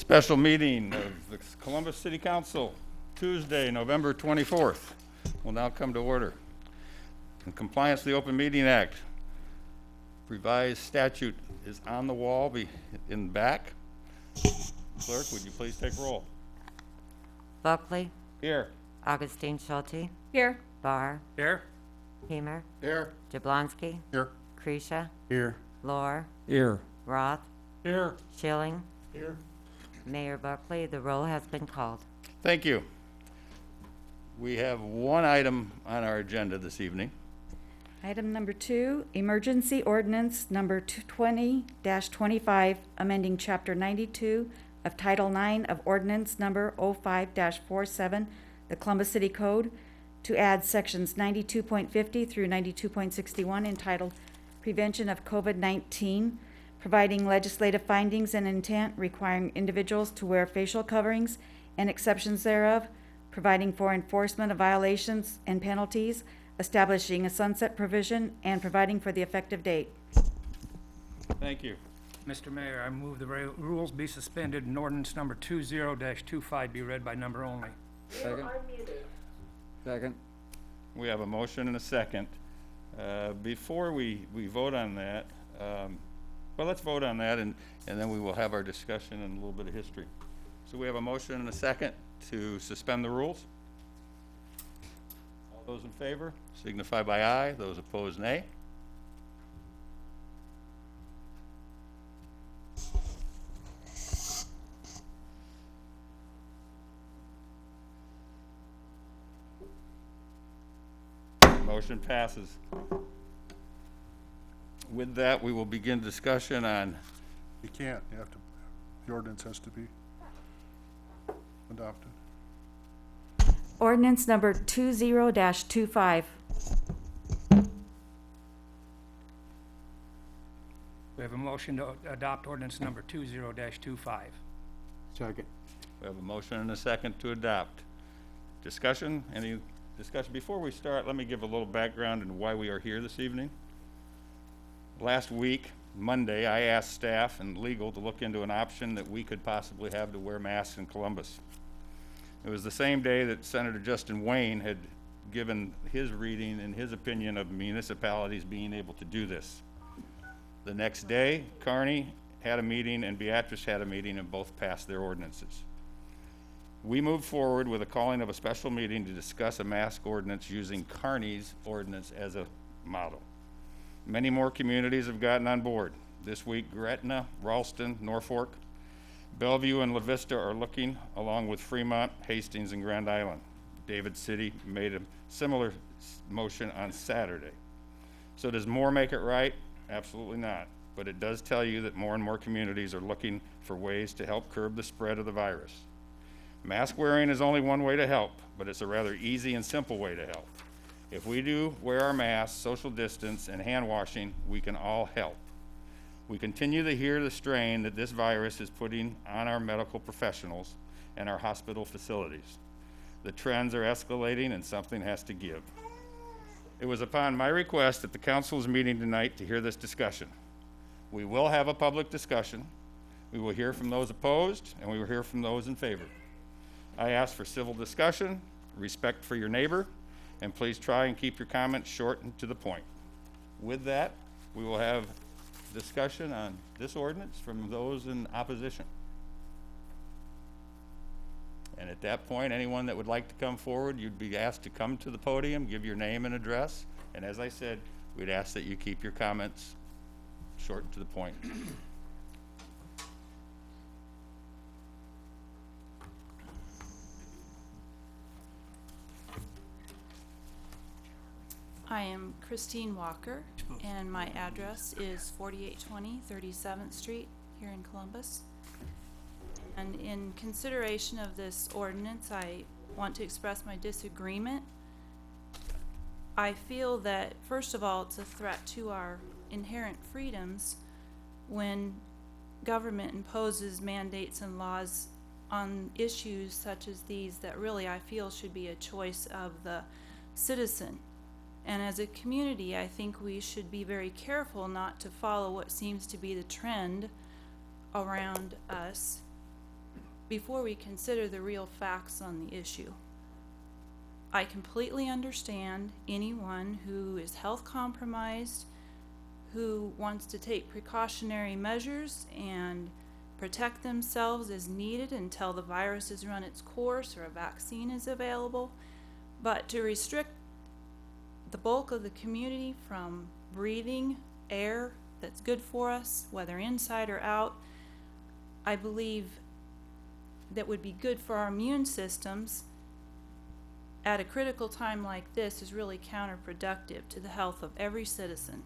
Special meeting of the Columbus City Council, Tuesday, November 24th, will now come to order. In compliance with the Open Meeting Act, revised statute is on the wall in the back. Clerk, would you please take roll? Buckley, Here. Augustine Schulte, Here. Barr, Here. Hemer, Here. Jablonski, Here. Krisha, Here. Lohr, Here. Roth, Here. Schilling, Here. Mayor Buckley. The roll has been called. Thank you. We have one item on our agenda this evening. Item number 2, emergency ordinance number 20-25, amending chapter 92 of Title 9 of ordinance number 05-47, the Columbus City Code, to add sections 92.50 through 92.61 entitled Prevention of COVID-19, providing legislative findings and intent, requiring individuals to wear facial coverings and exceptions thereof, providing for enforcement of violations and penalties, establishing a sunset provision, and providing for the effective date. Thank you. Mr. Mayor, I move the rules be suspended and ordinance number 20-25 be read by number only. Second. Second. We have a motion and a second. Before we vote on that, well, let's vote on that and then we will have our discussion and a little bit of history. So we have a motion and a second to suspend the rules. All those in favor signify by aye. Those opposed, nay. Motion passes. With that, we will begin discussion on. You can't, you have to, the ordinance has to be adopted. Ordinance number 20-25. We have a motion to adopt ordinance number 20-25. Second. We have a motion and a second to adopt. Discussion? Any discussion? Before we start, let me give a little background on why we are here this evening. Last week, Monday, I asked staff and legal to look into an option that we could possibly have to wear masks in Columbus. It was the same day that Senator Justin Wayne had given his reading and his opinion of municipalities being able to do this. The next day, Kearney had a meeting and Beatrice had a meeting, and both passed their ordinances. We moved forward with a calling of a special meeting to discuss a mask ordinance using Kearney's ordinance as a model. Many more communities have gotten on board. This week, Gretna, Ralston, Norfolk, Bellevue, and La Vista are looking, along with Fremont, Hastings, and Grand Island. David City made a similar motion on Saturday. So does more make it right? Absolutely not. But it does tell you that more and more communities are looking for ways to help curb the spread of the virus. Mask wearing is only one way to help, but it's a rather easy and simple way to help. If we do wear our masks, social distance, and hand washing, we can all help. We continue to hear the strain that this virus is putting on our medical professionals and our hospital facilities. The trends are escalating and something has to give. It was upon my request that the council is meeting tonight to hear this discussion. We will have a public discussion. We will hear from those opposed and we will hear from those in favor. I ask for civil discussion, respect for your neighbor, and please try and keep your comments short and to the point. With that, we will have discussion on this ordinance from those in opposition. And at that point, anyone that would like to come forward, you'd be asked to come to the podium, give your name and address, and as I said, we'd ask that you keep your comments short and to the point. I am Christine Walker, and my address is 4820 37th Street here in Columbus. And in consideration of this ordinance, I want to express my disagreement. I feel that, first of all, it's a threat to our inherent freedoms when government imposes mandates and laws on issues such as these that really I feel should be a choice of the citizen. And as a community, I think we should be very careful not to follow what seems to be the trend around us before we consider the real facts on the issue. I completely understand anyone who is health compromised, who wants to take precautionary measures and protect themselves as needed until the virus has run its course or a vaccine is available. But to restrict the bulk of the community from breathing air that's good for us, whether inside or out, I believe that would be good for our immune systems at a critical time like this is really counterproductive to the health of every citizen.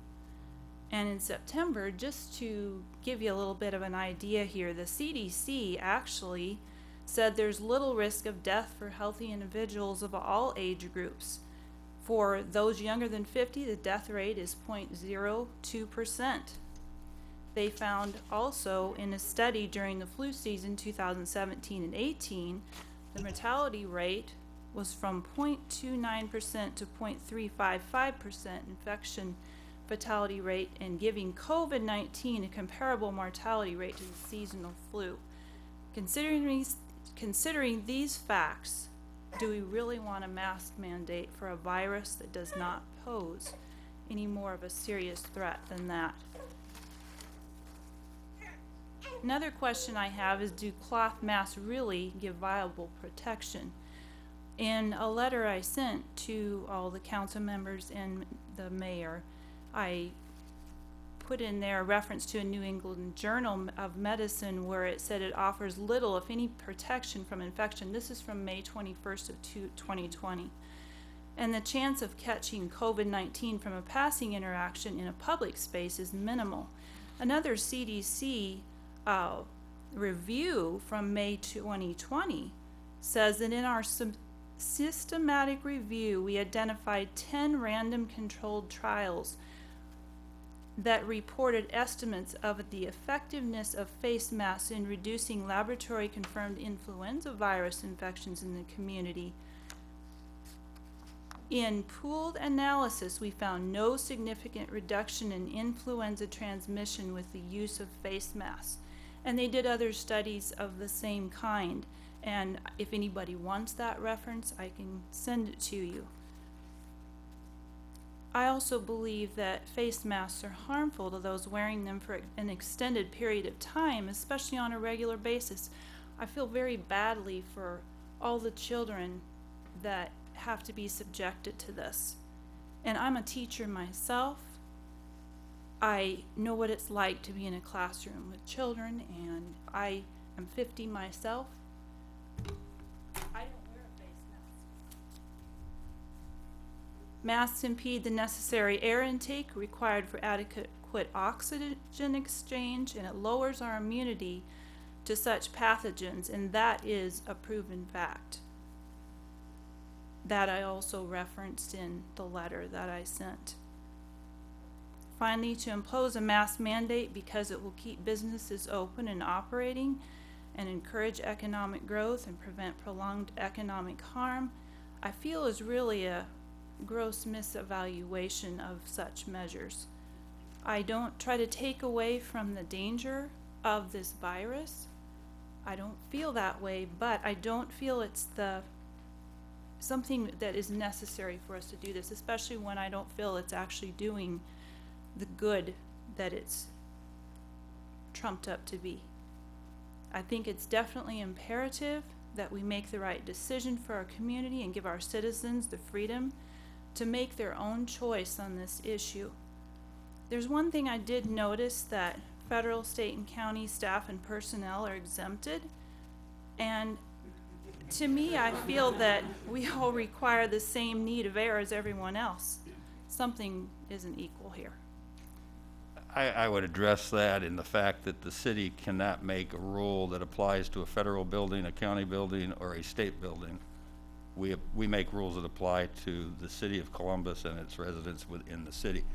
And in September, just to give you a little bit of an idea here, the CDC actually said there's little risk of death for healthy individuals of all age groups. For those younger than 50, the death rate is 0.02%. They found also in a study during the flu season 2017 and 18, the mortality rate was from 0.29% to 0.355% infection fatality rate, and giving COVID-19 a comparable mortality rate to the seasonal flu. Considering these facts, do we really want a mask mandate for a virus that does not pose any more of a serious threat than that? Another question I have is, do cloth masks really give viable protection? In a letter I sent to all the council members and the mayor, I put in there a reference to a New England Journal of Medicine where it said it offers little, if any, protection from infection. This is from May 21st of 2020. And the chance of catching COVID-19 from a passing interaction in a public space is minimal. Another CDC review from May 2020 says that in our systematic review, we identified 10 random controlled trials that reported estimates of the effectiveness of face masks in reducing laboratory confirmed influenza virus infections in the community. In pooled analysis, we found no significant reduction in influenza transmission with the use of face masks. And they did other studies of the same kind. And if anybody wants that reference, I can send it to you. I also believe that face masks are harmful to those wearing them for an extended period of time, especially on a regular basis. I feel very badly for all the children that have to be subjected to this. And I'm a teacher myself. I know what it's like to be in a classroom with children, and I am 50 myself. I don't wear a face mask. Masks impede the necessary air intake required for adequate oxygen exchange, and it lowers our immunity to such pathogens, and that is a proven fact. That I also referenced in the letter that I sent. Finally, to impose a mask mandate because it will keep businesses open and operating and encourage economic growth and prevent prolonged economic harm, I feel is really a gross misevaluation of such measures. I don't try to take away from the danger of this virus. I don't feel that way, but I don't feel it's something that is necessary for us to do this, especially when I don't feel it's actually doing the good that it's trumped up to be. I think it's definitely imperative that we make the right decision for our community and give our citizens the freedom to make their own choice on this issue. There's one thing I did notice, that federal, state, and county staff and personnel are exempted, and to me, I feel that we all require the same need of air as everyone else. Something isn't equal here. I would address that in the fact that the city cannot make a rule that applies to a federal building, a county building, or a state building. We make rules that apply to the city of Columbus and its residents within the city.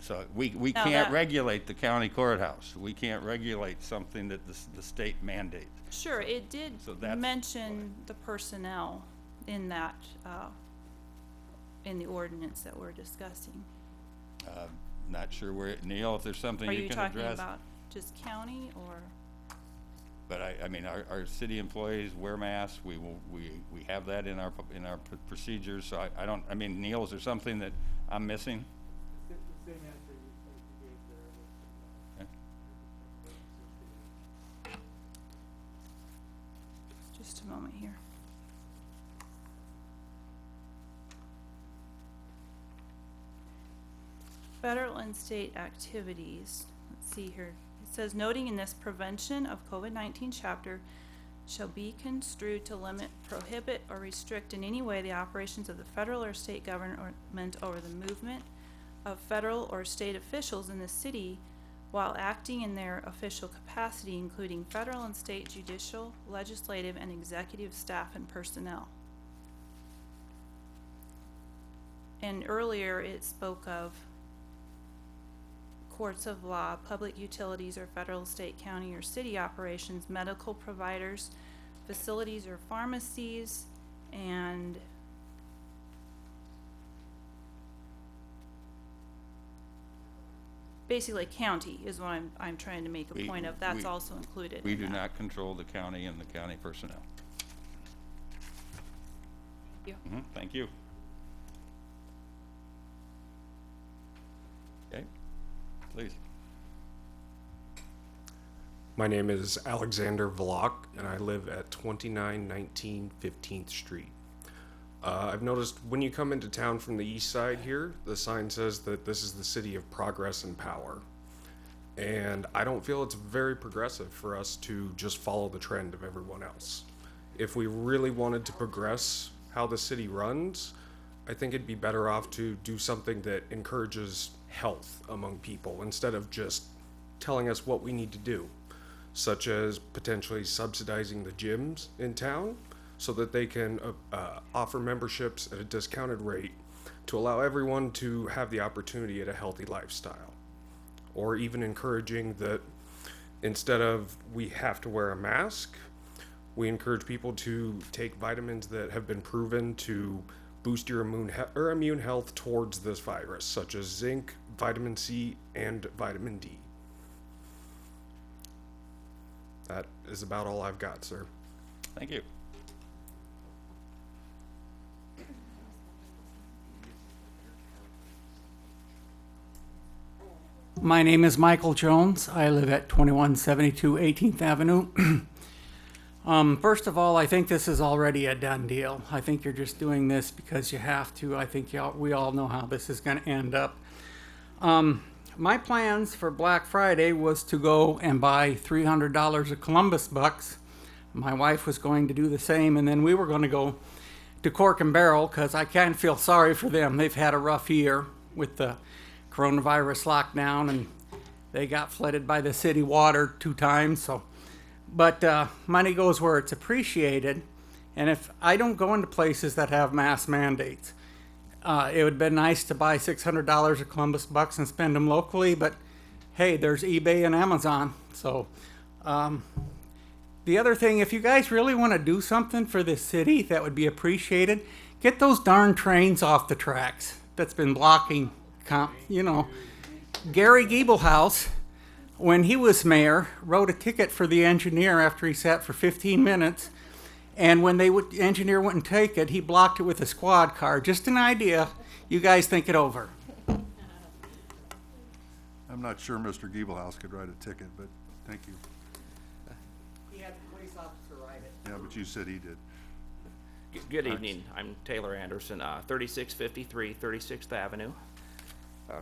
So we Now can't that- regulate the county courthouse. We can't regulate something that the state mandates. Sure, it did So that's mention the personnel in that, in the ordinance that we're discussing. Not sure where, Neil, if there's something Are you you can talking address. about just county or? But I mean, our city employees wear masks. We have that in our procedures. So I don't, I mean, Neil, is there something that I'm missing? Same answer you gave there. Just a moment here. Federal and state activities, let's see here. It says, noting in this prevention of COVID-19 chapter shall be construed to limit, prohibit, or restrict in any way the operations of the federal or state government over the movement of federal or state officials in the city while acting in their official capacity, including federal and state judicial, legislative, and executive staff and personnel. And earlier it spoke of courts of law, public utilities, or federal, state, county, or city operations, medical providers, facilities or pharmacies, and basically county is what I'm trying to make a point of. That's also included. We in do that. not control the county and the county personnel. Thank you. Thank you. Okay, please. My name is Alexander Vlock, and I live at 2919 15th Street. I've noticed when you come into town from the east side here, the sign says that this is the city of progress and power. And I don't feel it's very progressive for us to just follow the trend of everyone else. If we really wanted to progress how the city runs, I think it'd be better off to do something that encourages health among people instead of just telling us what we need to do, such as potentially subsidizing the gyms in town so that they can offer memberships at a discounted rate to allow everyone to have the opportunity at a healthy lifestyle. Or even encouraging that instead of we have to wear a mask, we encourage people to take vitamins that have been proven to boost your immune health towards this virus, such as zinc, vitamin C, and vitamin D. That is about all I've got, sir. Thank you. My name is Michael Jones. I live at 2172 18th Avenue. First of all, I think this is already a done deal. I think you're just doing this because you have to. I think we all know how this is going to end up. My plans for Black Friday was to go and buy $300 of Columbus bucks. My wife was going to do the same, and then we were going to go to Cork and Barrel because I can't feel sorry for them. They've had a rough year with the coronavirus lockdown, and they got flooded by the city water 2 times. But money goes where it's appreciated, and if I don't go into places that have mask mandates, it would have been nice to buy $600 of Columbus bucks and spend them locally, but hey, there's eBay and Amazon. So the other thing, if you guys really want to do something for this city that would be appreciated, get those darn trains off the tracks that's been blocking, Gary Giebelhaus, when he was mayor, wrote a ticket for the engineer after he sat for 15 minutes. And when the engineer wouldn't take it, he blocked it with a squad car. Just an idea. You guys think it over. I'm not sure Mr. Giebelhaus could write a ticket, but thank you. He had the police officer write it. Yeah, but you said he did. Good evening. I'm Taylor Anderson, 3653 36th Avenue,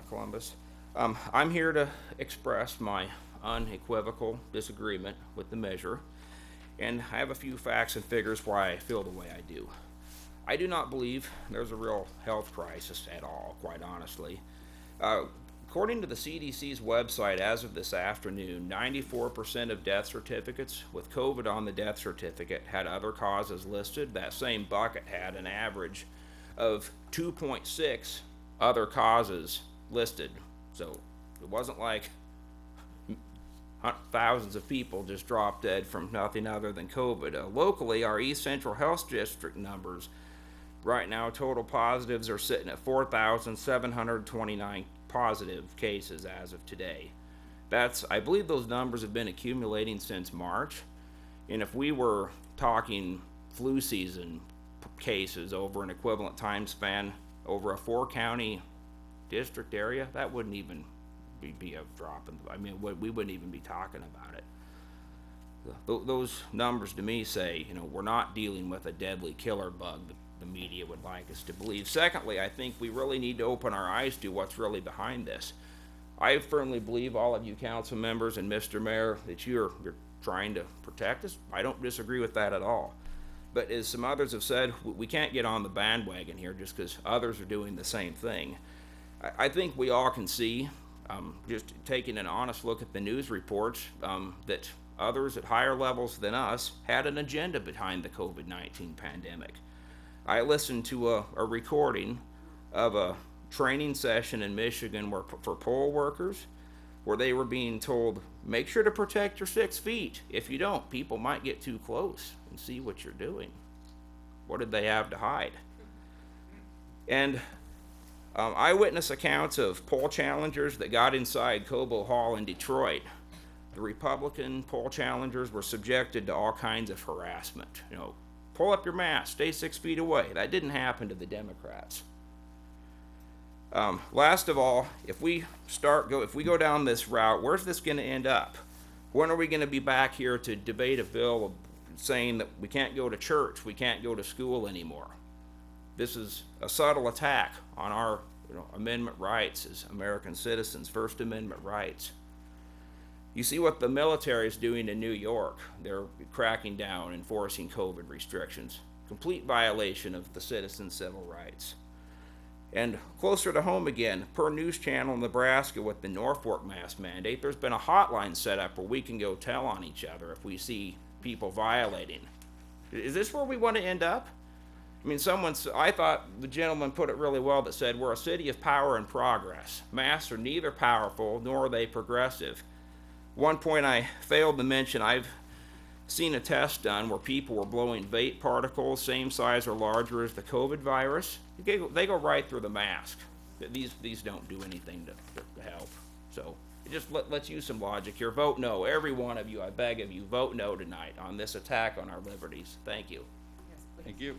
Columbus. I'm here to express my unequivocal disagreement with the measure, and I have a few facts and figures why I feel the way I do. I do not believe there's a real health crisis at all, quite honestly. According to the CDC's website, as of this afternoon, 94% of death certificates with COVID on the death certificate had other causes listed. That same bucket had an average of 2.6 other causes listed. So it wasn't like thousands of people just dropped dead from nothing other than COVID. Locally, our East Central Health District numbers right now, total positives are sitting at 4,729 positive cases as of today. I believe those numbers have been accumulating since March. And if we were talking flu season cases over an equivalent time span over a 4-county district area, that wouldn't even be a drop in, I mean, we wouldn't even be talking about it. Those numbers to me say, you know, we're not dealing with a deadly killer bug that the media would like us to believe. Secondly, I think we really need to open our eyes to what's really behind this. I firmly believe, all of you council members and Mr. Mayor, that you're trying to protect us. I don't disagree with that at all. But as some others have said, we can't get on the bandwagon here just because others are doing the same thing. I think we all can see, just taking an honest look at the news reports, that others at higher levels than us had an agenda behind the COVID-19 pandemic. I listened to a recording of a training session in Michigan for poll workers, where they were being told, make sure to protect your 6 feet. If you don't, people might get too close and see what you're doing. What did they have to hide? And eyewitness accounts of poll challengers that got inside Cobo Hall in Detroit. The Republican poll challengers were subjected to all kinds of harassment. You know, pull up your mask, stay 6 feet away. That didn't happen to the Democrats. Last of all, if we go down this route, where's this going to end up? When are we going to be back here to debate a bill saying that we can't go to church, we can't go to school anymore? This is a subtle attack on our amendment rights as American citizens, First Amendment rights. You see what the military is doing in New York. They're cracking down, enforcing COVID restrictions. Complete violation of the citizens' civil rights. And closer to home again, per News Channel Nebraska with the Norfolk mask mandate, there's been a hotline set up where we can go tell on each other if we see people violating. Is this where we want to end up? I mean, I thought the gentleman put it really well that said, we're a city of power and progress. Masks are neither powerful nor are they progressive. One point I failed to mention, I've seen a test done where people were blowing vape particles, same size or larger as the COVID virus. They go right through the mask. These don't do anything to help. So let's use some logic here. Vote no. Every one of you, I beg of you, vote no tonight on this attack on our liberties. Thank you. Thank you.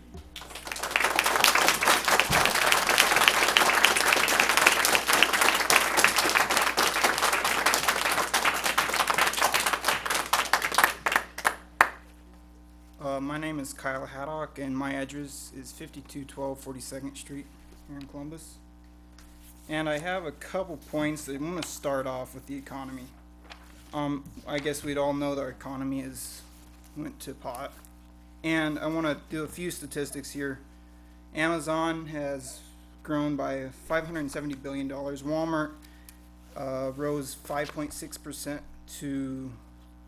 My name is Kyle Haddock, and my address is 5212 42nd Street here in Columbus. And I have a couple points that I want to start off with the economy. I guess we'd all know that our economy went to pot. And I want to do a few statistics here. Amazon has grown by $570 billion. Walmart rose 5.6% to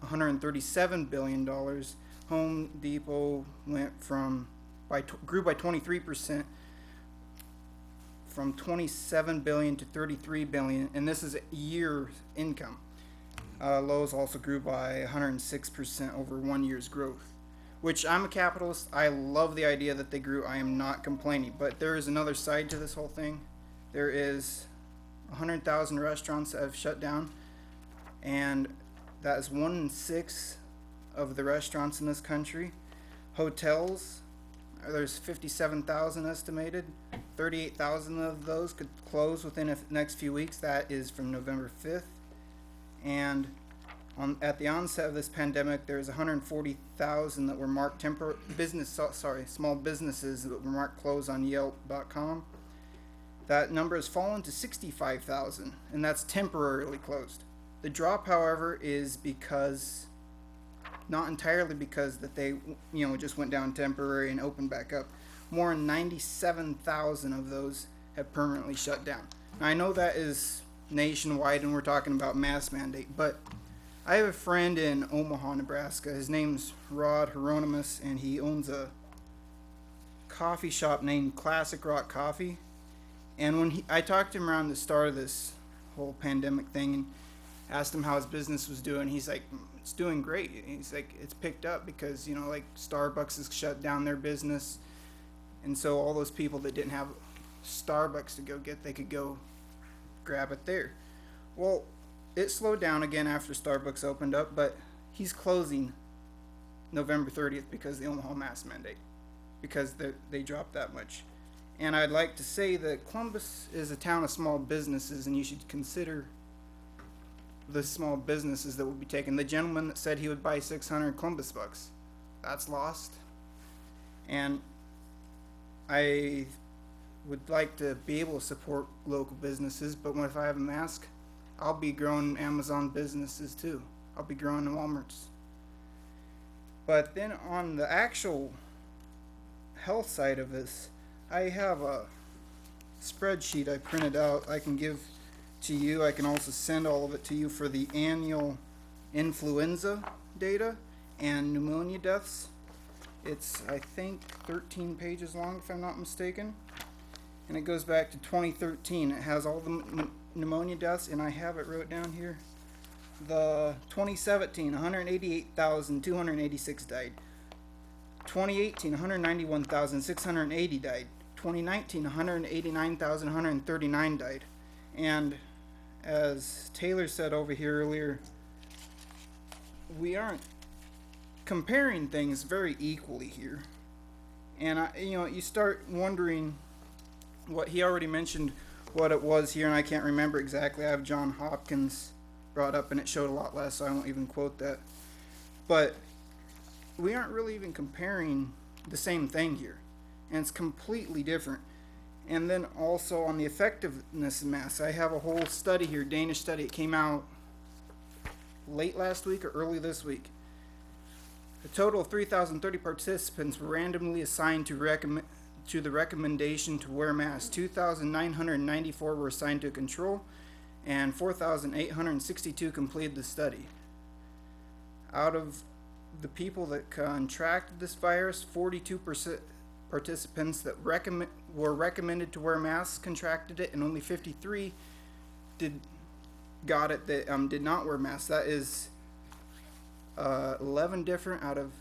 $137 billion. Home Depot grew by 23% from 27 billion to 33 billion, and this is a year's income. Lowe's also grew by 106% over 1 year's growth, which I'm a capitalist. I love the idea that they grew. I am not complaining, but there is another side to this whole thing. There is 100,000 restaurants that have shut down, and that is 1 in 6 of the restaurants in this country. Hotels, there's 57,000 estimated. 38,000 of those could close within the next few weeks. That is from November 5th. And at the onset of this pandemic, there's 140,000 that were marked small businesses that were marked closed on Yelp.com. That number has fallen to 65,000, and that's temporarily closed. The drop, however, is not entirely because that they just went down temporary and opened back up. More than 97,000 of those have permanently shut down. Now, I know that is nationwide and we're talking about mask mandate, but I have a friend in Omaha, Nebraska. His name's Rod Hieronymus, and he owns a coffee shop named Classic Rock Coffee. And when I talked to him around the start of this whole pandemic thing and asked him how his business was doing, he's like, it's doing great. He's like, it's picked up because, like Starbucks has shut down their business. And so all those people that didn't have Starbucks to go get, they could go grab it there. Well, it slowed down again after Starbucks opened up, but he's closing November 30th because of the Omaha mask mandate, because they dropped that much. And I'd like to say that Columbus is a town of small businesses, and you should consider the small businesses that will be taken. The gentleman that said he would buy 600 Columbus bucks, that's lost. And I would like to be able to support local businesses, but if I have a mask, I'll be growing Amazon businesses too. I'll be growing Walmarts. But then on the actual health side of this, I have a spreadsheet I printed out I can give to you. I can also send all of it to you for the annual influenza data and pneumonia deaths. It's, I think, 13 pages long, if I'm not mistaken. And it goes back to 2013. It has all the pneumonia deaths, and I have it wrote down here. The 2017, 188,286 died. 2018, 191,680 died. 2019, 189,139 died. And as Taylor said over here earlier, we aren't comparing things very equally here. And you start wondering what he already mentioned, what it was here, and I can't remember exactly. I have John Hopkins brought up, and it showed a lot less, so I won't even quote that. But we aren't really even comparing the same thing here, and it's completely different. And then also on the effectiveness of masks, I have a whole study here, Danish study. It came out late last week or early this week. A total of 3,030 participants were randomly assigned to the recommendation to wear masks. 2,994 were assigned to control, and 4,862 completed the study. Out of the people that contracted this virus, 42% participants that were recommended to wear masks contracted it, and only 53 got it that did not wear masks. That is 11 different out of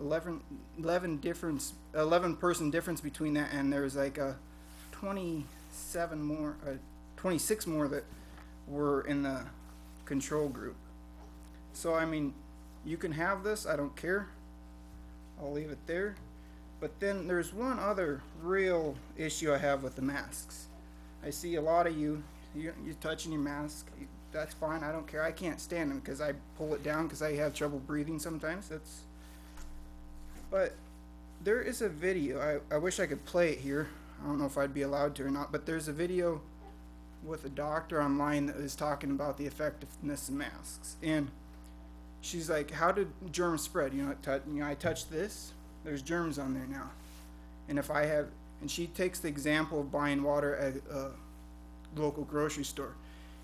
11 person difference between that, and there's like a 26 more that were in the control group. So I mean, you can have this, I don't care, I'll leave it there. But then there's one other real issue I have with the masks. I see a lot of you're touching your mask. That's fine, I don't care. I can't stand them because I pull it down because I have trouble breathing sometimes. But there is a video, I wish I could play it here. I don't know if I'd be allowed to or not, but there's a video with a doctor online that is talking about the effectiveness of masks. And she's like, how did germs spread? I touched this, there's germs on there now. And she takes the example of buying water at a local grocery store.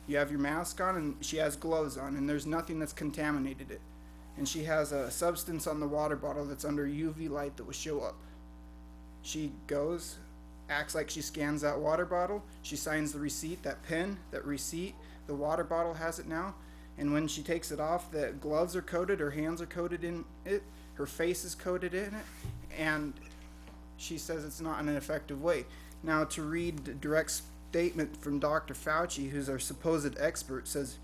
You have your mask on and she has gloves on, and there's nothing that's contaminated it. And she has a substance on the water bottle that's under UV light that will show up. She goes, acts like she scans that water bottle, she signs the receipt, that pen, that receipt, the water bottle has it now, and when she takes it off, the gloves are coated, her hands are coated in it, her face is coated in it, and she says it's not in an effective way. Now, to read the direct statement from Dr. Fauci, who's our supposed expert, says,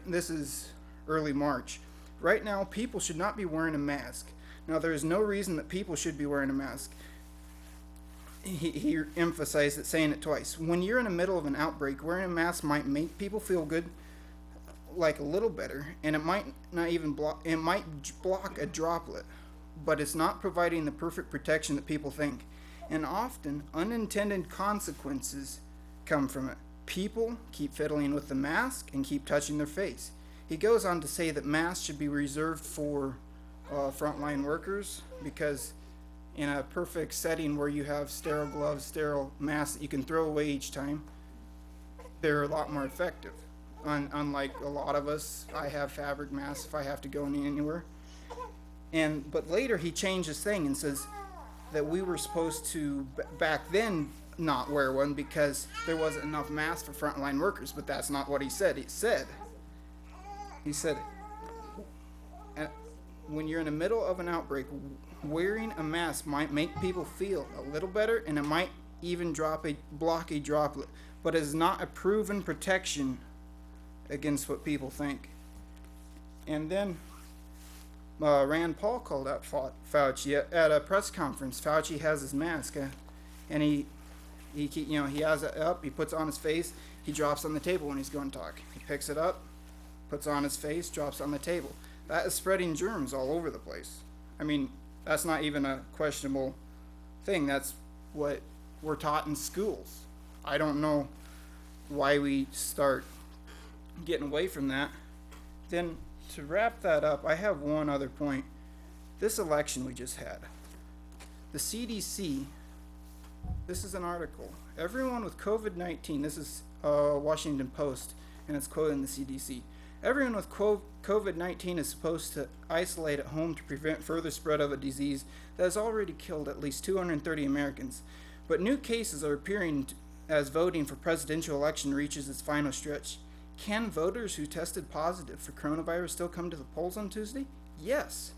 this is early March, right now people should not be wearing a mask. Now, there is no reason that people should be wearing a mask. He emphasized it, saying it twice. When you're in the middle of an outbreak, wearing a mask might make people feel good, like a little better, and it might not even block a droplet, but it's not providing the perfect protection that people think. And often, unintended consequences come from it. People keep fiddling with the mask and keep touching their face. He goes on to say that masks should be reserved for frontline workers, because in a perfect setting where you have sterile gloves, sterile masks that you can throw away each time, they're a lot more effective. Unlike a lot of us, I have fabric masks if I have to go anywhere. But later he changed his thing and says that we were supposed to back then not wear one because there wasn't enough masks for frontline workers, but that's not what he said. He said when you're in the middle of an outbreak, wearing a mask might make people feel a little better, and it might even block a droplet, but it is not a proven protection against what people think. And then Rand Paul called out Fauci at a press conference. Fauci has his mask, and he has it up. He puts it on his face. He drops on the table when he's going to talk. He picks it up, puts it on his face, drops on the table. That is spreading germs all over the place. I mean, that's not even a questionable thing. That's what we're taught in schools. I don't know why we start getting away from that. Then to wrap that up, I have one other point. This election we just had, the CDC, this is an article. Everyone with COVID-19, this is Washington Post, and it's quoting the CDC. Everyone with COVID-19 is supposed to isolate at home to prevent further spread of a disease that has already killed at least 230 Americans. But new cases are appearing as voting for presidential election reaches its final stretch. Can voters who tested positive for coronavirus still come to the polls on Tuesday? Yes.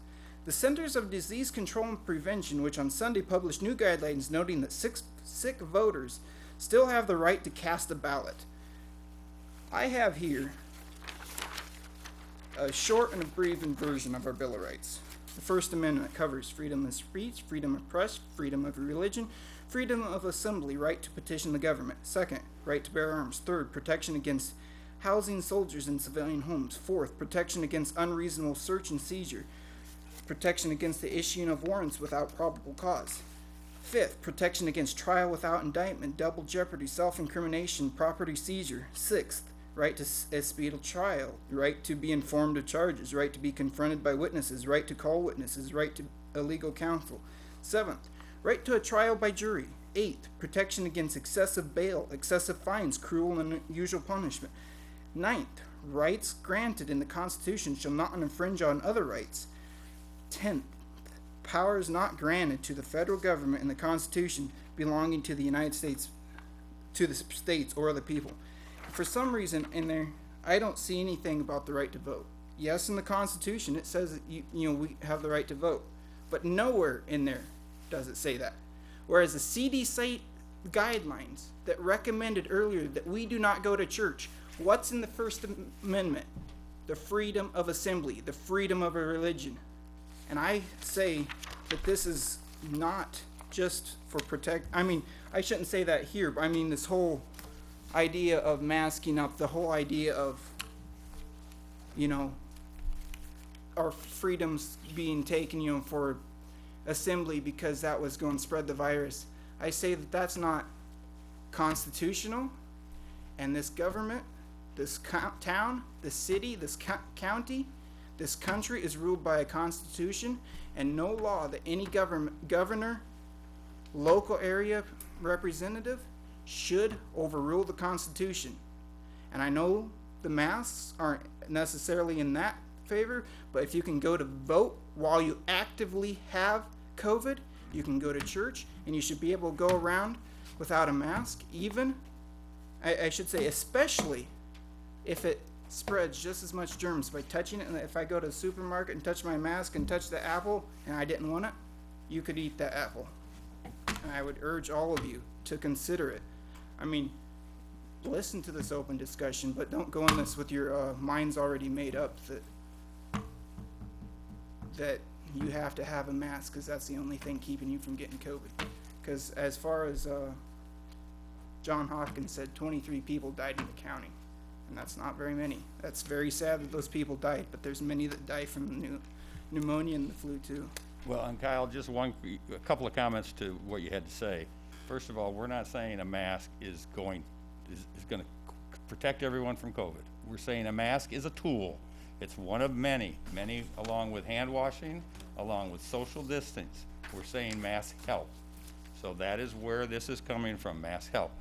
The Centers of Disease Control and Prevention, which on Sunday published new guidelines noting that sick voters still have the right to cast a ballot. I have here a short and abbreviated version of our Bill of Rights. The First Amendment covers freedom of speech, freedom of press, freedom of religion, freedom of assembly, right to petition the government. Second, right to bear arms. Third, protection against housing soldiers in civilian homes. Fourth, protection against unreasonable search and seizure. Protection against the issuing of warrants without probable cause. Fifth, protection against trial without indictment, double jeopardy, self-incrimination, property seizure. Sixth, right to a speedy trial, right to be informed of charges, right to be confronted by witnesses, right to call witnesses, right to legal counsel. Seventh, right to a trial by jury. Eighth, protection against excessive bail, excessive fines, cruel and unusual punishment. Ninth, rights granted in the Constitution shall not infringe on other rights. 10th, powers not granted to the federal government in the Constitution belonging to the United States, to the states or the people. For some reason in there, I don't see anything about the right to vote. Yes, in the Constitution it says that we have the right to vote, but nowhere in there does it say that. Whereas the CDC guidelines that recommended earlier that we do not go to church, what's in the First Amendment? The freedom of assembly, the freedom of a religion. And I say that this is not just for I shouldn't say that here, but I mean this whole idea of masking up, the whole idea of, our freedoms being taken, for assembly because that was going to spread the virus. I say that that's not constitutional, and this government, this town, this city, this county, this country is ruled by a constitution, and no law that any governor, local area representative should overrule the Constitution. And I know the masks aren't necessarily in that favor, but if you can go to vote while you actively have COVID, you can go to church, and you should be able to go around without a mask, I should say especially if it spreads just as much germs by touching it. And if I go to the supermarket and touch my mask and touch the apple and I didn't want it, you could eat that apple. And I would urge all of you to consider it. I mean, listen to this open discussion, but don't go in this with your minds already made up that you have to have a mask because that's the only thing keeping you from getting COVID. Because as far as John Hopkins said, 23 people died in the county. And that's not very many. That's very sad that those people died, but there's many that die from pneumonia and the flu too. Well, and Kyle, just a couple of comments to what you had to say. First of all, we're not saying a mask is going to protect everyone from COVID. We're saying a mask is a tool. It's one of many, along with hand washing, along with social distance. We're saying masks help. So that is where this is coming from, masks help.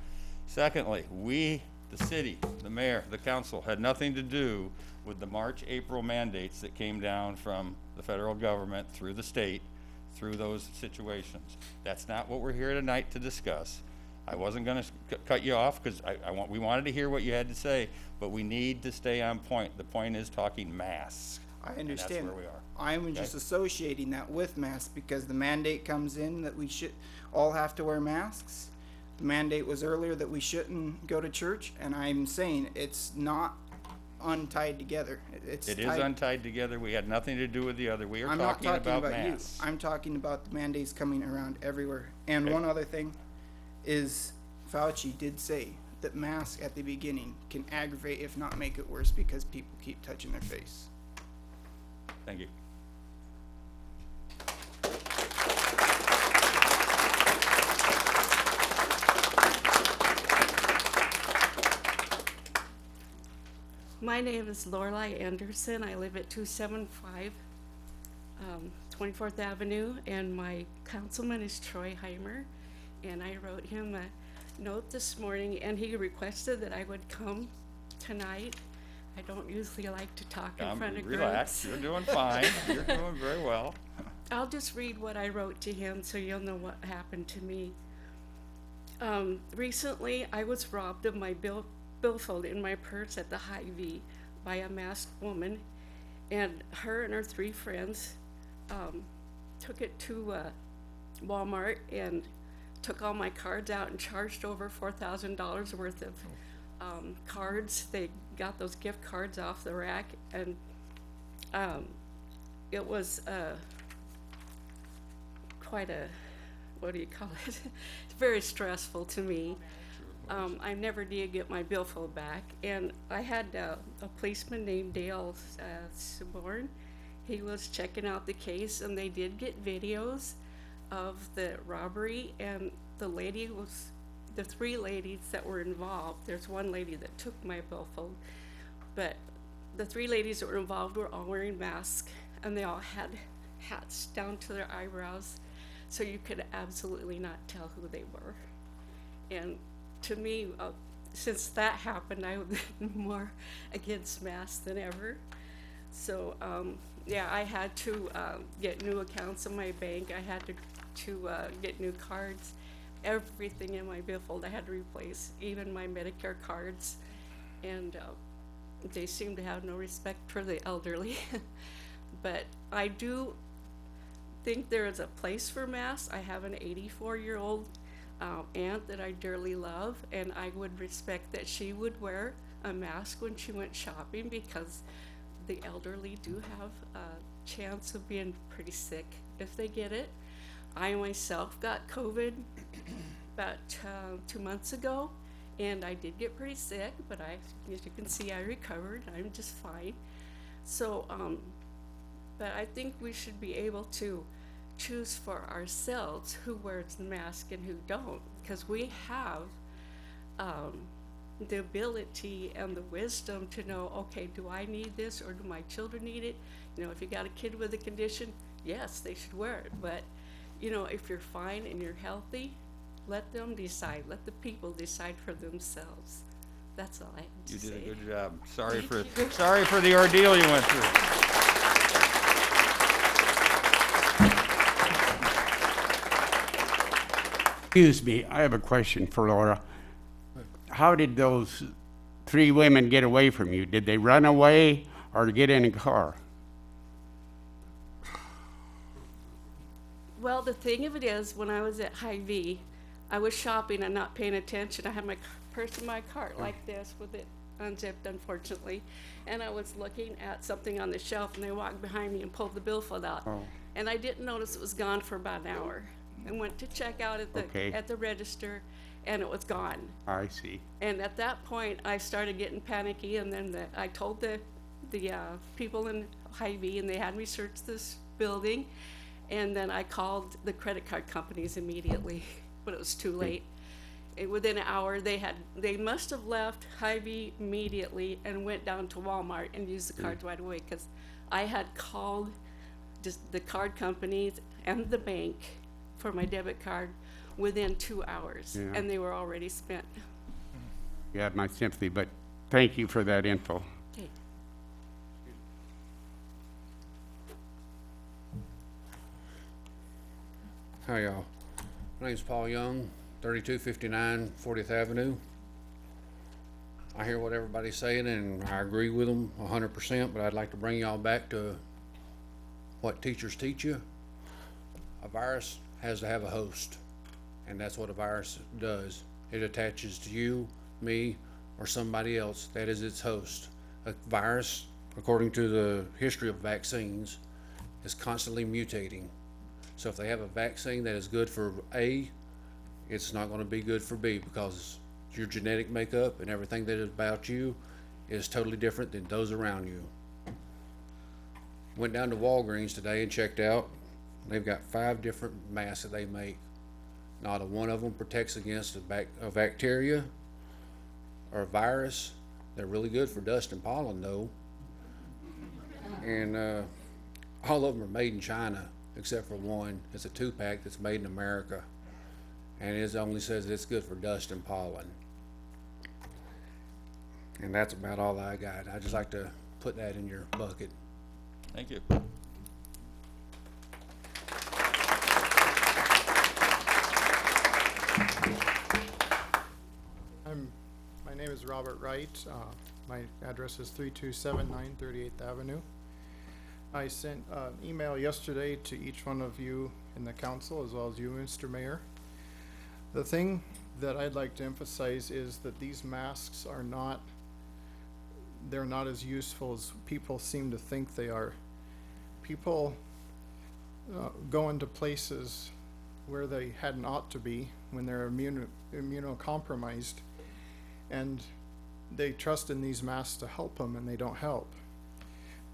Secondly, we, the city, the mayor, the council, had nothing to do with the March, April mandates that came down from the federal government through the state, through those situations. That's not what we're here tonight to discuss. I wasn't going to cut you off because we wanted to hear what you had to say, but we need to stay on point. The point is talking masks. I understand. And that's where we are. I'm just associating that with masks because the mandate comes in that we should all have to wear masks. The mandate was earlier that we shouldn't go to church, and I'm saying it's not untied together. It's It is tied. untied together. We had nothing to do with the other. We are I'm not talking talking about you. masks. I'm talking about the mandates coming around everywhere. And Okay. one other thing is Fauci did say that masks at the beginning can aggravate, if not make it worse, because people keep touching their face. Thank you. My name is Lorelei Anderson. I live at 275 24th Avenue, and my councilman is Troy Heimer. And I wrote him a note this morning, and he requested that I would come tonight. I don't usually like to talk in front of Relax. groups. You're doing fine. You're doing very well. I'll just read what I wrote to him so you'll know what happened to me. Recently, I was robbed of my billfold in my purse at the Hy-Vee by a masked woman, and her and her 3 friends took it to Walmart and took all my cards out and charged over $4,000 worth of cards. They got those gift cards off the rack, and it was quite a, what do you call it? It's very stressful to me. I never did get my billfold back, and I had a policeman named Dale Suborn. He was checking out the case, and they did get videos of the robbery, and the 3 ladies that were involved. There's one lady that took my billfold, but the 3 ladies that were involved were all wearing masks, and they all had hats down to their eyebrows, so you could absolutely not tell who they were. And to me, since that happened, I've been more against masks than ever. So, yeah, I had to get new accounts in my bank. I had to get new cards. Everything in my billfold I had to replace, even my Medicare cards. And they seem to have no respect for the elderly. But I do think there is a place for masks. I have an 84-year-old aunt that I dearly love, and I would respect that she would wear a mask when she went shopping, because the elderly do have a chance of being pretty sick if they get it. I myself got COVID about 2 months ago, and I did get pretty sick, but as you can see, I recovered. I'm just fine. So, but I think we should be able to choose for ourselves who wears the mask and who don't, because we have the ability and the wisdom to know, okay, do I need this or do my children need it? You know, if you got a kid with a condition, yes, they should wear it. But, you know, if you're fine and you're healthy, let them decide. Let the people decide for themselves. That's all I have to say. You did a good job. Sorry for the ordeal you went through. Excuse me, I have a question for Laura. How did those 3 women get away from you? Did they run away or get in a car? Well, the thing of it is, when I was at Hy-Vee, I was shopping and not paying attention. I had my purse in my cart like this with it unzipped, unfortunately. And I was looking at something on the shelf, and they walked behind me and pulled the billfold out. Oh. And I didn't notice it was gone for about an hour. I went to check out at the Okay. at the register, and it was gone. I see. And at that point, I started getting panicky, and then I told the people in Hy-Vee, and they had me search this building. And then I called the credit card companies immediately, but it was too late. Within an hour, they must have left Hy-Vee immediately and went down to Walmart and used the cards right away, because I had called just the card companies and the bank for my debit card within 2 hours, Yeah. and they were already spent. You have my sympathy, but thank you for that info. Okay. Hi, y'all. My name's Paul Young, 3259 40th Avenue. I hear what everybody's saying, and I agree with them 100%, but I'd like to bring y'all back to what teachers teach you. A virus has to have a host, and that's what a virus does. It attaches to you, me, or somebody else. That is its host. a virus, according to the history of vaccines, is constantly mutating. So if they have a vaccine that is good for A, it's not going to be good for B, because your genetic makeup and everything that is about you is totally different than those around you. Went down to Walgreens today and checked out. They've got 5 different masks that they make. Not a one of them protects against a bacteria or a virus. They're really good for dust and pollen though. And all of them are made in China, except for one. It's a 2-pack that's made in America. And it only says it's good for dust and pollen. And that's about all I got. I just like to put that in your bucket. Thank you. My name is Robert Wright. My address is 3279 38th Avenue. I sent an email yesterday to each one of you in the council, as well as you, Mr. Mayor. The thing that I'd like to emphasize is that these masks are not, they're not as useful as people seem to think they are. People go into places where they hadn't ought to be when they're immunocompromised, and they trust in these masks to help them, and they don't help.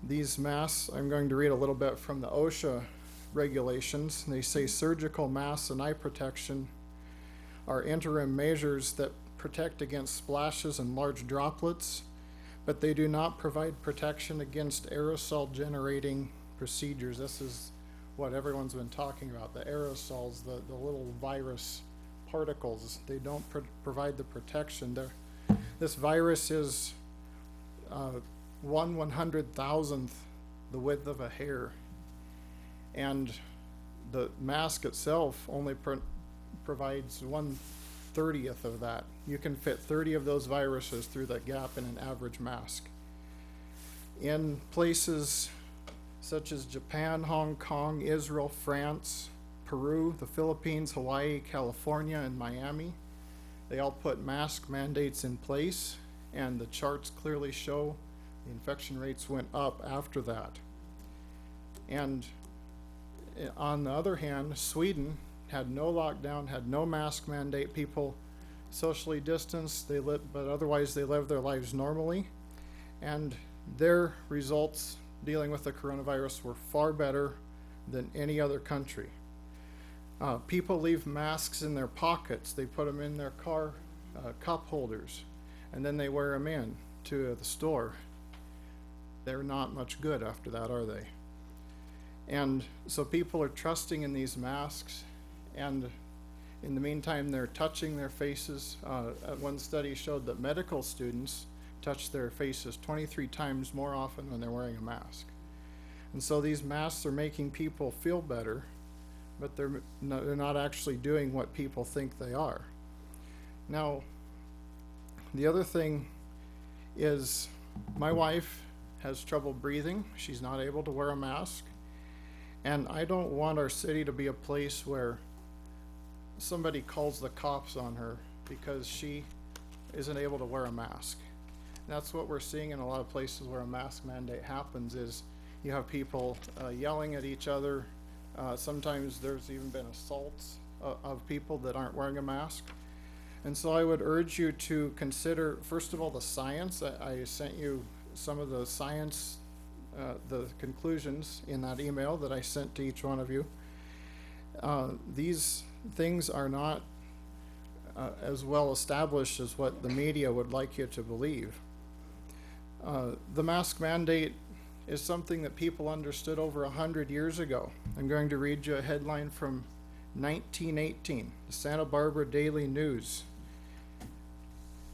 These masks, I'm going to read a little bit from the OSHA regulations. They say surgical masks and eye protection are interim measures that protect against splashes and large droplets, but they do not provide protection against aerosol generating procedures. This is what everyone's been talking about, the aerosols, the little virus particles. They don't provide the protection. This virus is 1/100,000th the width of a hair, and the mask itself only provides 1/30th of that. You can fit 30 of those viruses through that gap in an average mask. In places such as Japan, Hong Kong, Israel, France, Peru, the Philippines, Hawaii, California, and Miami, they all put mask mandates in place, and the charts clearly show the infection rates went up after that. And on the other hand, Sweden had no lockdown, had no mask mandate. People socially distanced, but otherwise they lived their lives normally, and their results dealing with the coronavirus were far better than any other country. People leave masks in their pockets. They put them in their car cup holders, and then they wear them in to the store. They're not much good after that, are they? And so people are trusting in these masks, and in the meantime they're touching their faces. One study showed that medical students touch their faces 23 times more often when they're wearing a mask. And so these masks are making people feel better, but they're not actually doing what people think they are. Now, the other thing is my wife has trouble breathing. She's not able to wear a mask. And I don't want our city to be a place where somebody calls the cops on her because she isn't able to wear a mask. That's what we're seeing in a lot of places where a mask mandate happens, is you have people yelling at each other. Sometimes there's even been assaults of people that aren't wearing a mask. And so I would urge you to consider, first of all, the science. I sent you some of the science, the conclusions in that email that I sent to each one of you. These things are not as well established as what the media would like you to believe. The mask mandate is something that people understood over 100 years ago. I'm going to read you a headline from 1918, the Santa Barbara Daily News.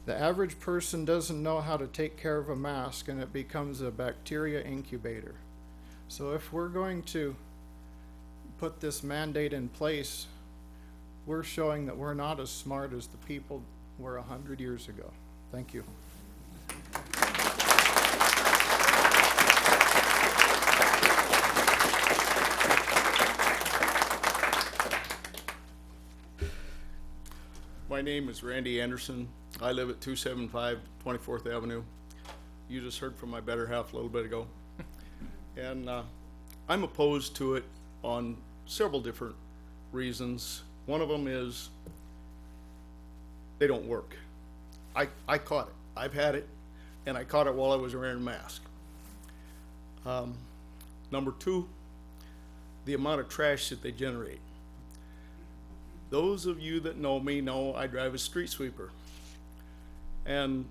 The average person doesn't know how to take care of a mask, and it becomes a bacteria incubator. So if we're going to put this mandate in place, we're showing that we're not as smart as the people were 100 years ago. Thank you. My name is Randy Anderson. I live at 275 24th Avenue. you just heard from my better half a little bit ago. And I'm opposed to it on several different reasons. One of them is they don't work. I caught it. I've had it, and I caught it while I was wearing a mask. Number two, the amount of trash that they generate. Those of you that know me know I drive a street sweeper. And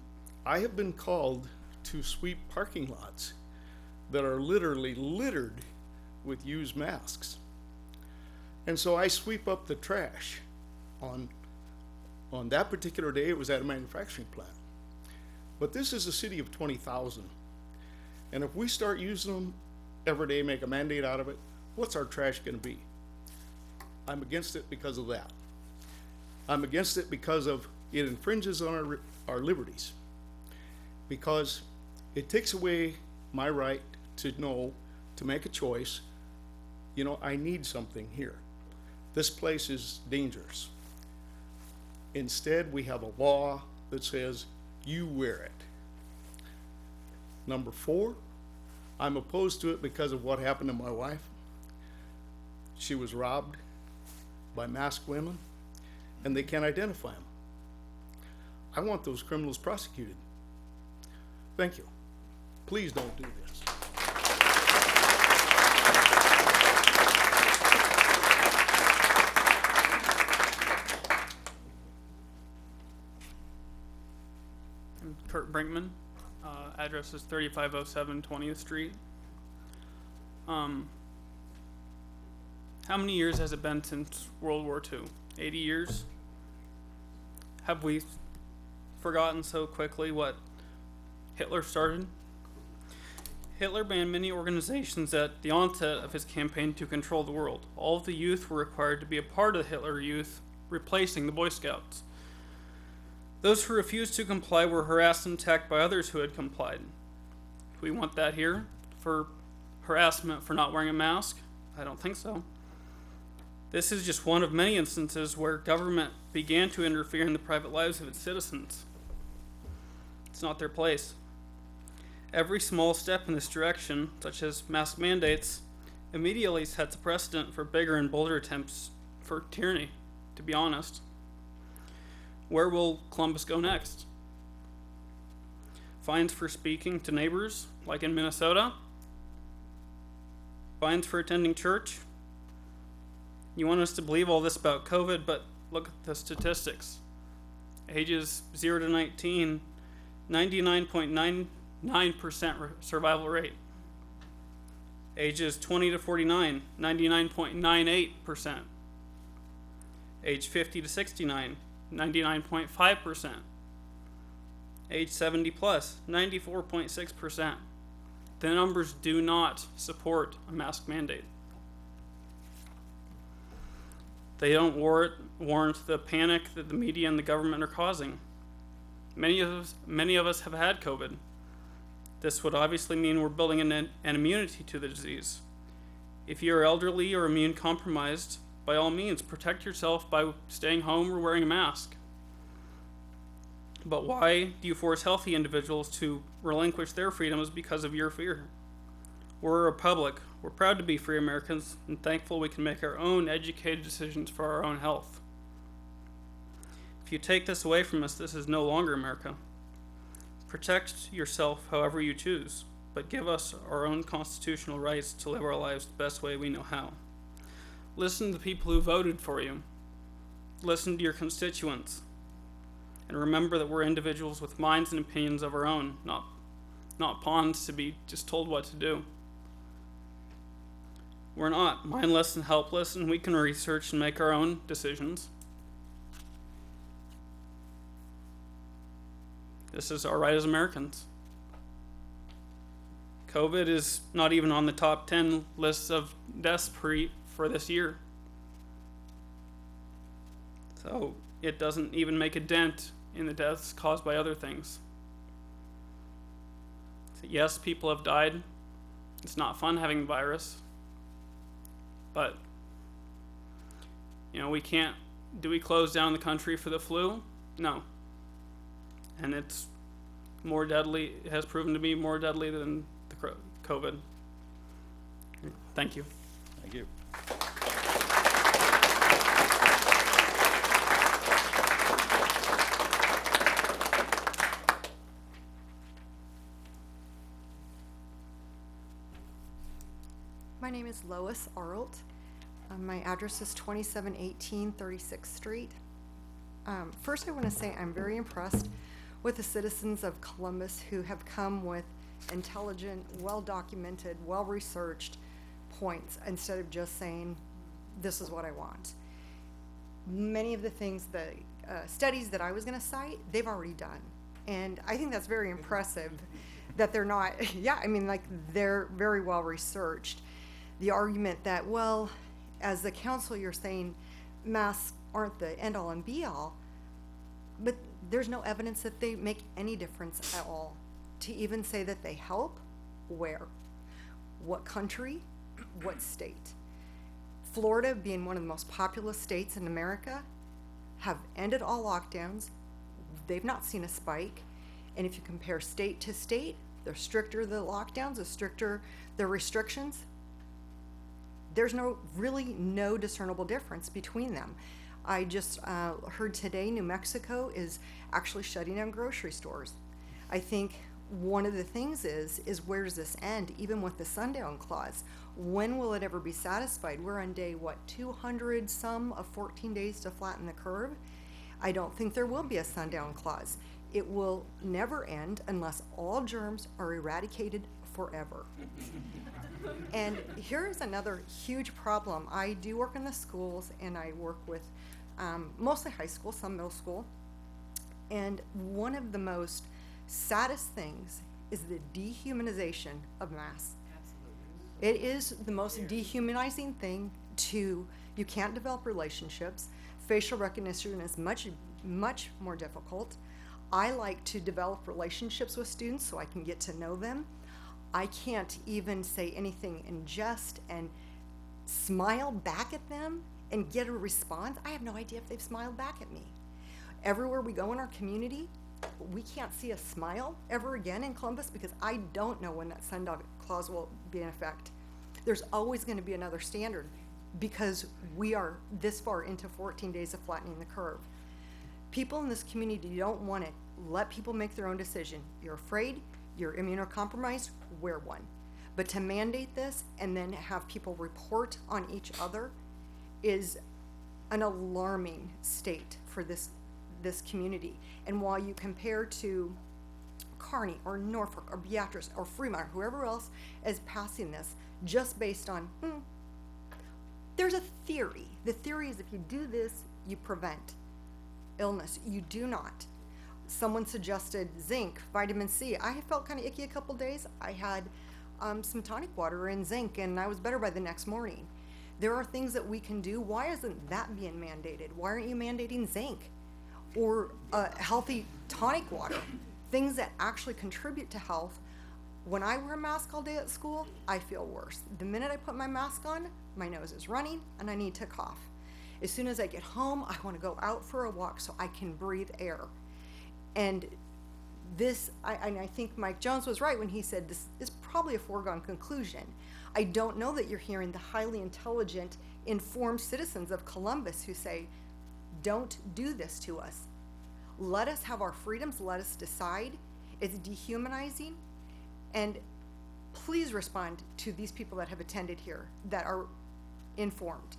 I have been called to sweep parking lots that are literally littered with used masks. And so I sweep up the trash. On that particular day, it was at a manufacturing plant. But this is a city of 20,000. And if we start using them every day, make a mandate out of it, what's our trash going to be? I'm against it because of that. I'm against it because of it infringes on our liberties. Because it takes away my right to know, to make a choice, you know, I need something here. This place is dangerous. Instead, we have a law that says you wear it. Number four, I'm opposed to it because of what happened to my wife. She was robbed by masked women, and they can't identify them. I want those criminals prosecuted. Thank you. Please don't do this. I'm Kurt Brinkman. Address is 3507 20th Street. How many years has it been since World War II? 80 years? Have we forgotten so quickly what Hitler started? Hitler banned many organizations at the onset of his campaign to control the world. All of the youth were required to be a part of the Hitler Youth, replacing the Boy Scouts. Those who refused to comply were harassed and attacked by others who had complied. Do we want that here? For harassment for not wearing a mask? I don't think so. This is just one of many instances where government began to interfere in the private lives of its citizens. It's not their place. Every small step in this direction, such as mask mandates, immediately sets a precedent for bigger and bolder attempts for tyranny, to be honest. Where will Columbus go next? Fines for speaking to neighbors, like in Minnesota? Fines for attending church? You want us to believe all this about COVID, but look at the statistics. Ages 0 to 19, 99.99% survival rate. Ages 20 to 49, 99.98%. Age 50 to 69, 99.5%. Age 70 plus, 94.6%. The numbers do not support a mask mandate. They don't warrant the panic that the media and the government are causing. Many of us have had COVID. This would obviously mean we're building an immunity to the disease. If you're elderly or immune compromised, by all means, protect yourself by staying home or wearing a mask. But why do you force healthy individuals to relinquish their freedoms because of your fear? We're a republic. We're proud to be free Americans and thankful we can make our own educated decisions for our own health. If you take this away from us, this is no longer America. Protect yourself however you choose, but give us our own constitutional rights to live our lives the best way we know how. Listen to the people who voted for you. Listen to your constituents. And remember that we're individuals with minds and opinions of our own, not pawns to be just told what to do. We're not mindless and helpless, and we can research and make our own decisions. This is our right as Americans. COVID is not even on the top 10 lists of deaths for this year. So it doesn't even make a dent in the deaths caused by other things. So yes, people have died. It's not fun having the virus. But, do we close down the country for the flu? No. And it's more deadly, has proven to be more deadly than the COVID. Thank you. Thank you. My name is Lois Arlt. My address is 2718 36th Street. First, I want to say I'm very impressed with the citizens of Columbus who have come with intelligent, well-documented, well-researched points instead of just saying, this is what I want. Many of the things, the studies that I was going to cite, they've already done. And I think that's very impressive that they're not, yeah, I mean, like, they're very well-researched. The argument that, well, as the council, you're saying masks aren't the end-all and be-all, but there's no evidence that they make any difference at all. To even say that they help, where? What country? What state? Florida, being one of the most populous states in America, have ended all lockdowns. They've not seen a spike. And if you compare state to state, the stricter the lockdowns, the stricter the restrictions, there's really no discernible difference between them. I just heard today New Mexico is actually shutting down grocery stores. I think one of the things is where does this end, even with the sundown clause? When will it ever be satisfied? We're on day, 200 some of 14 days to flatten the curve? I don't think there will be a sundown clause. It will never end unless all germs are eradicated forever. And here's another huge problem. I do work in the schools, and I work with mostly high school, some middle school. And one of the most saddest things is the dehumanization of masks. It is the most dehumanizing thing you can't develop relationships. Facial recognition is much, much more difficult. I like to develop relationships with students so I can get to know them. I can't even say anything in jest and smile back at them and get a response. I have no idea if they've smiled back at me. Everywhere we go in our community, we can't see a smile ever again in Columbus because I don't know when that sundown clause will be in effect. There's always going to be another standard because we are this far into 14 days of flattening the curve. People in this community don't want it. Let people make their own decision. You're afraid, you're immunocompromised, wear one. But to mandate this and then have people report on each other is an alarming state for this community. And while you compare to Kearney or Norfolk or Beatrice or Fremont, whoever else is passing this, just based on, there's a theory. The theory is if you do this, you prevent illness. You do not. Someone suggested zinc, vitamin C. I felt kind of icky a couple days. I had some tonic water and zinc, and I was better by the next morning. There are things that we can do. Why isn't that being mandated? Why aren't you mandating zinc or healthy tonic water? Things that actually contribute to health. When I wear a mask all day at school, I feel worse. The minute I put my mask on, my nose is running and I need to cough. As soon as I get home, I want to go out for a walk so I can breathe air. And this, I think Mike Jones was right when he said this is probably a foregone conclusion. I don't know that you're hearing the highly intelligent, informed citizens of Columbus who say, don't do this to us. Let us have our freedoms, let us decide. It's dehumanizing. And please respond to these people that have attended here that are informed.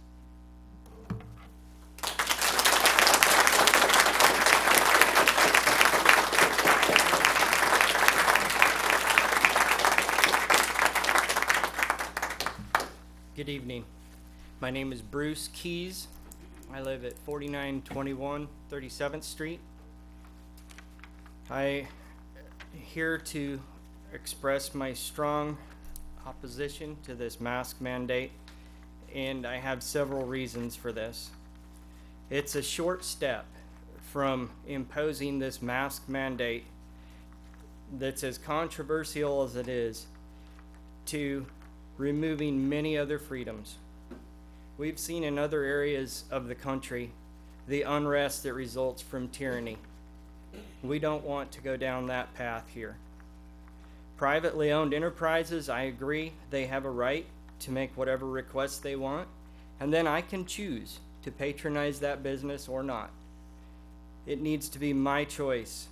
Good evening. My name is Bruce Keys. I live at 4921 37th Street. I'm here to express my strong opposition to this mask mandate, and I have several reasons for this. It's a short step from imposing this mask mandate that's as controversial as it is to removing many other freedoms. We've seen in other areas of the country the unrest that results from tyranny. We don't want to go down that path here. Privately owned enterprises, I agree, they have a right to make whatever requests they want, and then I can choose to patronize that business or not. It needs to be my choice.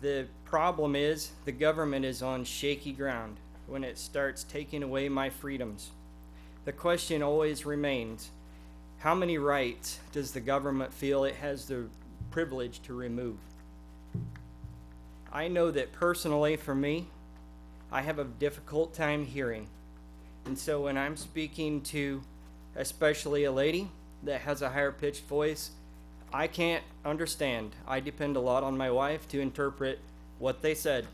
The problem is the government is on shaky ground when it starts taking away my freedoms. The question always remains, how many rights does the government feel it has the privilege to remove? I know that personally for me, I have a difficult time hearing. And so when I'm speaking to especially a lady that has a higher pitched voice, I can't understand. I depend a lot on my wife to interpret what they said.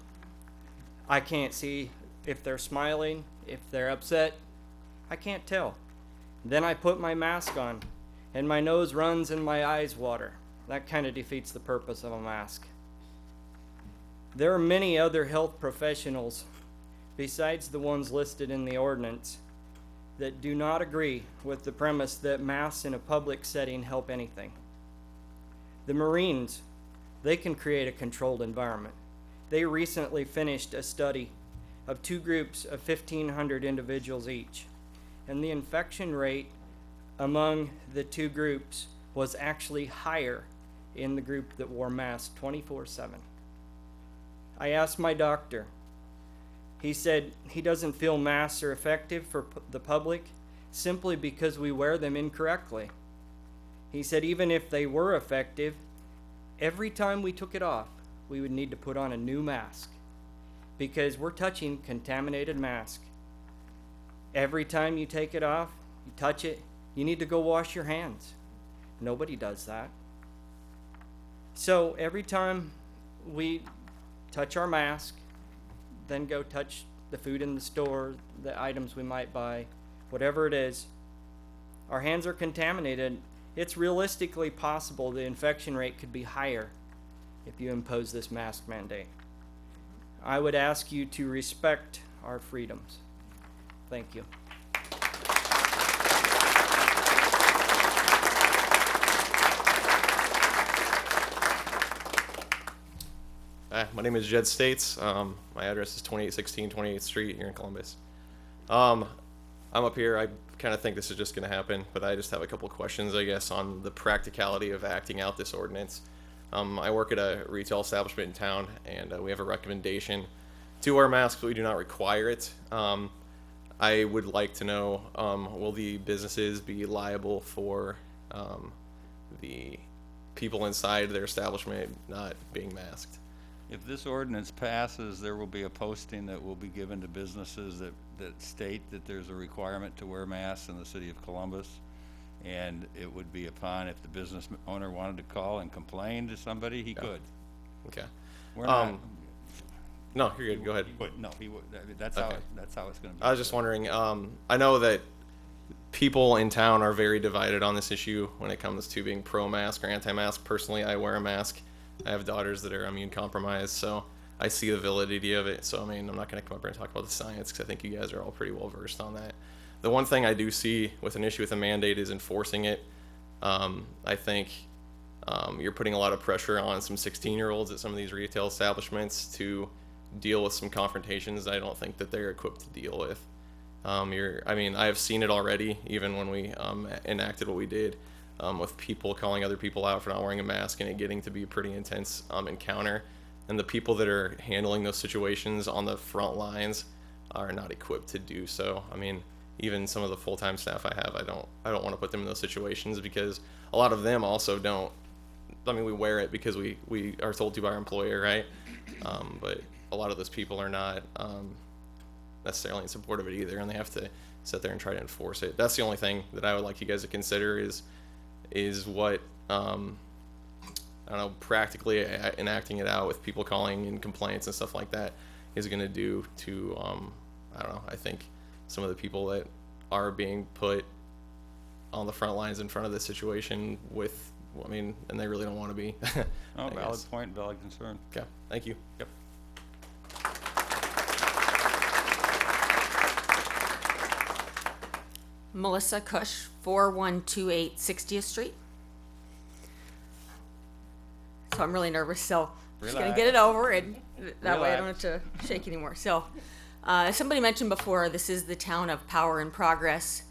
I can't see if they're smiling, if they're upset. I can't tell. Then I put my mask on, and my nose runs and my eyes water. That kind of defeats the purpose of a mask. There are many other health professionals, besides the ones listed in the ordinance, that do not agree with the premise that masks in a public setting help anything. The Marines, they can create a controlled environment. They recently finished a study of 2 groups of 1,500 individuals each, and the infection rate among the 2 groups was actually higher in the group that wore masks 24/7. I asked my doctor. He said he doesn't feel masks are effective for the public simply because we wear them incorrectly. He said even if they were effective, every time we took it off, we would need to put on a new mask because we're touching contaminated mask. Every time you take it off, you touch it, you need to go wash your hands. Nobody does that. So every time we touch our mask, then go touch the food in the store, the items we might buy, whatever it is, our hands are contaminated. It's realistically possible the infection rate could be higher if you impose this mask mandate. I would ask you to respect our freedoms. Thank you. My name is Jed States. My address is 2816 28th Street here in Columbus. I'm up here. I kind of think this is just going to happen, but I just have a couple questions, I guess, on the practicality of acting out this ordinance. I work at a retail establishment in town, and we have a recommendation to wear masks, but we do not require it. I would like to know, will the businesses be liable for the people inside their establishment not being masked? If this ordinance passes, there will be a posting that will be given to businesses that state that there's a requirement to wear masks in the city of Columbus. And it would be upon, if the business owner wanted to call and complain to somebody, he could. Okay. We're not, no, you're good. Go ahead. No, he would. That's Okay. that's how it's going to be. I was just wondering, I know that people in town are very divided on this issue when it comes to being pro-mask or anti-mask. Personally, I wear a mask. I have daughters that are immune compromised, so I see the validity of it. So, I mean, I'm not going to come up here and talk about the science because I think you guys are all pretty well versed on that. The one thing I do see with an issue with a mandate is enforcing it. I think you're putting a lot of pressure on some 16-year-olds at some of these retail establishments to deal with some confrontations I don't think that they're equipped to deal with. I mean, I have seen it already, even when we enacted what we did. With people calling other people out for not wearing a mask and it getting to be a pretty intense encounter. And the people that are handling those situations on the front lines are not equipped to do so. I mean, even some of the full-time staff I have, I don't want to put them in those situations because a lot of them also don't. I mean, we wear it because we are told to by our employer, right? But a lot of those people are not necessarily in support of it either, and they have to sit there and try to enforce it. That's the only thing that I would like you guys to consider is what I don't know, practically enacting it out with people calling and complaints and stuff like that is going to do to I don't know, I think some of the people that are being put on the front lines in front of this situation with, I mean, and they really don't want to be. Oh, valid point, valid concern. Okay, thank you. Yep. Melissa Cush, 4128 60th Street. so I'm really nervous. So I'm just gonna Relax. get it over, and that way I don't Relax. have to shake anymore. So, as somebody mentioned before, this is the town of power and progress,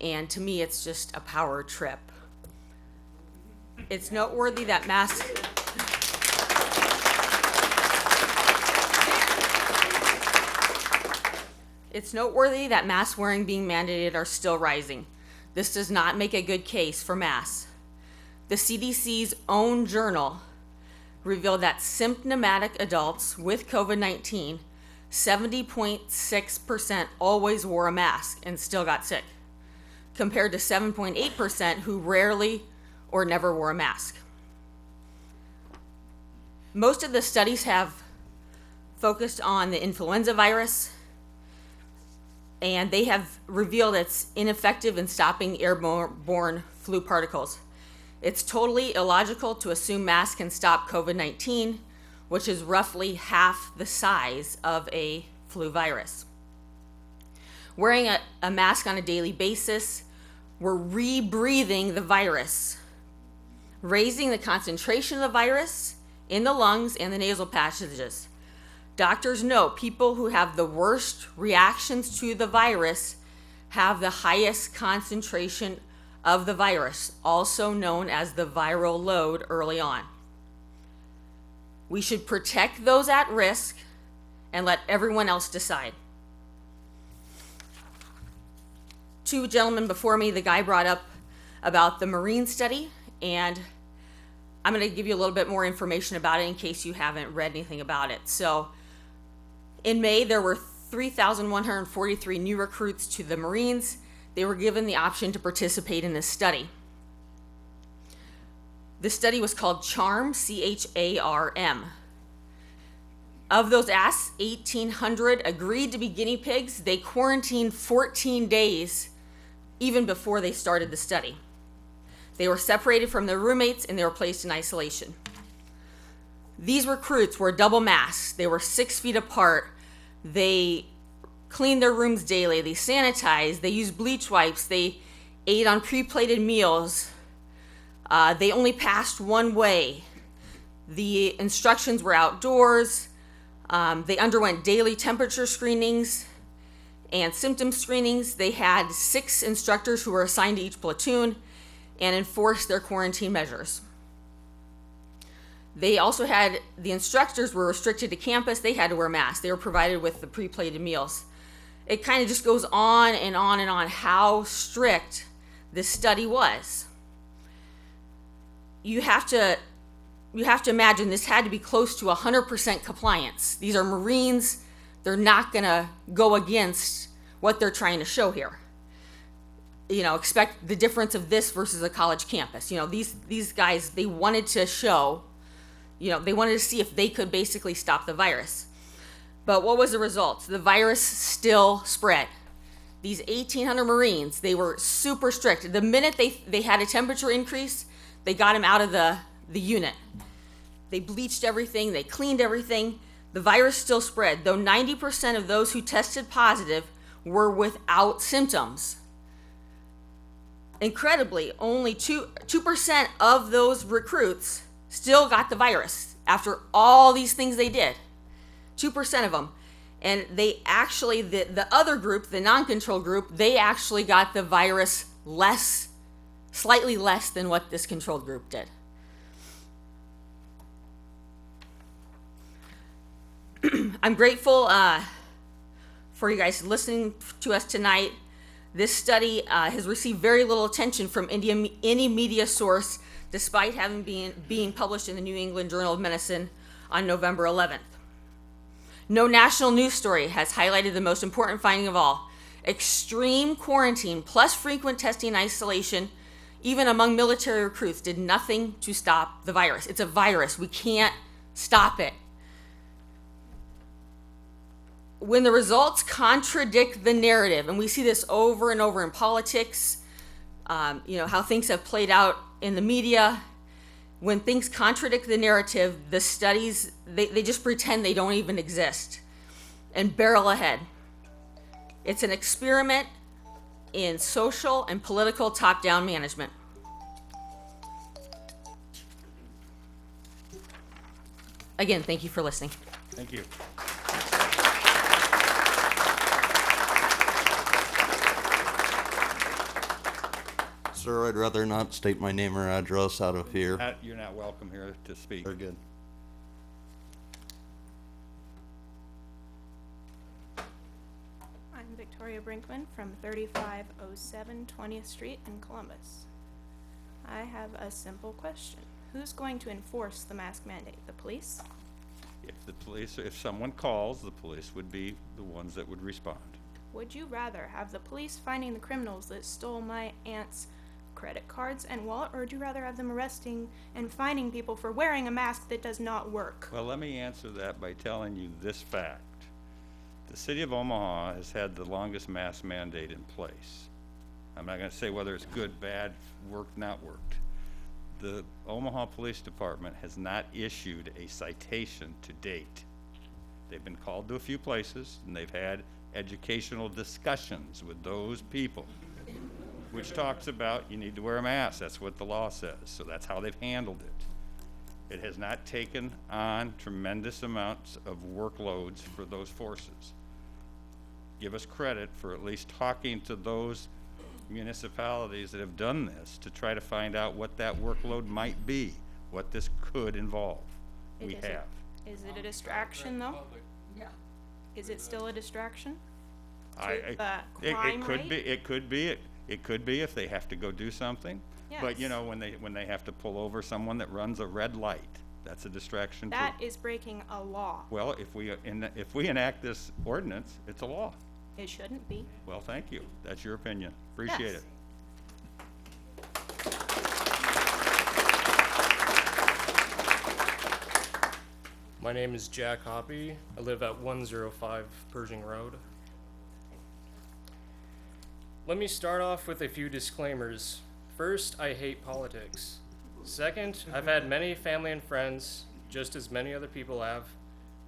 and to me, it's just a power trip. It's noteworthy that mask. It's noteworthy that mask wearing being mandated are still rising. This does not make a good case for masks. The CDC's own journal revealed that symptomatic adults with COVID-19, 70.6% always wore a mask and still got sick, compared to 7.8% who rarely or never wore a mask. Most of the studies have focused on the influenza virus, and they have revealed it's ineffective in stopping airborne flu particles. It's totally illogical to assume masks can stop COVID-19, which is roughly half the size of a flu virus. Wearing a mask on a daily basis, we're rebreathing the virus, raising the concentration of the virus in the lungs and the nasal passages. Doctors know people who have the worst reactions to the virus have the highest concentration of the virus, also known as the viral load, early on. We should protect those at risk and let everyone else decide. Two gentlemen before me, the guy brought up about the Marine study, and I'm going to give you a little bit more information about it in case you haven't read anything about it. So, in May, there were 3,143 new recruits to the Marines. They were given the option to participate in this study. The study was called CHARM, C-H-A-R-M. Of those asked, 1,800 agreed to be guinea pigs. They quarantined 14 days even before they started the study. They were separated from their roommates and they were placed in isolation. These recruits were double masked. They were 6 feet apart. They cleaned their rooms daily. They sanitized. They used bleach wipes. They ate on pre-plated meals. They only passed one way. The instructions were outdoors. They underwent daily temperature screenings and symptom screenings. They had 6 instructors who were assigned to each platoon and enforced their quarantine measures. They also had, the instructors were restricted to campus. They had to wear masks. They were provided with the pre-plated meals. It kind of just goes on and on and on how strict this study was. You have to imagine this had to be close to 100% compliance. These are Marines. They're not going to go against what they're trying to show here. You know, expect the difference of this versus a college campus. You know, these guys, they wanted to show, you know, they wanted to see if they could basically stop the virus. But what was the result? The virus still spread. These 1,800 Marines, they were super strict. The minute they had a temperature increase, they got them out of the unit. They bleached everything, they cleaned everything. The virus still spread, though 90% of those who tested positive were without symptoms. Incredibly, only 2% of those recruits still got the virus after all these things they did. 2% of them. And they actually, the other group, the non-control group, they actually got the virus slightly less than what this controlled group did. I'm grateful for you guys listening to us tonight. This study has received very little attention from any media source, despite having being published in the New England Journal of Medicine on November 11th. No national news story has highlighted the most important finding of all: extreme quarantine plus frequent testing and isolation, even among military recruits, did nothing to stop the virus. It's a virus. We can't stop it. When the results contradict the narrative, and we see this over and over in politics, you know, how things have played out in the media, when things contradict the narrative, the studies, they just pretend they don't even exist and barrel ahead. It's an experiment in social and political top-down management. again, thank you for listening. Thank you. Sir, I'd rather not state my name or address out of fear. You're not welcome here to speak. Very good. I'm Victoria Brinkman from 3507 20th Street in Columbus. I have a simple question. Who's going to enforce the mask mandate? The police? If someone calls, the police would be the ones that would respond. Would you rather have the police finding the criminals that stole my aunt's credit cards and wallet, or would you rather have them arresting and finding people for wearing a mask that does not work? Well, let me answer that by telling you this fact. The city of Omaha has had the longest mask mandate in place. I'm not going to say whether it's good, bad, worked, not worked. The Omaha Police Department has not issued a citation to date. They've been called to a few places, and they've had educational discussions with those people, which talks about you need to wear a mask. That's what the law says. So that's how they've handled it. It has not taken on tremendous amounts of workloads for those forces. Give us credit for at least talking to those municipalities that have done this to try to find out what that workload might be, what this could involve. We have. Is it a distraction, though? Yeah. Is it still a distraction? It could be. It could be if they have to go do something. Yes. But you know, when they have to pull over someone that runs a red light, that's a distraction too. That is breaking a law. Well, if we enact this ordinance, it's a law. It shouldn't be. Well, thank you. That's your opinion. Appreciate it. My name is Jack Hoppy. I live at 105 Pershing Road. Let me start off with a few disclaimers. First, I hate politics. Second, I've had many family and friends, just as many other people have,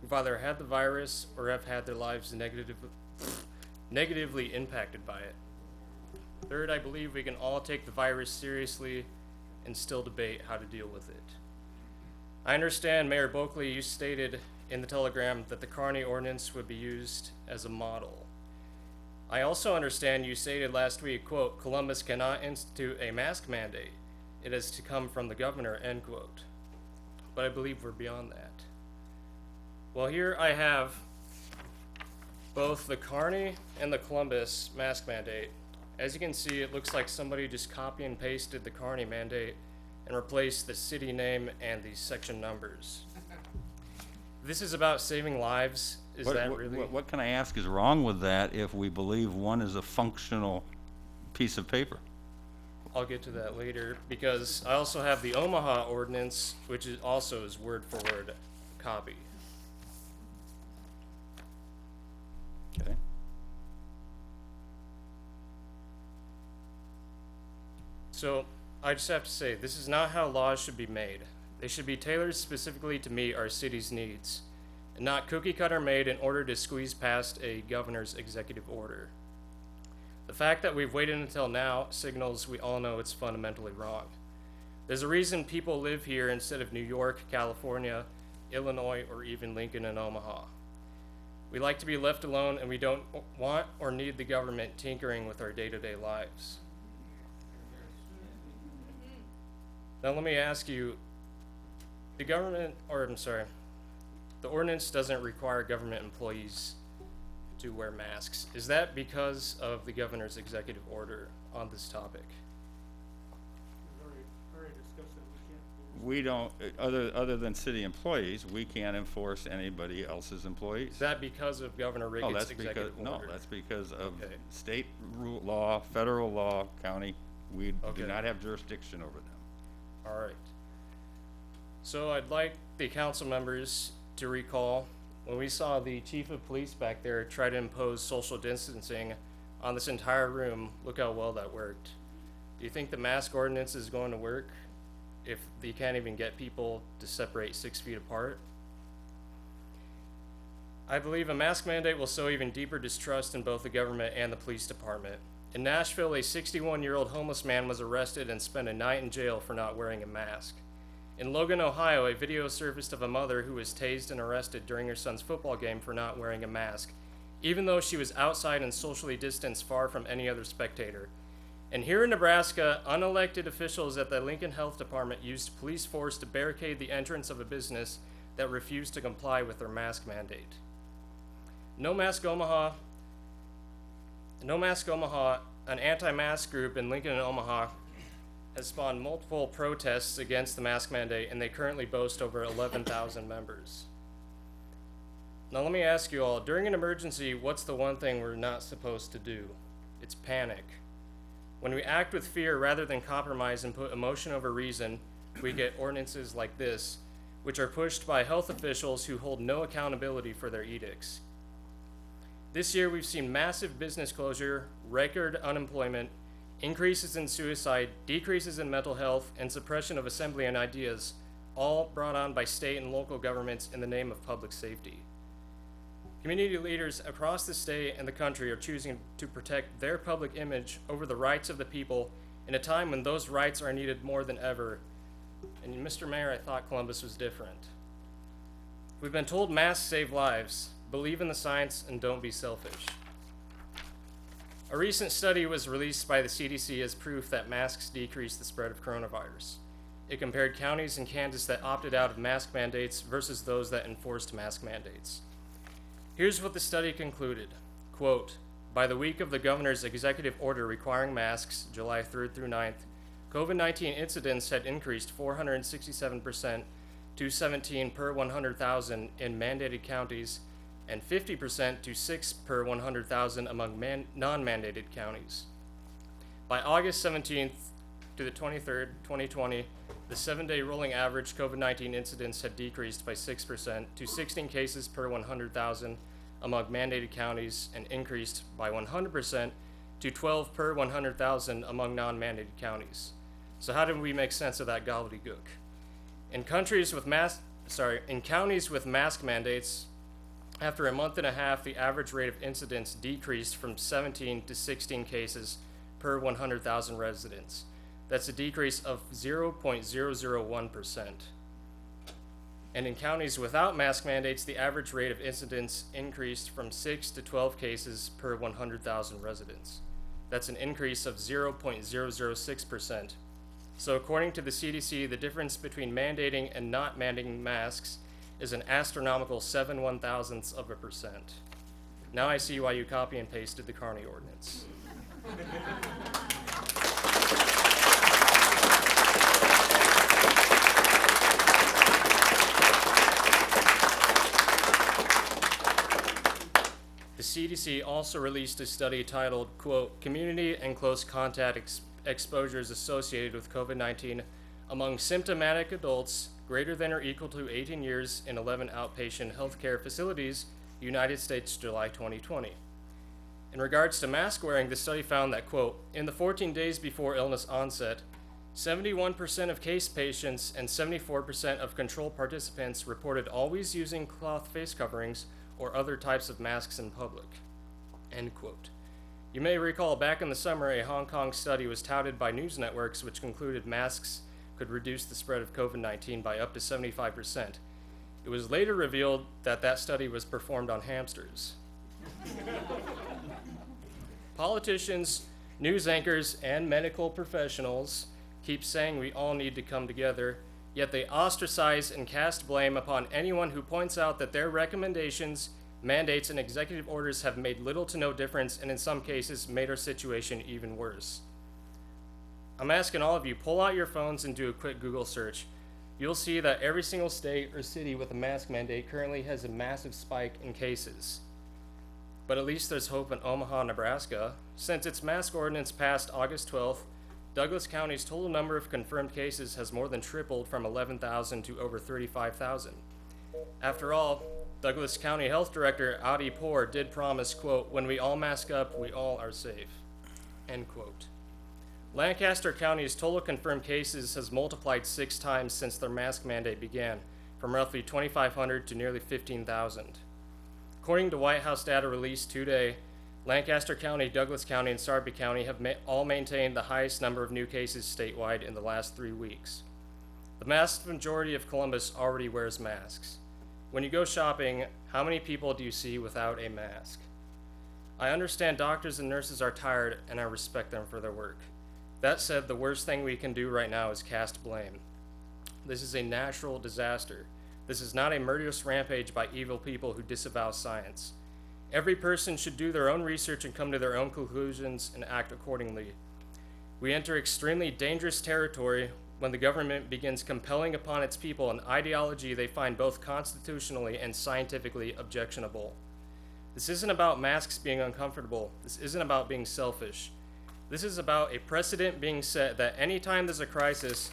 who've either had the virus or have had their lives negatively impacted by it. Third, I believe we can all take the virus seriously and still debate how to deal with it. I understand Mayor Boakley, you stated in the telegram that the Carney ordinance would be used as a model. I also understand you stated last week, quote, Columbus cannot institute a mask mandate. It is to come from the governor, end quote. But I believe we're beyond that. Well, here I have both the Carney and the Columbus mask mandate. As you can see, it looks like somebody just copy and pasted the Carney mandate and replaced the city name and the section numbers. This is about saving lives. Is that really? What can I ask is wrong with that if we believe one is a functional piece of paper? I'll get to that later, because I also have the Omaha ordinance, which is also is word for word copy. Okay. So I just have to say, this is not how laws should be made. They should be tailored specifically to meet our city's needs, and not cookie cutter made in order to squeeze past a governor's executive order. The fact that we've waited until now signals we all know it's fundamentally wrong. There's a reason people live here instead of New York, California, Illinois, or even Lincoln and Omaha. We like to be left alone, and we don't want or need the government tinkering with our day-to-day lives. Now let me ask you, the ordinance doesn't require government employees to wear masks. Is that because of the governor's executive order on this topic? We don't, other than city employees, we can't enforce anybody else's employees. Is that because of Governor Reagan's executive order? No, that's because of state law, federal law, county. We do not have jurisdiction over them. All right. So I'd like the council members to recall when we saw the chief of police back there try to impose social distancing on this entire room. Look how well that worked. Do you think the mask ordinance is going to work if you can't even get people to separate 6 feet apart? I believe a mask mandate will sow even deeper distrust in both the government and the police department. In Nashville, a 61-year-old homeless man was arrested and spent a night in jail for not wearing a mask. In Logan, Ohio, a video surfaced of a mother who was tased and arrested during her son's football game for not wearing a mask, even though she was outside and socially distanced far from any other spectator. And here in Nebraska, unelected officials at the Lincoln Health Department used police force to barricade the entrance of a business that refused to comply with their mask mandate. No Mask Omaha, an anti-mask group in Lincoln and Omaha, has spawned multiple protests against the mask mandate, and they currently boast over 11,000 members. Now let me ask you all, during an emergency, what's the one thing we're not supposed to do? It's panic. When we act with fear rather than compromise and put emotion over reason, we get ordinances like this, which are pushed by health officials who hold no accountability for their edicts. This year, we've seen massive business closure, record unemployment, increases in suicide, decreases in mental health, and suppression of assembly and ideas, all brought on by state and local governments in the name of public safety. Community leaders across the state and the country are choosing to protect their public image over the rights of the people in a time when those rights are needed more than ever. And Mr. Mayor, I thought Columbus was different. We've been told masks save lives. Believe in the science and don't be selfish. A recent study was released by the CDC as proof that masks decrease the spread of coronavirus. It compared counties in Kansas that opted out of mask mandates versus those that enforced mask mandates. Here's what the study concluded. Quote, by the week of the governor's executive order requiring masks, July 3rd through 9th, COVID-19 incidents had increased 467% to 17 per 100,000 in mandated counties and 50% to 6 per 100,000 among non-mandated counties. By August 17th to the 23rd, 2020, the 7-day rolling average COVID-19 incidents had decreased by 6% to 16 cases per 100,000 among mandated counties and increased by 100% to 12 per 100,000 among non-mandated counties. So how did we make sense of that gobbledygook? In counties with mask mandates, after a month and a half, the average rate of incidents decreased from 17 to 16 cases per 100,000 residents. That's a decrease of 0.001%. And in counties without mask mandates, the average rate of incidents increased from 6 to 12 cases per 100,000 residents. That's an increase of 0.006%. So according to the CDC, the difference between mandating and not mandating masks is an astronomical 0.007%. Now I see why you copy and pasted the Carney ordinance. The CDC also released a study titled, quote, Community and Close Contact Exposures Associated with COVID-19 Among Symptomatic Adults Greater than or equal to 18 years in 11 outpatient healthcare facilities, United States, July 2020. In regards to mask wearing, the study found that, quote, in the 14 days before illness onset, 71% of case patients and 74% of control participants reported always using cloth face coverings or other types of masks in public, end quote. You may recall back in the summer, a Hong Kong study was touted by news networks which concluded masks could reduce the spread of COVID-19 by up to 75%. It was later revealed that that study was performed on hamsters. Politicians, news anchors, and medical professionals keep saying we all need to come together, yet they ostracize and cast blame upon anyone who points out that their recommendations, mandates, and executive orders have made little to no difference and in some cases made our situation even worse. I'm asking all of you, pull out your phones and do a quick Google search. You'll see that every single state or city with a mask mandate currently has a massive spike in cases. But at least there's hope in Omaha, Nebraska. Since its mask ordinance passed August 12th, Douglas County's total number of confirmed cases has more than tripled from 11,000 to over 35,000. After all, Douglas County Health Director Adi Poor did promise, quote, when we all mask up, we all are safe, end quote. Lancaster County's total confirmed cases has multiplied 6 times since their mask mandate began, from roughly 2,500 to nearly 15,000. According to White House data released today, Lancaster County, Douglas County, and Sarpy County have all maintained the highest number of new cases statewide in the last 3 weeks. The vast majority of Columbus already wears masks. When you go shopping, how many people do you see without a mask? I understand doctors and nurses are tired, and I respect them for their work. That said, the worst thing we can do right now is cast blame. This is a natural disaster. This is not a murderous rampage by evil people who disavow science. Every person should do their own research and come to their own conclusions and act accordingly. We enter extremely dangerous territory when the government begins compelling upon its people an ideology they find both constitutionally and scientifically objectionable. This isn't about masks being uncomfortable. This isn't about being selfish. This is about a precedent being set that anytime there's a crisis,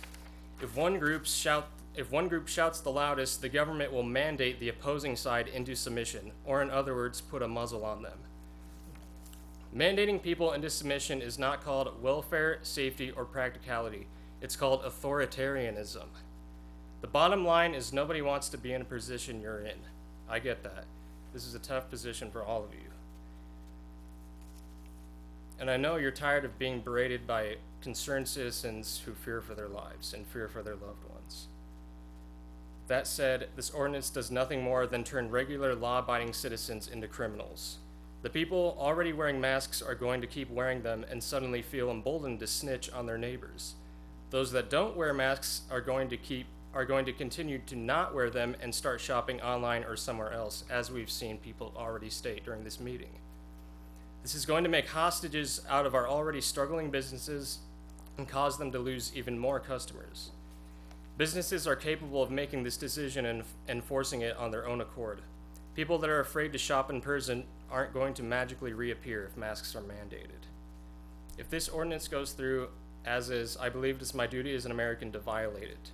if one group shouts the loudest, the government will mandate the opposing side into submission, or in other words, put a muzzle on them. Mandating people into submission is not called welfare, safety, or practicality. It's called authoritarianism. The bottom line is nobody wants to be in a position you're in. I get that. This is a tough position for all of you. And I know you're tired of being berated by concerned citizens who fear for their lives and fear for their loved ones. That said, this ordinance does nothing more than turn regular law-abiding citizens into criminals. The people already wearing masks are going to keep wearing them and suddenly feel emboldened to snitch on their neighbors. Those that don't wear masks are going to continue to not wear them and start shopping online or somewhere else, as we've seen people already state during this meeting. This is going to make hostages out of our already struggling businesses and cause them to lose even more customers. Businesses are capable of making this decision and enforcing it on their own accord. People that are afraid to shop in person aren't going to magically reappear if masks are mandated. If this ordinance goes through as is, I believe it is my duty as an American to violate it.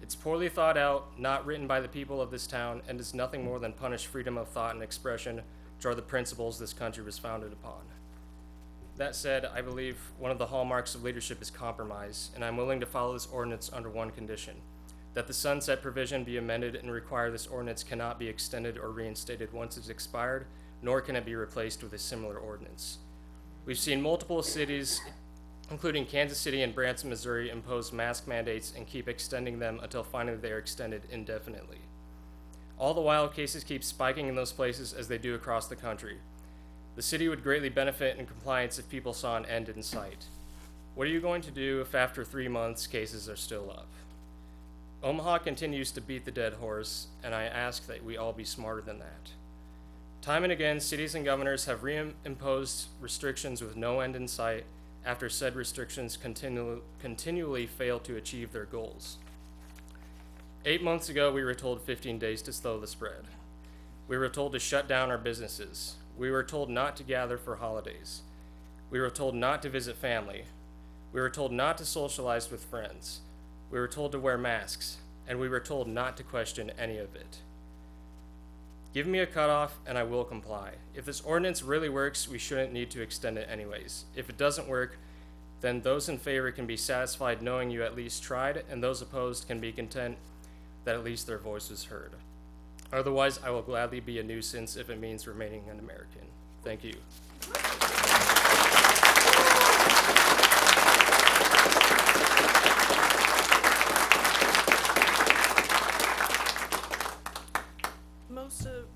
It's poorly thought out, not written by the people of this town, and is nothing more than punish freedom of thought and expression, which are the principles this country was founded upon. That said, I believe one of the hallmarks of leadership is compromise, and I'm willing to follow this ordinance under one condition: that the sunset provision be amended and require this ordinance cannot be extended or reinstated once it's expired, nor can it be replaced with a similar ordinance. We've seen multiple cities, including Kansas City and Branson, Missouri, impose mask mandates and keep extending them until finally they are extended indefinitely. All the while, cases keep spiking in those places as they do across the country. The city would greatly benefit in compliance if people saw an end in sight. What are you going to do if after 3 months cases are still up? Omaha continues to beat the dead horse, and I ask that we all be smarter than that. Time and again, cities and governors have reimposed restrictions with no end in sight after said restrictions continually fail to achieve their goals. 8 months ago, we were told 15 days to slow the spread. We were told to shut down our businesses. We were told not to gather for holidays. We were told not to visit family. We were told not to socialize with friends. We were told to wear masks, and we were told not to question any of it. Give me a cutoff, and I will comply. If this ordinance really works, we shouldn't need to extend it anyways. If it doesn't work, then those in favor can be satisfied knowing you at least tried, and those opposed can be content that at least their voice was heard. Otherwise, I will gladly be a nuisance if it means remaining an American. Thank you.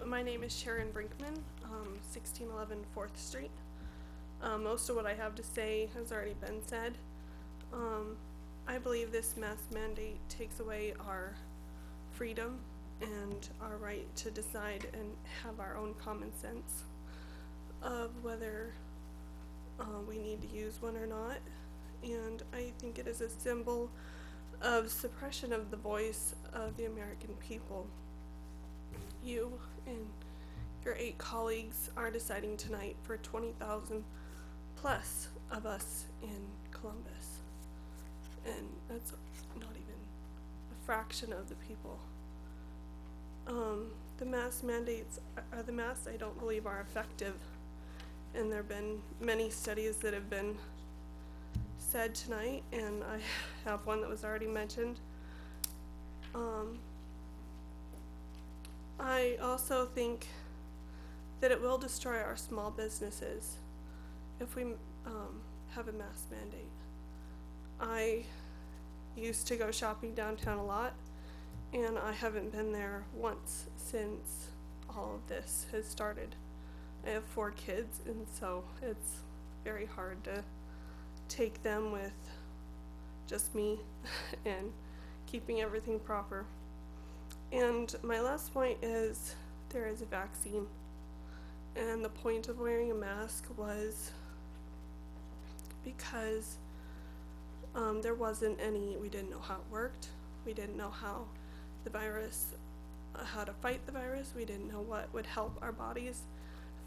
My name is Sharon Brinkman, 1611 4th Street. Most of what I have to say has already been said. I believe this mask mandate takes away our freedom and our right to decide and have our own common sense of whether we need to use one or not. And I think it is a symbol of suppression of the voice of the American people. You and your 8 colleagues are deciding tonight for 20,000 plus of us in Columbus. And that's not even a fraction of the people. The mask mandates are the masks I don't believe are effective. And there have been many studies that have been said tonight, and I have one that was already mentioned. I also think that it will destroy our small businesses if we have a mask mandate. I used to go shopping downtown a lot, and I haven't been there once since all of this has started. I have 4 kids, and so it's very hard to take them with just me and keeping everything proper. And my last point is there is a vaccine, and the point of wearing a mask was because there wasn't any, we didn't know how it worked, we didn't know how the virus, how to fight the virus, we didn't know what would help our bodies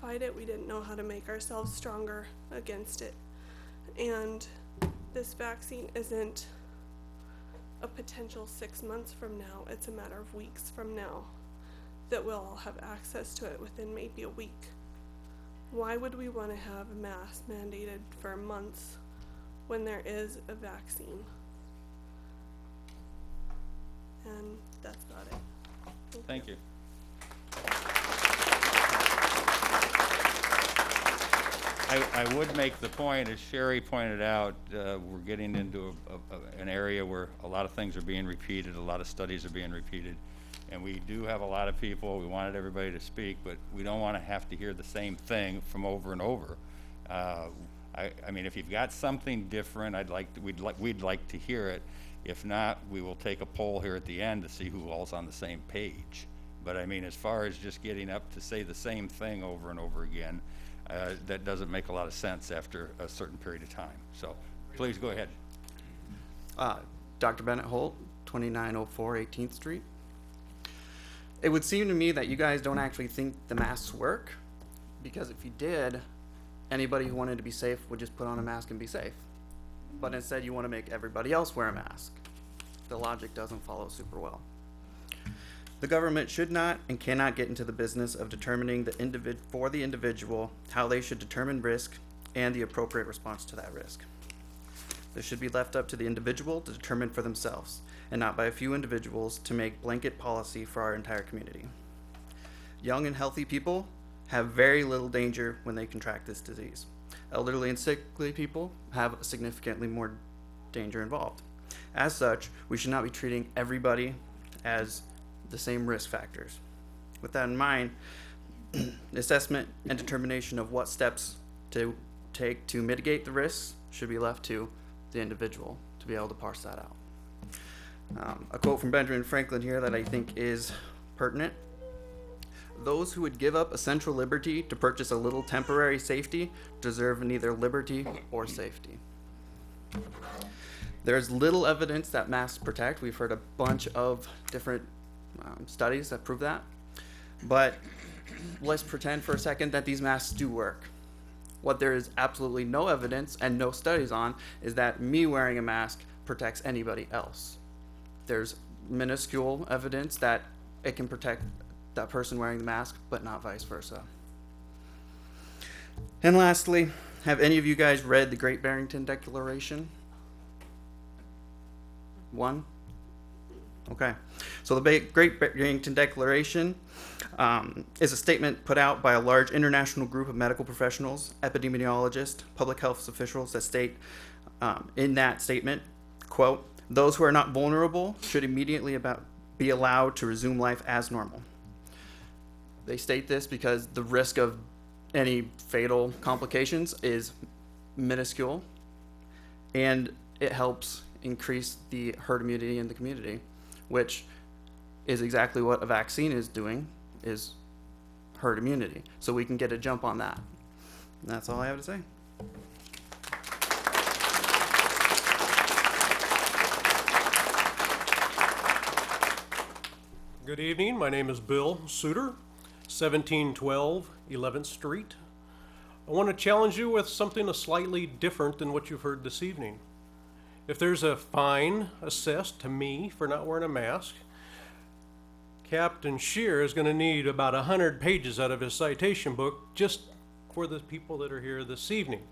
fight it, we didn't know how to make ourselves stronger against it. And this vaccine isn't a potential 6 months from now, it's a matter of weeks from now that we'll all have access to it within maybe a week. Why would we want to have a mask mandated for months when there is a vaccine? And that's about it. Thank you. I would make the point, as Sherry pointed out, we're getting into an area where a lot of things are being repeated, a lot of studies are being repeated, and we do have a lot of people, we wanted everybody to speak, but we don't want to have to hear the same thing from over and over. I mean, if you've got something different, we'd like to hear it. If not, we will take a poll here at the end to see who all's on the same page. But I mean, as far as just getting up to say the same thing over and over again, that doesn't make a lot of sense after a certain period of time. So please go ahead. Dr. Bennett Holt, 2904 18th Street. It would seem to me that you guys don't actually think the masks work, because if you did, anybody who wanted to be safe would just put on a mask and be safe. But instead you want to make everybody else wear a mask. The logic doesn't follow super well. The government should not and cannot get into the business of determining for the individual how they should determine risk and the appropriate response to that risk. This should be left up to the individual to determine for themselves, and not by a few individuals to make blanket policy for our entire community. Young and healthy people have very little danger when they contract this disease. Elderly and sickly people have significantly more danger involved. As such, we should not be treating everybody as the same risk factors. With that in mind, assessment and determination of what steps to take to mitigate the risks should be left to the individual to be able to parse that out. A quote from Benjamin Franklin here that I think is pertinent. Those who would give up essential liberty to purchase a little temporary safety deserve neither liberty or safety. There's little evidence that masks protect. We've heard a bunch of different studies that prove that. But let's pretend for a second that these masks do work. What there is absolutely no evidence and no studies on is that me wearing a mask protects anybody else. There's minuscule evidence that it can protect that person wearing the mask, but not vice versa. And lastly, have any of you guys read the Great Barrington Declaration? One? Okay. So the Great Barrington Declaration is a statement put out by a large international group of medical professionals, epidemiologists, public health officials that state in that statement, quote, "Those who are not vulnerable should immediately be allowed to resume life as normal." They state this because the risk of any fatal complications is minuscule, and it helps increase the herd immunity in the community, which is exactly what a vaccine is doing, is herd immunity. So we can get a jump on that. And that's all I have to say. Good evening. My name is Bill Suter, 1712 11th Street. I want to challenge you with something slightly different than what you've heard this evening. If there's a fine assessed to me for not wearing a mask, Captain Shear is going to need about 100 pages out of his citation book just for the people that are here this evening.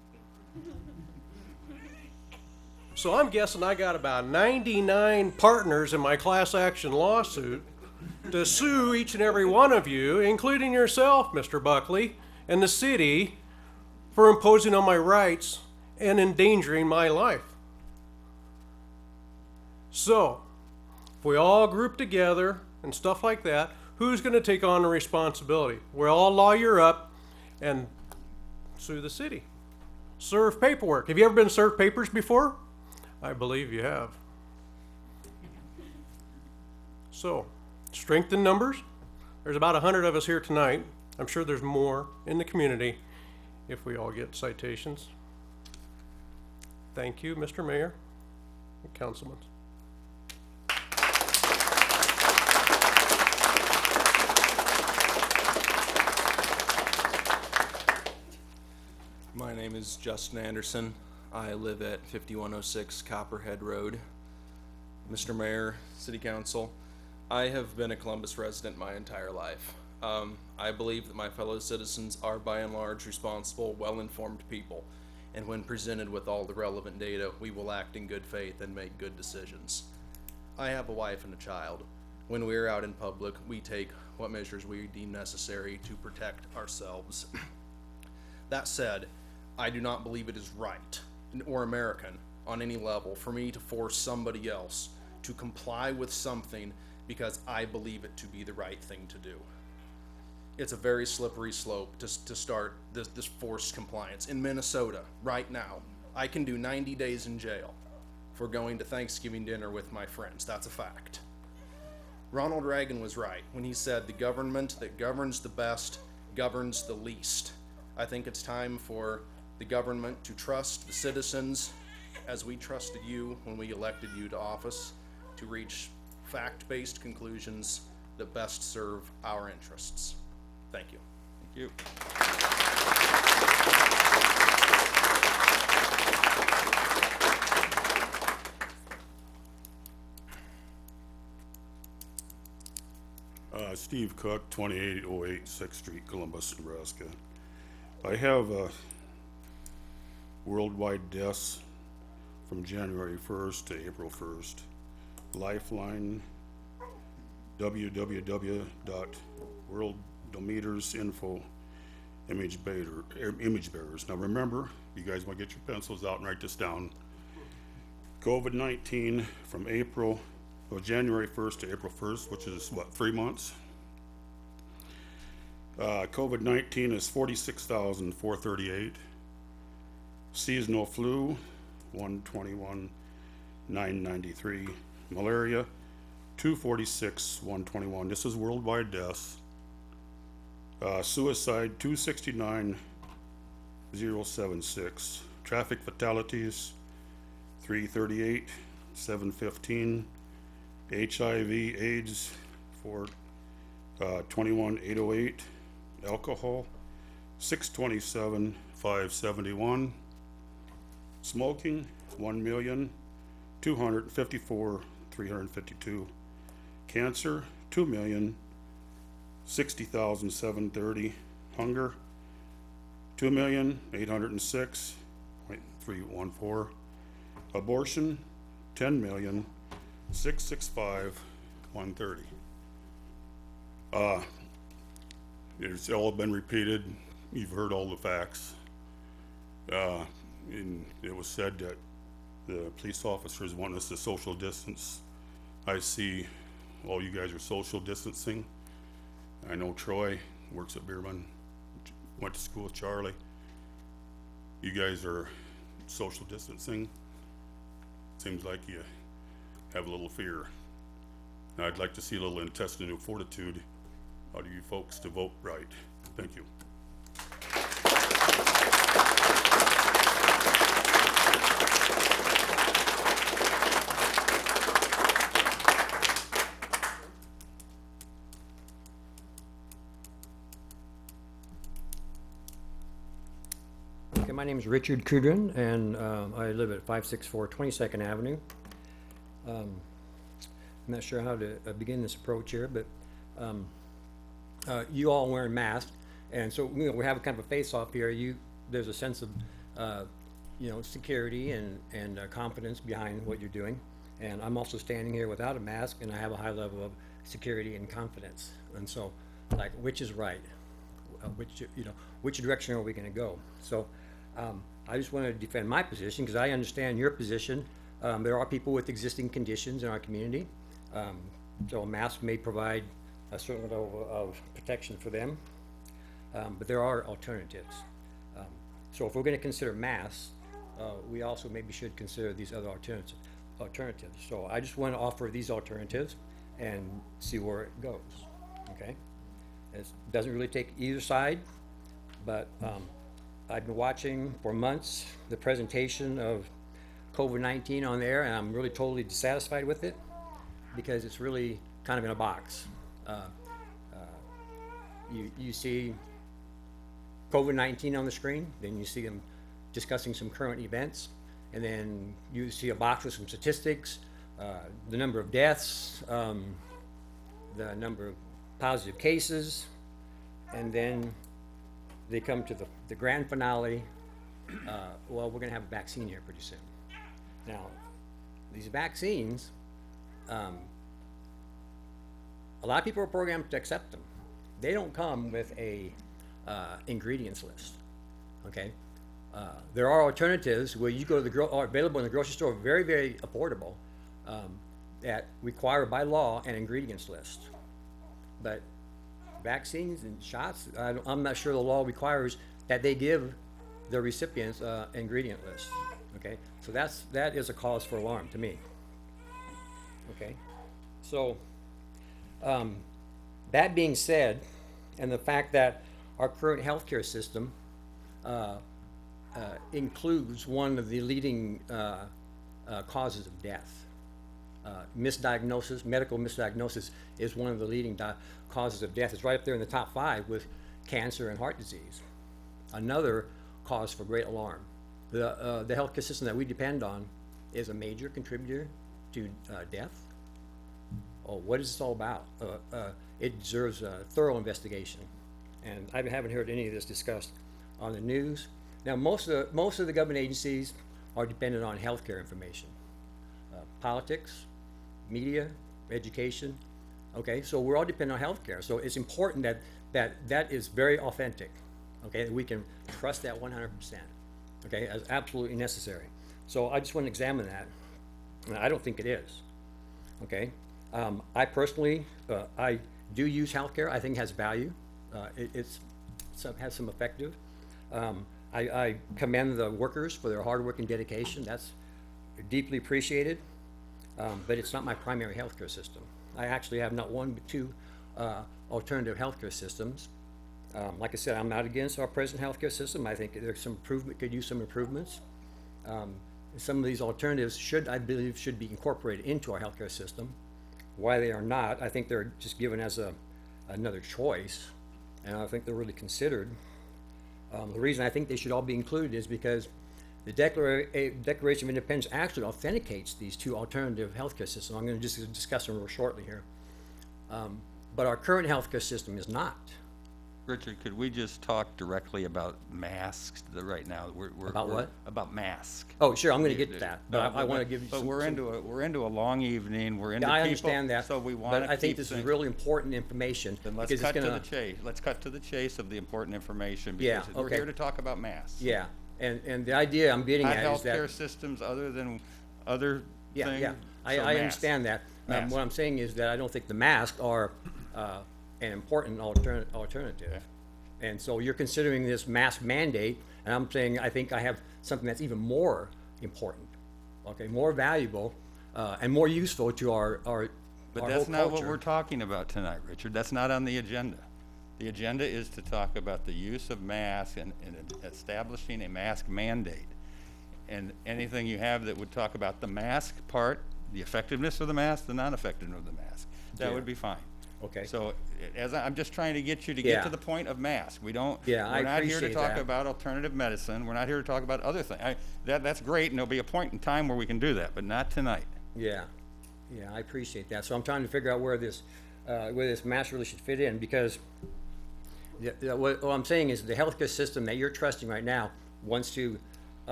So I'm guessing I got about 99 partners in my class action lawsuit to sue each and every one of you, including yourself, Mr. Buckley, and the city for imposing on my rights and endangering my life. So, if we all group together and stuff like that, who's going to take on the responsibility? We'll all lawyer up and sue the city. Serve paperwork. Have you ever been served papers before? I believe you have. So, strength in numbers. There's about 100 of us here tonight. I'm sure there's more in the community if we all get citations. Thank you, Mr. Mayor and Councilman. My name is Justin Anderson. I live at 5106 Copperhead Road. Mr. Mayor, City Council, I have been a Columbus resident my entire life. I believe that my fellow citizens are by and large responsible, well-informed people, and when presented with all the relevant data, we will act in good faith and make good decisions. I have a wife and a child. When we are out in public, we take what measures we deem necessary to protect ourselves. That said, I do not believe it is right or American on any level for me to force somebody else to comply with something because I believe it to be the right thing to do. It's a very slippery slope to start this forced compliance. In Minnesota, right now, I can do 90 days in jail for going to Thanksgiving dinner with my friends. That's a fact. Ronald Reagan was right when he said the government that governs the best governs the least. I think it's time for the government to trust the citizens as we trusted you when we elected you to office to reach fact-based conclusions that best serve our interests. Thank you. Thank you. Steve Cook, 2808 6th Street, Columbus, Nebraska. I have worldwide deaths from January 1st to April 1st. Lifeline, www.worldometersinfo image bearers. Now remember, you guys want to get your pencils out and write this down. COVID-19 from January 1st to April 1st, which is what, 3 months? COVID-19 is 46,438. Seasonal flu, 121,993. Malaria, 246,121. This is worldwide deaths. Suicide, 269,076. Traffic fatalities, 338,715. HIV/AIDS, 21,808. Alcohol, 627,571. Smoking, 1,254,352. Cancer, 2,060,730. Hunger, 2,806,314. Abortion, 10,665,130. It's all been repeated. You've heard all the facts. And it was said that the police officers want us to social distance. I see all you guys are social distancing. I know Troy works at Bierman, went to school with Charlie. You guys are social distancing. Seems like you have a little fear. Now I'd like to see a little intestinal fortitude out of you folks to vote right. Thank you. Okay, my name is Richard Kudrin, and I live at 564 22nd Avenue. I'm not sure how to begin this approach here, but you all wearing masks, and so we have a kind of a face-off here. There's a sense of security and confidence behind what you're doing, and I'm also standing here without a mask, and I have a high level of security and confidence. And so, like, which is right? Which direction are we going to go? So I just want to defend my position because I understand your position There are people with existing conditions in our community, so a mask may provide a certain level of protection for them, but there are alternatives. So if we're going to consider masks, we also maybe should consider these other alternatives. So I just want to offer these alternatives and see where it goes, okay? It doesn't really take either side, but I've been watching for months the presentation of COVID-19 on there, and I'm really totally dissatisfied with it because it's really kind of in a box. You see COVID-19 on the screen, then you see them discussing some current events, and then you see a box with some statistics, the number of deaths, the number of positive cases, and then they come to the grand finale. Well, we're going to have a vaccine here pretty soon. Now, these vaccines, a lot of people are programmed to accept them. They don't come with a ingredients list, okay? There are alternatives where you go to are available in the grocery store, very, very affordable, that require by law an ingredients list. But vaccines and shots, I'm not sure the law requires that they give the recipients ingredient list. Okay, so that is a cause for alarm to me. Okay, so that being said, and the fact that our current healthcare system includes one of the leading causes of death. Misdiagnosis, medical misdiagnosis is one of the leading causes of death. It's right up there in the top 5 with cancer and heart disease. Another cause for great alarm. The healthcare system that we depend on is a major contributor to death. Oh, what is this all about? It deserves a thorough investigation, and I haven't heard any of this discussed on the news. Now, most of the government agencies are dependent on healthcare information, politics, media, education. Okay, so we're all dependent on healthcare. So it's important that is very authentic. Okay, that we can trust that 100%. Okay, as absolutely necessary. So I just want to examine that. And I don't think it is. Okay, I personally, I do use healthcare. I think it has value. It has some effective. I commend the workers for their hard work and dedication. That's deeply appreciated. But it's not my primary healthcare system. I actually have not one but 2 alternative healthcare systems. Like I said, I'm not against our present healthcare system. I think there's some improvement, could use some improvements. Some of these alternatives I believe should be incorporated into our healthcare system. Why they are not, I think they're just given as another choice, and I think they're really considered. The reason I think they should all be included is because the Declaration of Independence actually authenticates these 2 alternative healthcare systems. I'm going to just discuss them real shortly here. But our current healthcare system is not. Richard, could we just talk directly about masks right now? About what? About masks. Oh, sure, I'm going to get to that, but I want to give you But we're into a long evening, we're into Yeah, I people, understand that, so we want to but I think this is really important information. Then let's because cut it's to gonna- the chase. Let's cut to the chase of the important information, Yeah, because we're okay. here to talk about masks. Yeah, and the idea I'm getting Not at is that. healthcare systems other than other Yeah, things. yeah, I so understand that. Masks. What I'm saying is that I don't think the masks are an important alternative. And so you're considering this mask mandate, and I'm saying I think I have something that's even more important, okay, more valuable, and more useful to our But our that's whole not what culture. we're talking about tonight, Richard. That's not on the agenda. The agenda is to talk about the use of masks and establishing a mask mandate. And anything you have that would talk about the mask part, the effectiveness of the mask, the non-effectiveness of the mask, that Yeah. would be fine. Okay. So I'm just trying to get you to get Yeah. to the point of mask. We don't, Yeah, I we're not here to appreciate talk that. about alternative medicine. We're not here to talk about other things. That's great, and there'll be a point in time where we can do that, but not tonight. Yeah, I appreciate that. So I'm trying to figure out where this mask really should fit in, because what I'm saying is the healthcare system that you're trusting right now wants to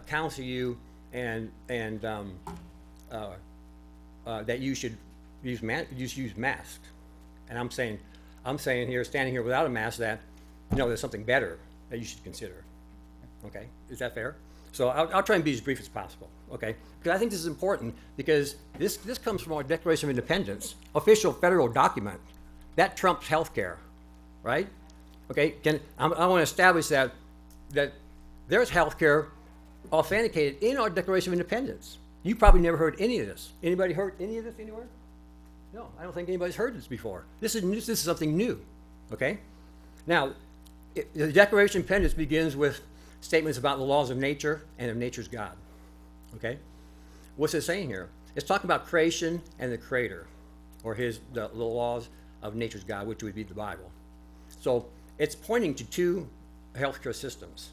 counsel you and that you should use masks. And I'm saying here, standing here without a mask, that there's something better that you should consider. Okay, is that fair? So I'll try and be as brief as possible, okay? Because I think this is important because this comes from our Declaration of Independence, official federal document. That trumps healthcare, right? Okay, I want to establish that there's healthcare authenticated in our Declaration of Independence. You probably never heard any of this. Anybody heard any of this anywhere? No, I don't think anybody's heard this before. This is something new, okay? Now, the Declaration of Independence begins with statements about the laws of nature and of nature's God, okay? What's it saying here? It's talking about creation and the creator, or the laws of nature's God, which would be the Bible. So it's pointing to two healthcare systems,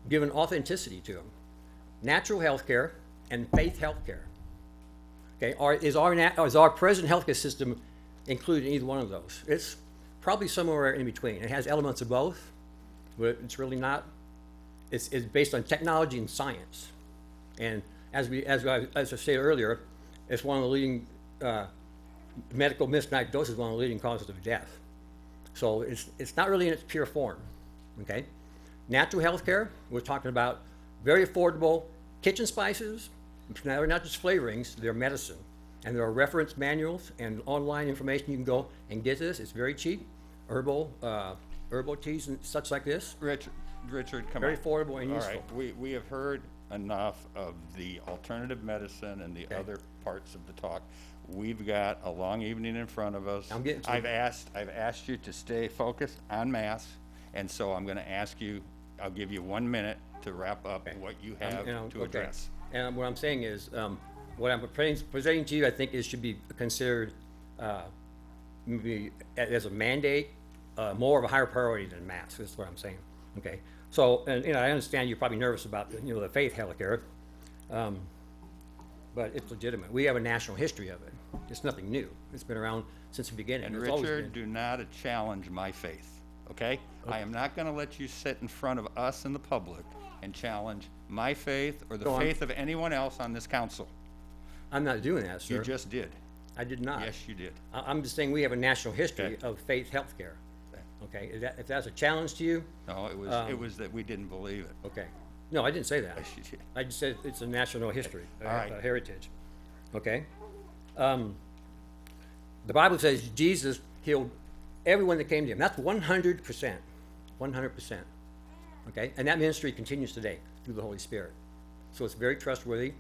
given authenticity to them. Natural healthcare and faith healthcare. Okay, is our present healthcare system included in either one of those? It's probably somewhere in between. It has elements of both, but it's really not. It's based on technology and science. And as I said earlier, it's one of the leading medical misdiagnosis is one of the leading causes of death. So it's not really in its pure form. Okay, natural healthcare, we're talking about very affordable kitchen spices. Now, they're not just flavorings, they're medicine. And there are reference manuals and online information you can go and get this. It's very cheap. Herbal teas and such like this. Richard, come on. Very affordable and useful. All right, we have heard enough of the alternative medicine and the other parts of the talk. We've got a long evening in front of us. I'm getting to I've asked you to stay focused on mass, and so I'm gonna ask you, I'll give you 1 minute to wrap up what you have to address. And what I'm saying is, what I'm presenting to you, I think should be considered maybe as a mandate, more of a higher priority than masks. That's what I'm saying. Okay. So, and I understand you're probably nervous about the faith healthcare, but it's legitimate. We have a national history of it. It's nothing new. It's been around since the beginning. And Richard, do not challenge my faith. Okay? I am not going to let you sit in front of us and the public and challenge my faith or the faith of anyone else on this council. I'm not doing that, sir. You just did. I did not. Yes, you did. I'm just saying we have a national history of faith healthcare. Okay, if that's a challenge to you? No, it was that we didn't believe it. Okay. No, I didn't say that. Yes, you did. I just said it's a national history, All right. heritage. Okay? The Bible says Jesus healed everyone that came to him. That's 100%. 100%. Okay? And that ministry continues today through the Holy Spirit. So it's very trustworthy.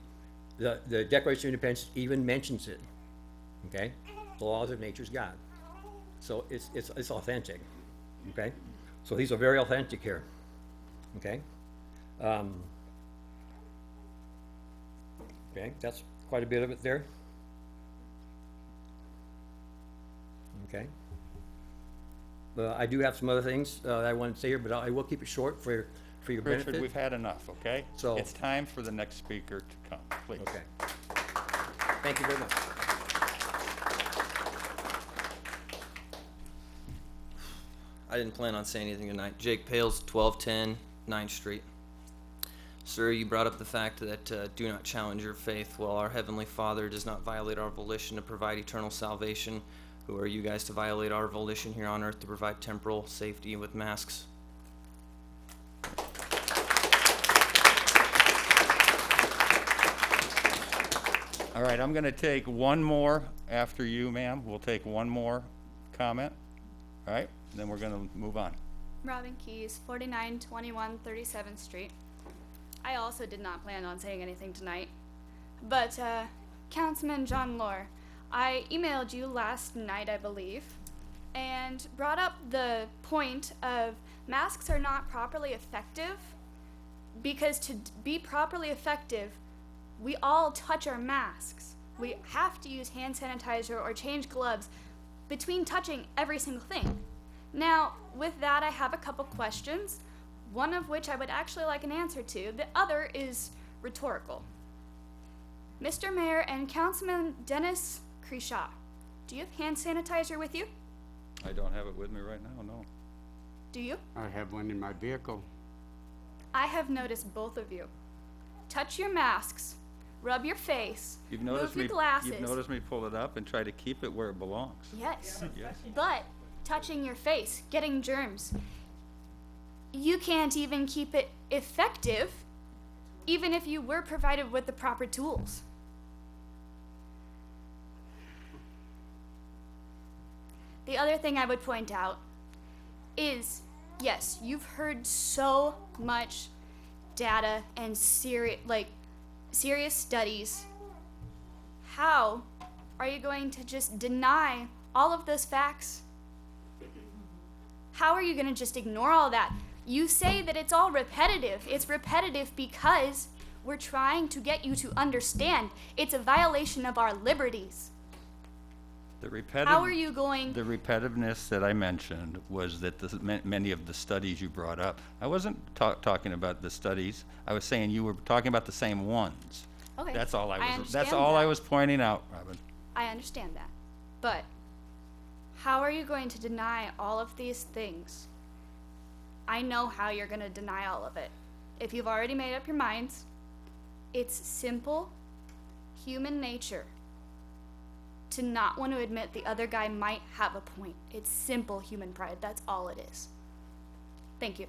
The Declaration of Independence even mentions it. Okay? The laws of nature's God. So it's authentic. Okay? So these are very authentic here. Okay? Okay, that's quite a bit of it there. Okay. I do have some other things that I want to say here, but I will keep it short for your benefit. Richard, we've had enough, okay? So it's time for the next speaker to come, please. Okay. Thank you very much. I didn't plan on saying anything tonight. Jake Pales, 1210 9th Street. Sir, you brought up the fact that do not challenge your faith. Well, our Heavenly Father does not violate our volition to provide eternal salvation. Who are you guys to violate our volition here on earth to provide temporal safety with masks? All right, I'm going to take one more after you, ma'am. We'll take one more comment. All right, then we're going to move on. Robin Keys, 4921 37th Street. I also did not plan on saying anything tonight, but Councilman John Lohr, I emailed you last night, I believe, and brought up the point of masks are not properly effective because to be properly effective, we all touch our masks. We have to use hand sanitizer or change gloves between touching every single thing. Now, with that, I have a couple questions, one of which I would actually like an answer to. The other is rhetorical. Mr. Mayor and Councilman Dennis Creshaw, do you have hand sanitizer with you? I don't have it with me right now, no. Do you? I have one in my vehicle. I have noticed both of you. Touch your masks, rub your face, You've move noticed your me. glasses. You've noticed me pull it up and try to keep it where it belongs. Yes. Yes. But touching your face, getting germs, you can't even keep it effective even if you were provided with the proper tools. The other thing I would point out is, yes, you've heard so much data and serious studies. How are you going to just deny all of those facts? How are you going to just ignore all that? You say that it's all repetitive. It's repetitive because we're trying to get you to understand it's a violation of our liberties. How are you going? The repetitiveness that I mentioned was that many of the studies you brought up, I wasn't talking about the studies. I was saying you were talking about the same ones. Okay. That's all I was. understand That's all that. I was pointing out, Robin. I understand that. But how are you going to deny all of these things? I know how you're going to deny all of it. If you've already made up your minds, it's simple human nature to not want to admit the other guy might have a point. It's simple human pride. That's all it is. Thank you.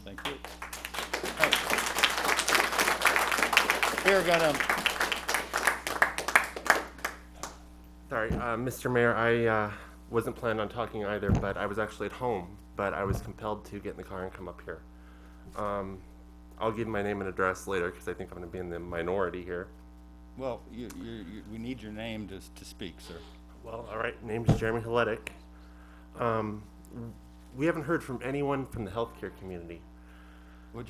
Thank you. We're gonna. Sorry, Mr. Mayor, I wasn't planning on talking either, but I was actually at home, but I was compelled to get in the car and come up here. I'll give my name and address later because I think I'm going to be in the minority here. Well, we need your name to speak, sir. Well, all right. Name's Jeremy Haletic. We haven't heard from anyone from the healthcare community. Well,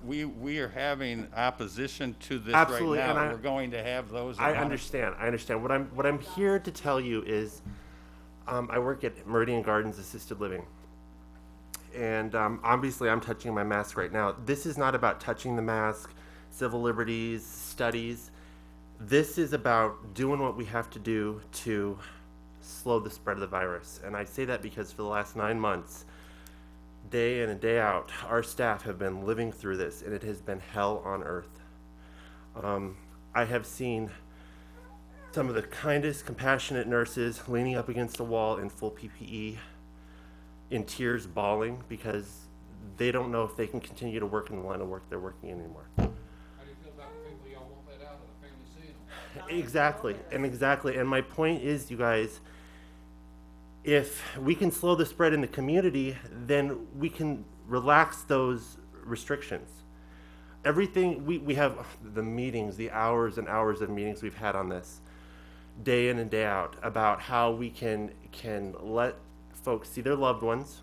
we are having opposition to this Absolutely, right now. and We're going to have those. I understand. What I'm here to tell you is, I work at Meridian Gardens Assisted Living, and obviously I'm touching my mask right now. This is not about touching the mask, civil liberties, studies. This is about doing what we have to do to slow the spread of the virus. And I say that because for the last 9 months, day in and day out, our staff have been living through this, and it has been hell on earth. I have seen some of the kindest, compassionate nurses leaning up against a wall in full PPE, in tears, bawling, because they don't know if they can continue to work in the line of work they're working in anymore. How do you feel about the people y'all won't let out of the family seeing them? Exactly. And my point is, you guys, if we can slow the spread in the community, then we can relax those restrictions. Everything, we have the meetings, the hours and hours of meetings we've had on this, day in and day out, about how we can let folks see their loved ones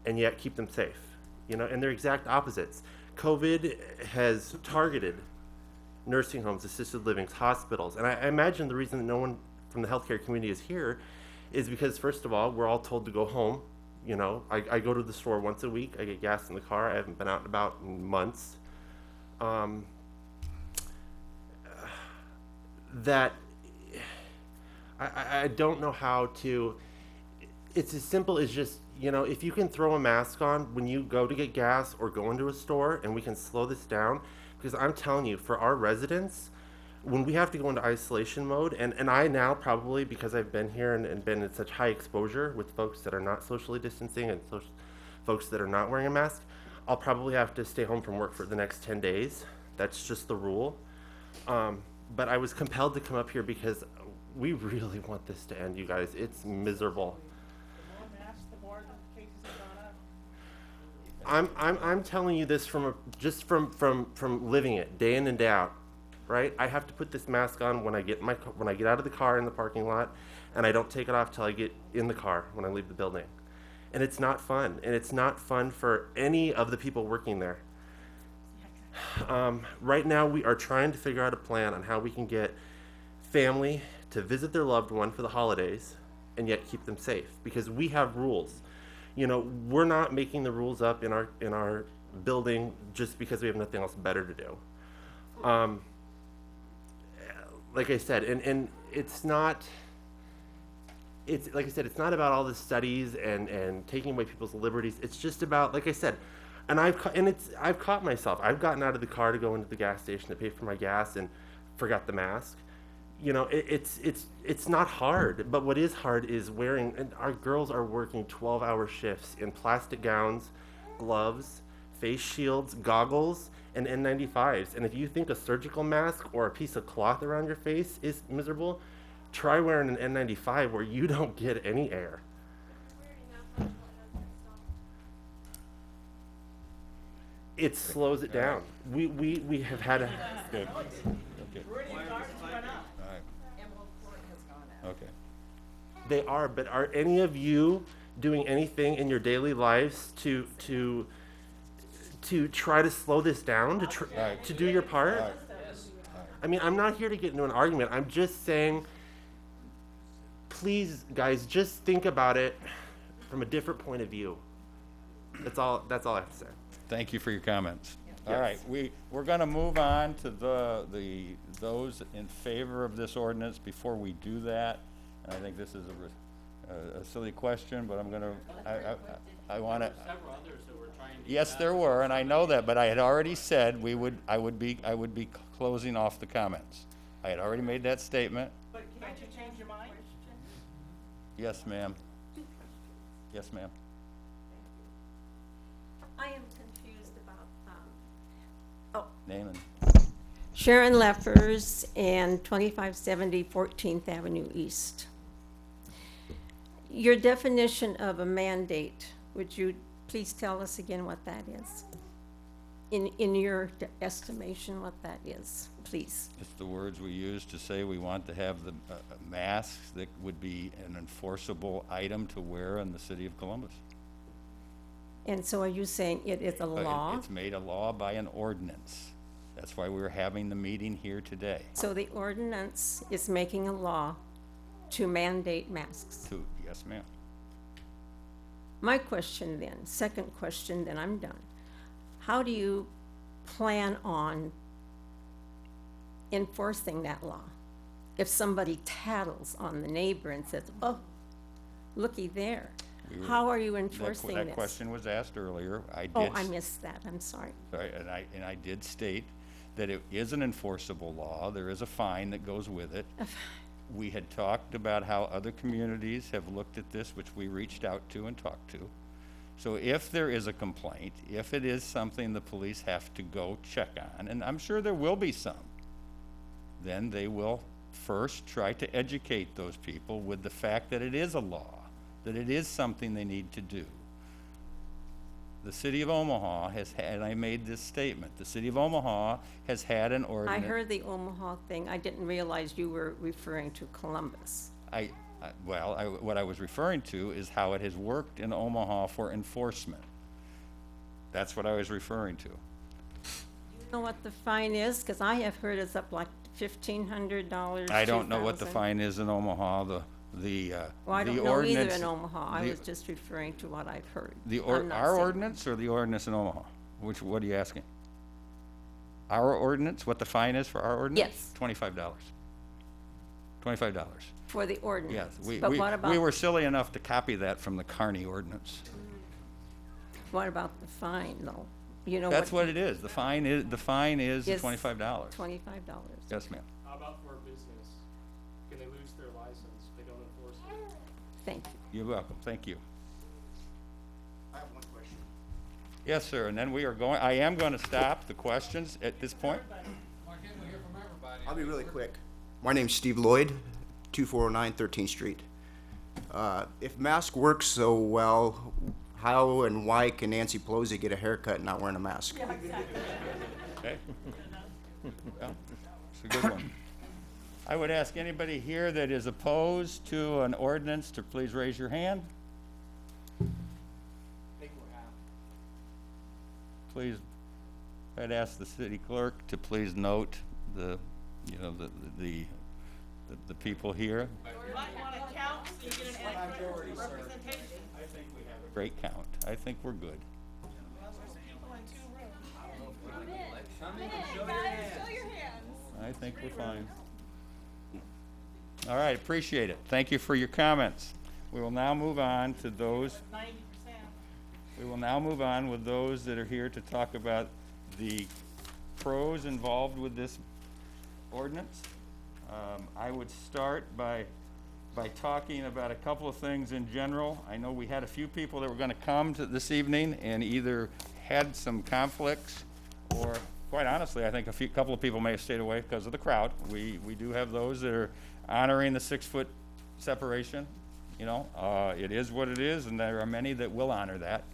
and yet keep them safe. You know, and they're exact opposites. COVID has targeted nursing homes, assisted livings, hospitals, and I imagine the reason that no one from the healthcare community is here is because, first of all, we're all told to go home. You know, I go to the store once a week. I get gas in the car. I haven't been out and about in months. That I don't know how to. It's as simple as just, you know, if you can throw a mask on when you go to get gas or go into a store, and we can slow this down, because I'm telling you, for our residents, when we have to go into isolation mode, and I now probably, because I've been here and been in such high exposure with folks that are not socially distancing and folks that are not wearing a mask, I'll probably have to stay home from work for the next 10 days. That's just the rule. But I was compelled to come up here because we really want this to end, you guys. It's miserable. I'm telling you this from living it day in and day out, right? I have to put this mask on when I get out of the car in the parking lot, and I don't take it off till I get in the car when I leave the building. And it's not fun, and it's not fun for any of the people working there. Right now, we are trying to figure out a plan on how we can get family to visit their loved one for the holidays and yet keep them safe, because we have rules. You know, we're not making the rules up in our building just because we have nothing else better to do. Like I said, and it's not. It's like I said, it's not about all the studies and taking away people's liberties. It's just about, like I said, and I've caught myself. I've gotten out of the car to go into the gas station to pay for my gas and forgot the mask. You know, it's not hard, but what is hard is wearing, and our girls are working 12-hour shifts in plastic gowns, gloves, face shields, goggles, and N95s. And if you think a surgical mask or a piece of cloth around your face is miserable, try wearing an N95 where you don't get any air. It slows it down. We have had a... Good. Okay. Okay. They are, but are any of you doing anything in your daily lives to try to slow this down, to do your part? I mean, I'm not here to get into an argument. I'm just saying, please, guys, just think about it from a different point of view. That's all I have to say. Thank you for your comments. All Yes. right, we're going to move on to those in favor of this ordinance. Before we do that, and I think this is a silly question, but I'm going to, I want to. Several others that were trying to. Yes, there were, and I know that, but I had already said I would be closing off the comments. I had already made that statement. But can't you change your mind? Yes, ma'am. Yes, ma'am. I am confused about, Name and Sharon Leffers and 2570 14th Avenue East. Your definition of a mandate, would you please tell us again what that is? In your estimation, what that is, please. it's the words we use to say we want to have the masks that would be an enforceable item to wear in the city of Columbus. And so are you saying it is a law? It's made a law by an ordinance. That's why we're having the meeting here today. So the ordinance is making a law to mandate masks. Yes, ma'am. My question then, second question, then I'm done. How do you plan on enforcing that law? If somebody tattles on the neighbor and says, oh, looky there, how are you enforcing That this? question was asked earlier. Oh, I missed that, I'm sorry. Sorry, and I did state that it is an enforceable law. There is a fine that goes with it. We had talked about how other communities have looked at this, which we reached out to and talked to. So if there is a complaint, if it is something the police have to go check on, and I'm sure there will be some, then they will first try to educate those people with the fact that it is a law, that it is something they need to do. The city of Omaha has had, and I made this statement, the city of Omaha has had an I ordinance. heard the Omaha thing. I didn't realize you were referring to Columbus. What I was referring to is how it has worked in Omaha for enforcement. That's what I was referring to. You know what the fine is? Because I have heard it's up like $1,500. I don't know what the $2,000. fine is in Omaha. Well, I the don't know either ordinance. in Omaha. I the- was just referring to what I've heard. Our saying- ordinance or the ordinance in Omaha? What are you asking? Our ordinance, what the fine is for our ordinance? Yes. $25. $25. For the ordinance. Yes, But what about, we were silly enough to copy that from the Kearney ordinance. what about the fine though? You know That's what it is. The fine is Is $25. $25. Yes, ma'am. How about for a business? Can they lose their license if they don't enforce it? Thank you. You're welcome. Thank you. I have one question. Yes, sir. And then I am going to stop the questions at this point. Why can't we hear from everybody? I'll be really quick. My name's Steve Lloyd, 2409 13th Street. If mask works so well, how and why can Nancy Pelosi get a haircut not wearing a mask? Okay. Well, it's a good one. I would ask anybody here that is opposed to an ordinance to please raise your hand. Please, I'd ask the city clerk to please note the people here. You might want to count so you get an accurate representation. I think we have a great count. I think we're good. I think we're fine. All right, appreciate it. Thank you for your comments. We will now move on to those. 90%. We will now move on with those that are here to talk about the pros involved with this ordinance. I would start by talking about a couple of things in general. I know we had a few people that were going to come to this evening and either had some conflicts, or quite honestly, I think a couple of people may have stayed away because of the crowd. We do have those that are honoring the 6-foot separation. You know, it is what it is, and there are many that will honor that.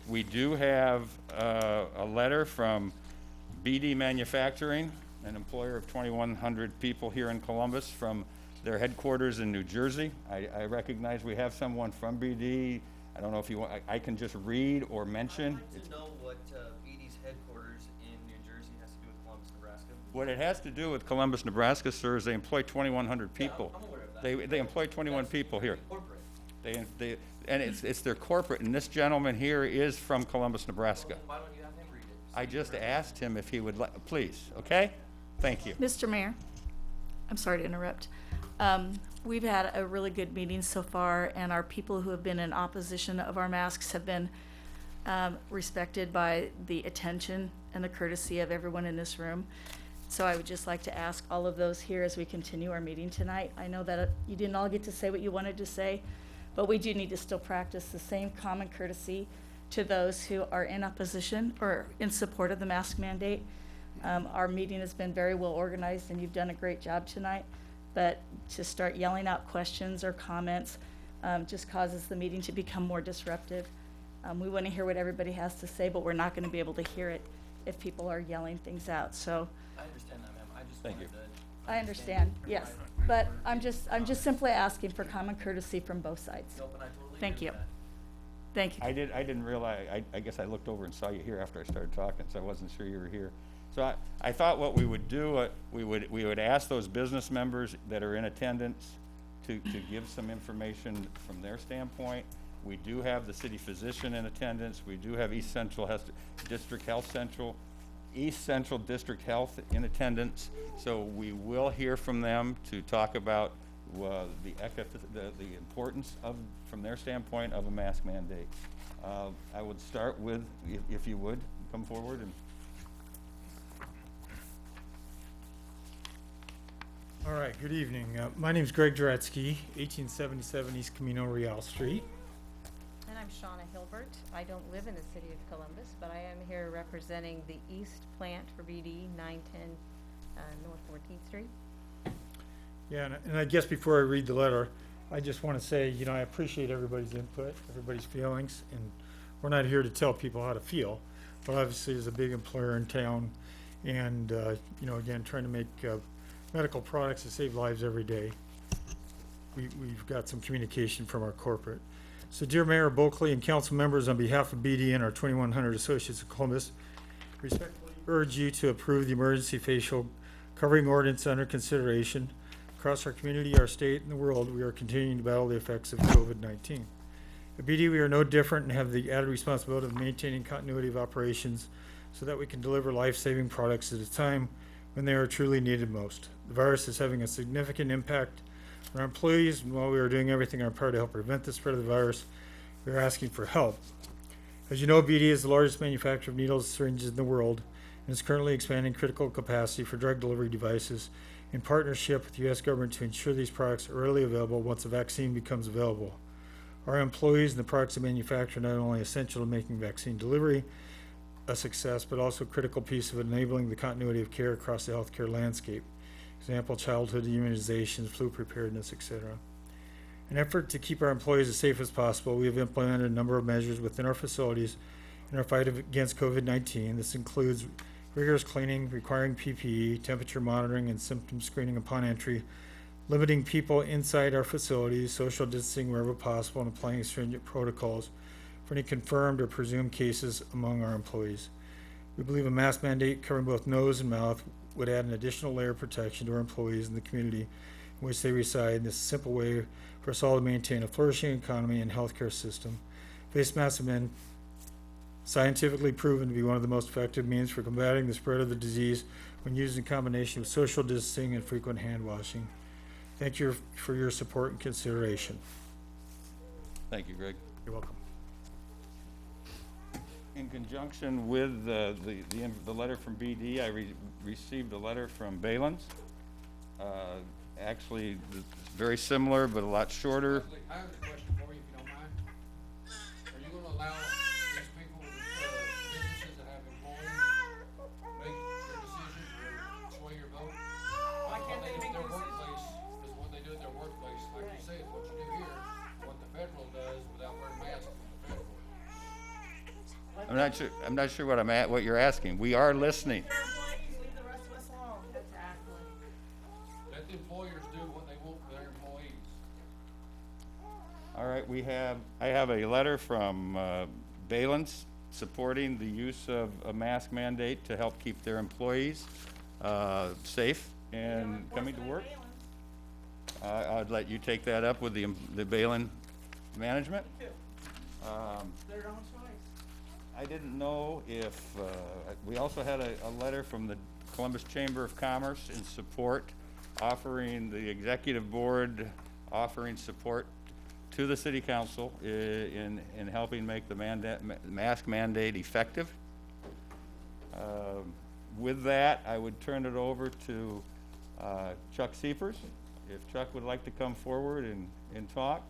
We do have a letter from BD Manufacturing, an employer of 2,100 people here in Columbus, from their headquarters in New Jersey. I recognize we have someone from BD. I don't know if you want, I can just read or mention. I'd like to know what BD's headquarters in New Jersey has to do with Columbus, Nebraska. What it has to do with Columbus, Nebraska, sir, is they employ 2,100 people. I'm aware of that. They employ 21 people here. Corporate. And it's their corporate, and this gentleman here is from Columbus, Nebraska. Well, why don't you have him read it? I just asked him if he would please, okay? Thank you. Mr. Mayor, I'm sorry to interrupt. We've had a really good meeting so far, and our people who have been in opposition of our masks have been respected by the attention and the courtesy of everyone in this room. So I would just like to ask all of those here as we continue our meeting tonight. I know that you didn't all get to say what you wanted to say, but we do need to still practice the same common courtesy to those who are in opposition or in support of the mask mandate. Our meeting has been very well organized, and you've done a great job tonight. But to start yelling out questions or comments just causes the meeting to become more disruptive. We want to hear what everybody has to say, but we're not going to be able to hear it if people are yelling things out. So I understand that, ma'am. I just Thank you. I understand, yes, but I'm just simply asking for common courtesy from both sides. Nope, and I totally Thank agree you. with that. Thank you. I didn't realize, I guess I looked over and saw you here after I started talking, so I wasn't sure you were here. So I thought what we would do, we would ask those business members that are in attendance to give some information from their standpoint. We do have the city physician in attendance. We do have East Central District Health in attendance. So we will hear from them to talk about the importance of, from their standpoint, of a mask mandate. I would start with, if you would, come forward and. All right, good evening. My name is Greg Jaretsky, 1877 East Camino Real Street. And I'm Shauna Hilbert. I don't live in the city of Columbus, but I am here representing the East Plant for BD 910 North 14th Street. Yeah, and I guess before I read the letter, I just want to say, I appreciate everybody's input, everybody's feelings, and we're not here to tell people how to feel, but obviously as a big employer in town, and, again, trying to make medical products that save lives every day, we've got some communication from our corporate. So dear Mayor Bulkley and council members, on behalf of BD and our 2,100 associates of Columbus, respectfully urge you to approve the emergency facial covering ordinance under consideration. Across our community, our state, and the world, we are continuing to battle the effects of COVID-19. At BD, we are no different and have the added responsibility of maintaining continuity of operations so that we can deliver life-saving products at a time when they are truly needed most. The virus is having a significant impact on our employees, and while we are doing everything in our power to help prevent the spread of the virus, we are asking for help. As you know, BD is the largest manufacturer of needles and syringes in the world and is currently expanding critical capacity for drug delivery devices in partnership with the U.S. government to ensure these products are readily available once a vaccine becomes available. Our employees and the products they manufacture are not only essential to making vaccine delivery a success, but also a critical piece of enabling the continuity of care across the healthcare landscape. Example, childhood immunizations, flu preparedness, etc. In an effort to keep our employees as safe as possible, we have implemented a number of measures within our facilities in our fight against COVID-19. This includes rigorous cleaning, requiring PPE, temperature monitoring, and symptom screening upon entry, limiting people inside our facilities, social distancing wherever possible, and applying stringent protocols for any confirmed or presumed cases among our employees. We believe a mask mandate covering both nose and mouth would add an additional layer of protection to our employees and the community in which they reside, and this is a simple way for us all to maintain a flourishing economy and healthcare system. Face masks have been scientifically proven to be one of the most effective means for combating the spread of the disease when used in combination with social distancing and frequent hand washing. Thank you for your support and consideration. Thank you, Greg. You're welcome. In conjunction with the letter from BD, I received a letter from Balin's. Actually, it's very similar, but a lot shorter. I have a question for you, if you don't mind. Are you going to allow these people I'm not sure what you're asking. We are listening. Let the employers do what they want for their employees. All right, I have a letter from Balance supporting the use of a mask mandate to help keep their employees safe and coming to work. I'd let you take that up with the Balin management. Their own choice. I didn't know if, we also had a letter from the Columbus Chamber of Commerce in support, offering the executive board, offering support to the city council in helping make the mask mandate effective. With that, I would turn it over to Chuck Seepers. If Chuck would like to come forward and talk.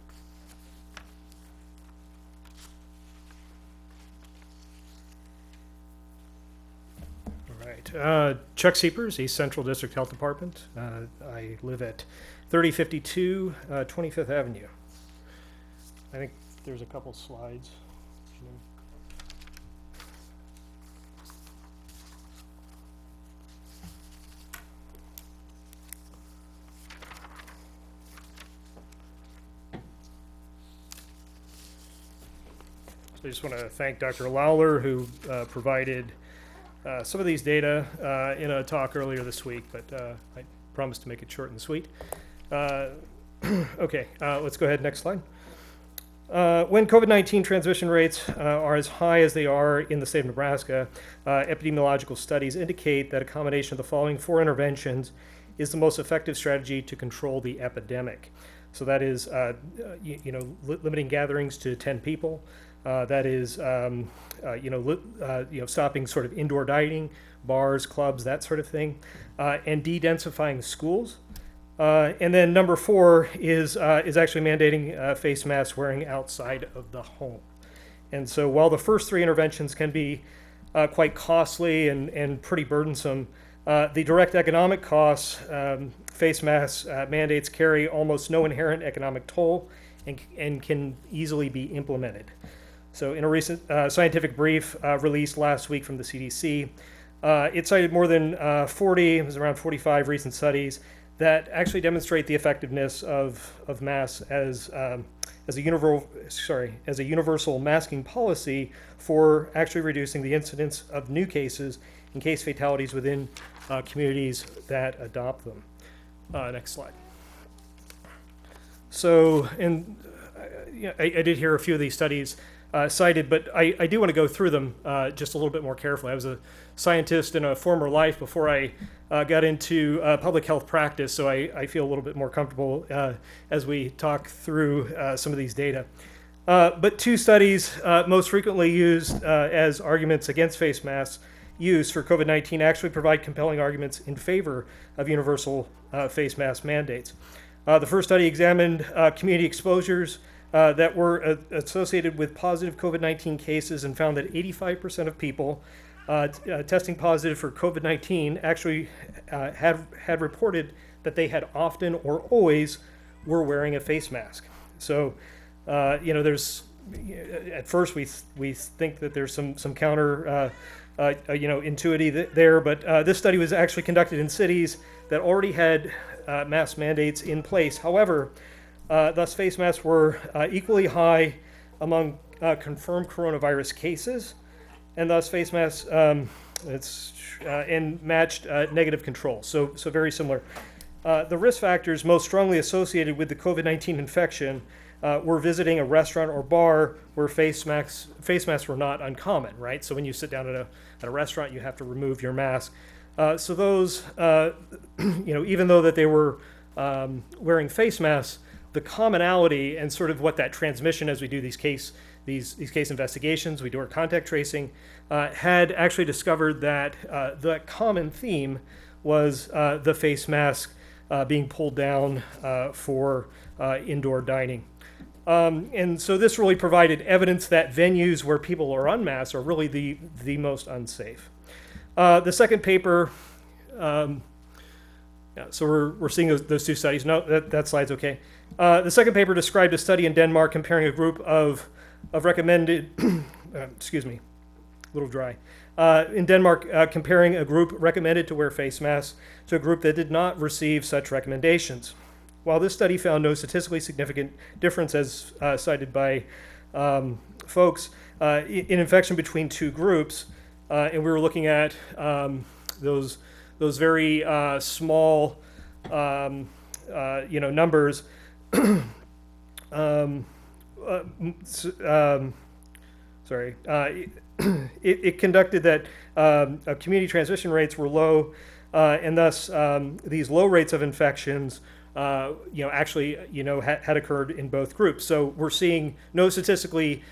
All right. Chuck Seepers, East Central District Health Department. I live at 3052 25th Avenue. I think there's a couple slides. I just want to thank Dr. Lawler, who provided some of these data in a talk earlier this week, but I promised to make it short and sweet. Okay, let's go ahead. Next slide. When COVID-19 transmission rates are as high as they are in the state of Nebraska, epidemiological studies indicate that a combination of the following 4 interventions is the most effective strategy to control the epidemic. So that is, limiting gatherings to 10 people. That is, stopping sort of indoor dining, bars, clubs, that sort of thing, and de-densifying schools. And then number 4 is actually mandating face mask wearing outside of the home. And so while the first 3 interventions can be quite costly and pretty burdensome, the direct economic costs, face mask mandates carry almost no inherent economic toll and can easily be implemented. So in a recent scientific brief released last week from the CDC, it cited more than 40, it was around 45 recent studies that actually demonstrate the effectiveness of masks as a universal masking policy for actually reducing the incidence of new cases and case fatalities within communities that adopt them. Next slide. So, I did hear a few of these studies cited, but I do want to go through them just a little bit more carefully. I was a scientist in a former life before I got into public health practice, so I feel a little bit more comfortable as we talk through some of these data. But 2 studies most frequently used as arguments against face masks use for COVID-19 actually provide compelling arguments in favor of universal face mask mandates. The first study examined community exposures that were associated with positive COVID-19 cases and found that 85% of people testing positive for COVID-19 actually had reported that they had often or always were wearing a face mask. So, there's at first we think that there's some counter intuitive there, but this study was actually conducted in cities that already had mask mandates in place. However, thus face masks were equally high among confirmed coronavirus cases, and thus face masks and matched negative control. So very similar. The risk factors most strongly associated with the COVID-19 infection were visiting a restaurant or bar where face masks were not uncommon, right? So when you sit down at a restaurant, you have to remove your mask. So those, even though that they were wearing face masks, the commonality and sort of what that transmission, as we do these case investigations, we do our contact tracing, had actually discovered that the common theme was the face mask being pulled down for indoor dining. And so this really provided evidence that venues where people are unmasked are really the most unsafe. The second paper, so we're seeing those 2 studies. No, that slide's okay. The second paper described a study in Denmark comparing a group of recommended, little dry. In Denmark, comparing a group recommended to wear face masks to a group that did not receive such recommendations. While this study found no statistically significant difference, as cited by folks, in infection between two groups, and we were looking at those very small, numbers. It conducted that community transmission rates were low, and thus these low rates of infections, actually, had occurred in both groups. So we're seeing no statistically,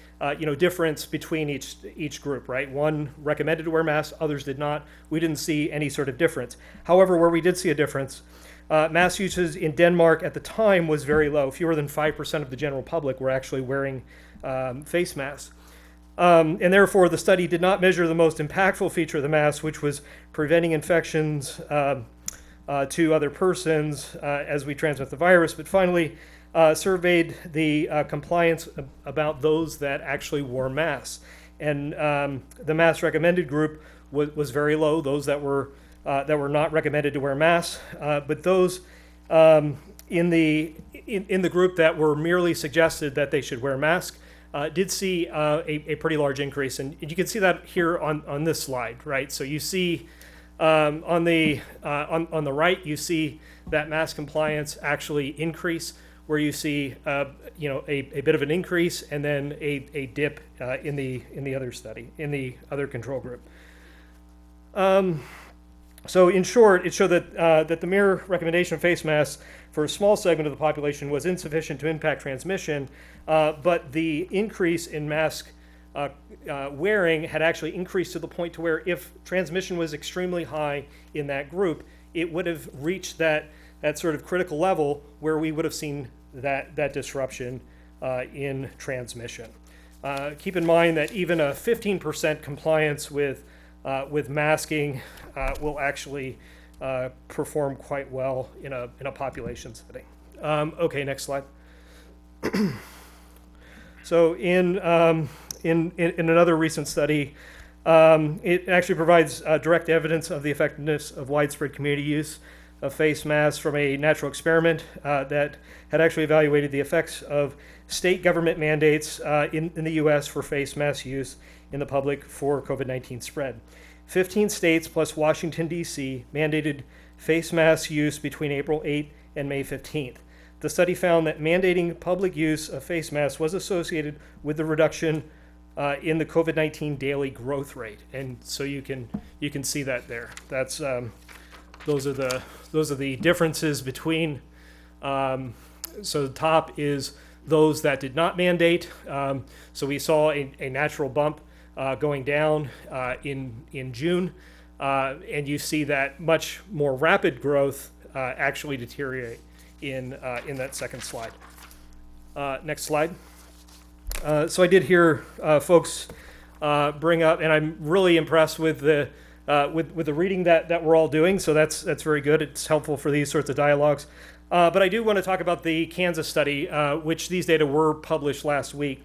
difference between each group, right? One recommended to wear masks, others did not. We didn't see any sort of difference. However, where we did see a difference, mask usage in Denmark at the time was very low. Fewer than 5% of the general public were actually wearing face masks. And therefore, the study did not measure the most impactful feature of the mask, which was preventing infections to other persons as we transmit the virus, but finally surveyed the compliance about those that actually wore masks. And the mask recommended group was very low, those that were not recommended to wear masks, but those in the group that were merely suggested that they should wear masks did see a pretty large increase, and you can see that here on this slide, right? So you see on the right, you see that mask compliance actually increase, where you see a bit of an increase and then a dip in the other study, in the other control group. So in short, it showed that the mere recommendation of face masks for a small segment of the population was insufficient to impact transmission, but the increase in mask wearing had actually increased to the point to where if transmission was extremely high in that group, it would have reached that sort of critical level where we would have seen that disruption in transmission. Keep in mind that even a 15% compliance with masking will actually perform quite well in a population setting. Okay, next slide. So in another recent study, it actually provides direct evidence of the effectiveness of widespread community use of face masks from a natural experiment that had actually evaluated the effects of state government mandates in the U.S. for face mask use in the public for COVID-19 spread. 15 states plus Washington, D.C. mandated face mask use between April 8th and May 15th. The study found that mandating public use of face masks was associated with the reduction in the COVID-19 daily growth rate, and so you can see that there. That's those are the differences between. So the top is those that did not mandate. So we saw a natural bump going down in June, and you see that much more rapid growth actually deteriorate in that second slide. Next slide. So I did hear folks bring up, and I'm really impressed with the reading that we're all doing. So that's very good. It's helpful for these sorts of dialogues. But I do want to talk about the Kansas study, which these data were published last week.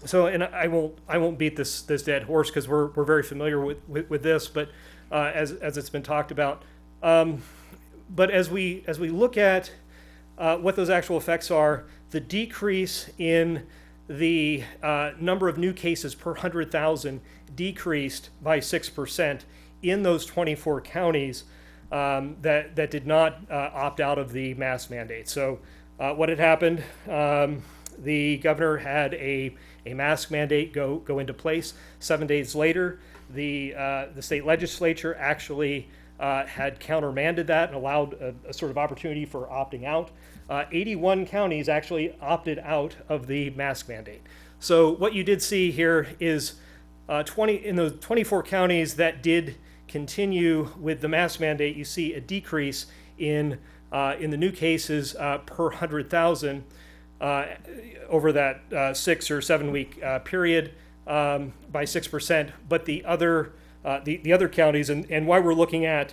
So, and I won't beat this dead horse because we're very familiar with this, but as it's been talked about. But as we look at what those actual effects are, the decrease in the number of new cases per 100,000 decreased by 6% in those 24 counties that did not opt out of the mask mandate. So what had happened, the governor had a mask mandate go into place. 7 days later, the state legislature actually had countermanded that and allowed a sort of opportunity for opting out. 81 counties actually opted out of the mask mandate. So what you did see here is in those 24 counties that did continue with the mask mandate, you see a decrease in the new cases per 100,000 over that 6 or 7 week period by 6%. But the other counties, and why we're looking at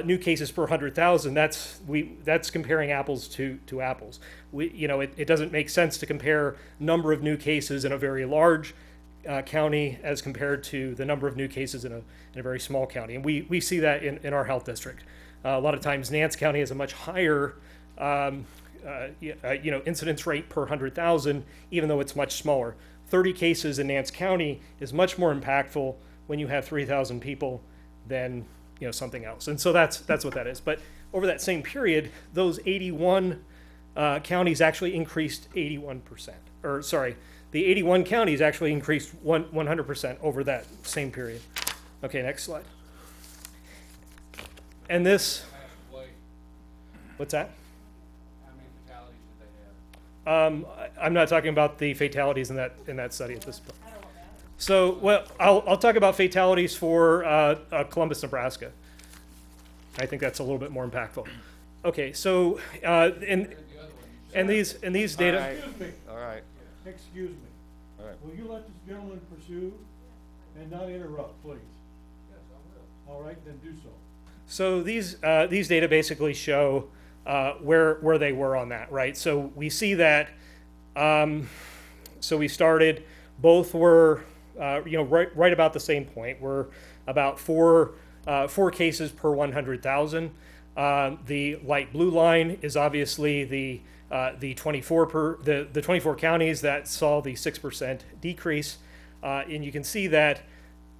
new cases per 100,000, that's comparing apples to apples. It doesn't make sense to compare number of new cases in a very large county as compared to the number of new cases in a very small county. And we see that in our health district. A lot of times Nance County has a much higher incidence rate per 100,000, even though it's much smaller. 30 cases in Nance County is much more impactful when you have 3,000 people than something else. And so that's what that is. But over that same period, those 81 counties actually increased 81%. Or sorry, the 81 counties actually increased 100% over that same period. Okay, next slide. And this, what's that? I'm not talking about the fatalities in that study at this point. So, well, I'll talk about fatalities for Columbus, Nebraska. I think that's a little bit more impactful. Okay, so and these data. All right. Excuse me. All right. Will you let this gentleman pursue and not interrupt, please? Yes, I will. All right, then do so. So these data basically show where they were on that, right? So we see that. So we started. Both were right about the same point. We're about four cases per 100,000. The light blue line is obviously the 24 counties that saw the 6% decrease, and you can see that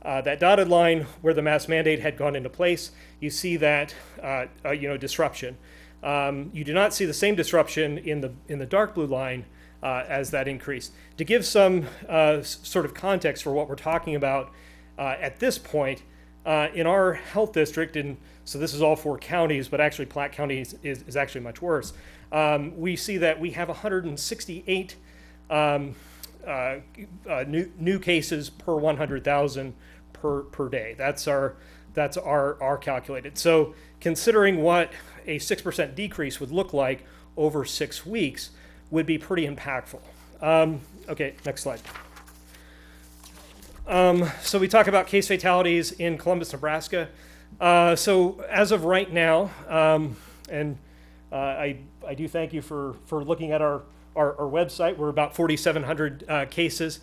that dotted line where the mask mandate had gone into place. You see that disruption. You do not see the same disruption in the dark blue line as that increase. To give some sort of context for what we're talking about at this point, in our health district, and so this is all 4 counties, but actually Platte County is actually much worse. We see that we have 168 new cases per 100,000 per day. That's our calculated. So considering what a 6% decrease would look like over 6 weeks would be pretty impactful. Okay, next slide. So we talk about case fatalities in Columbus, Nebraska. So as of right now, and I do thank you for looking at our website. We're about 4,700 cases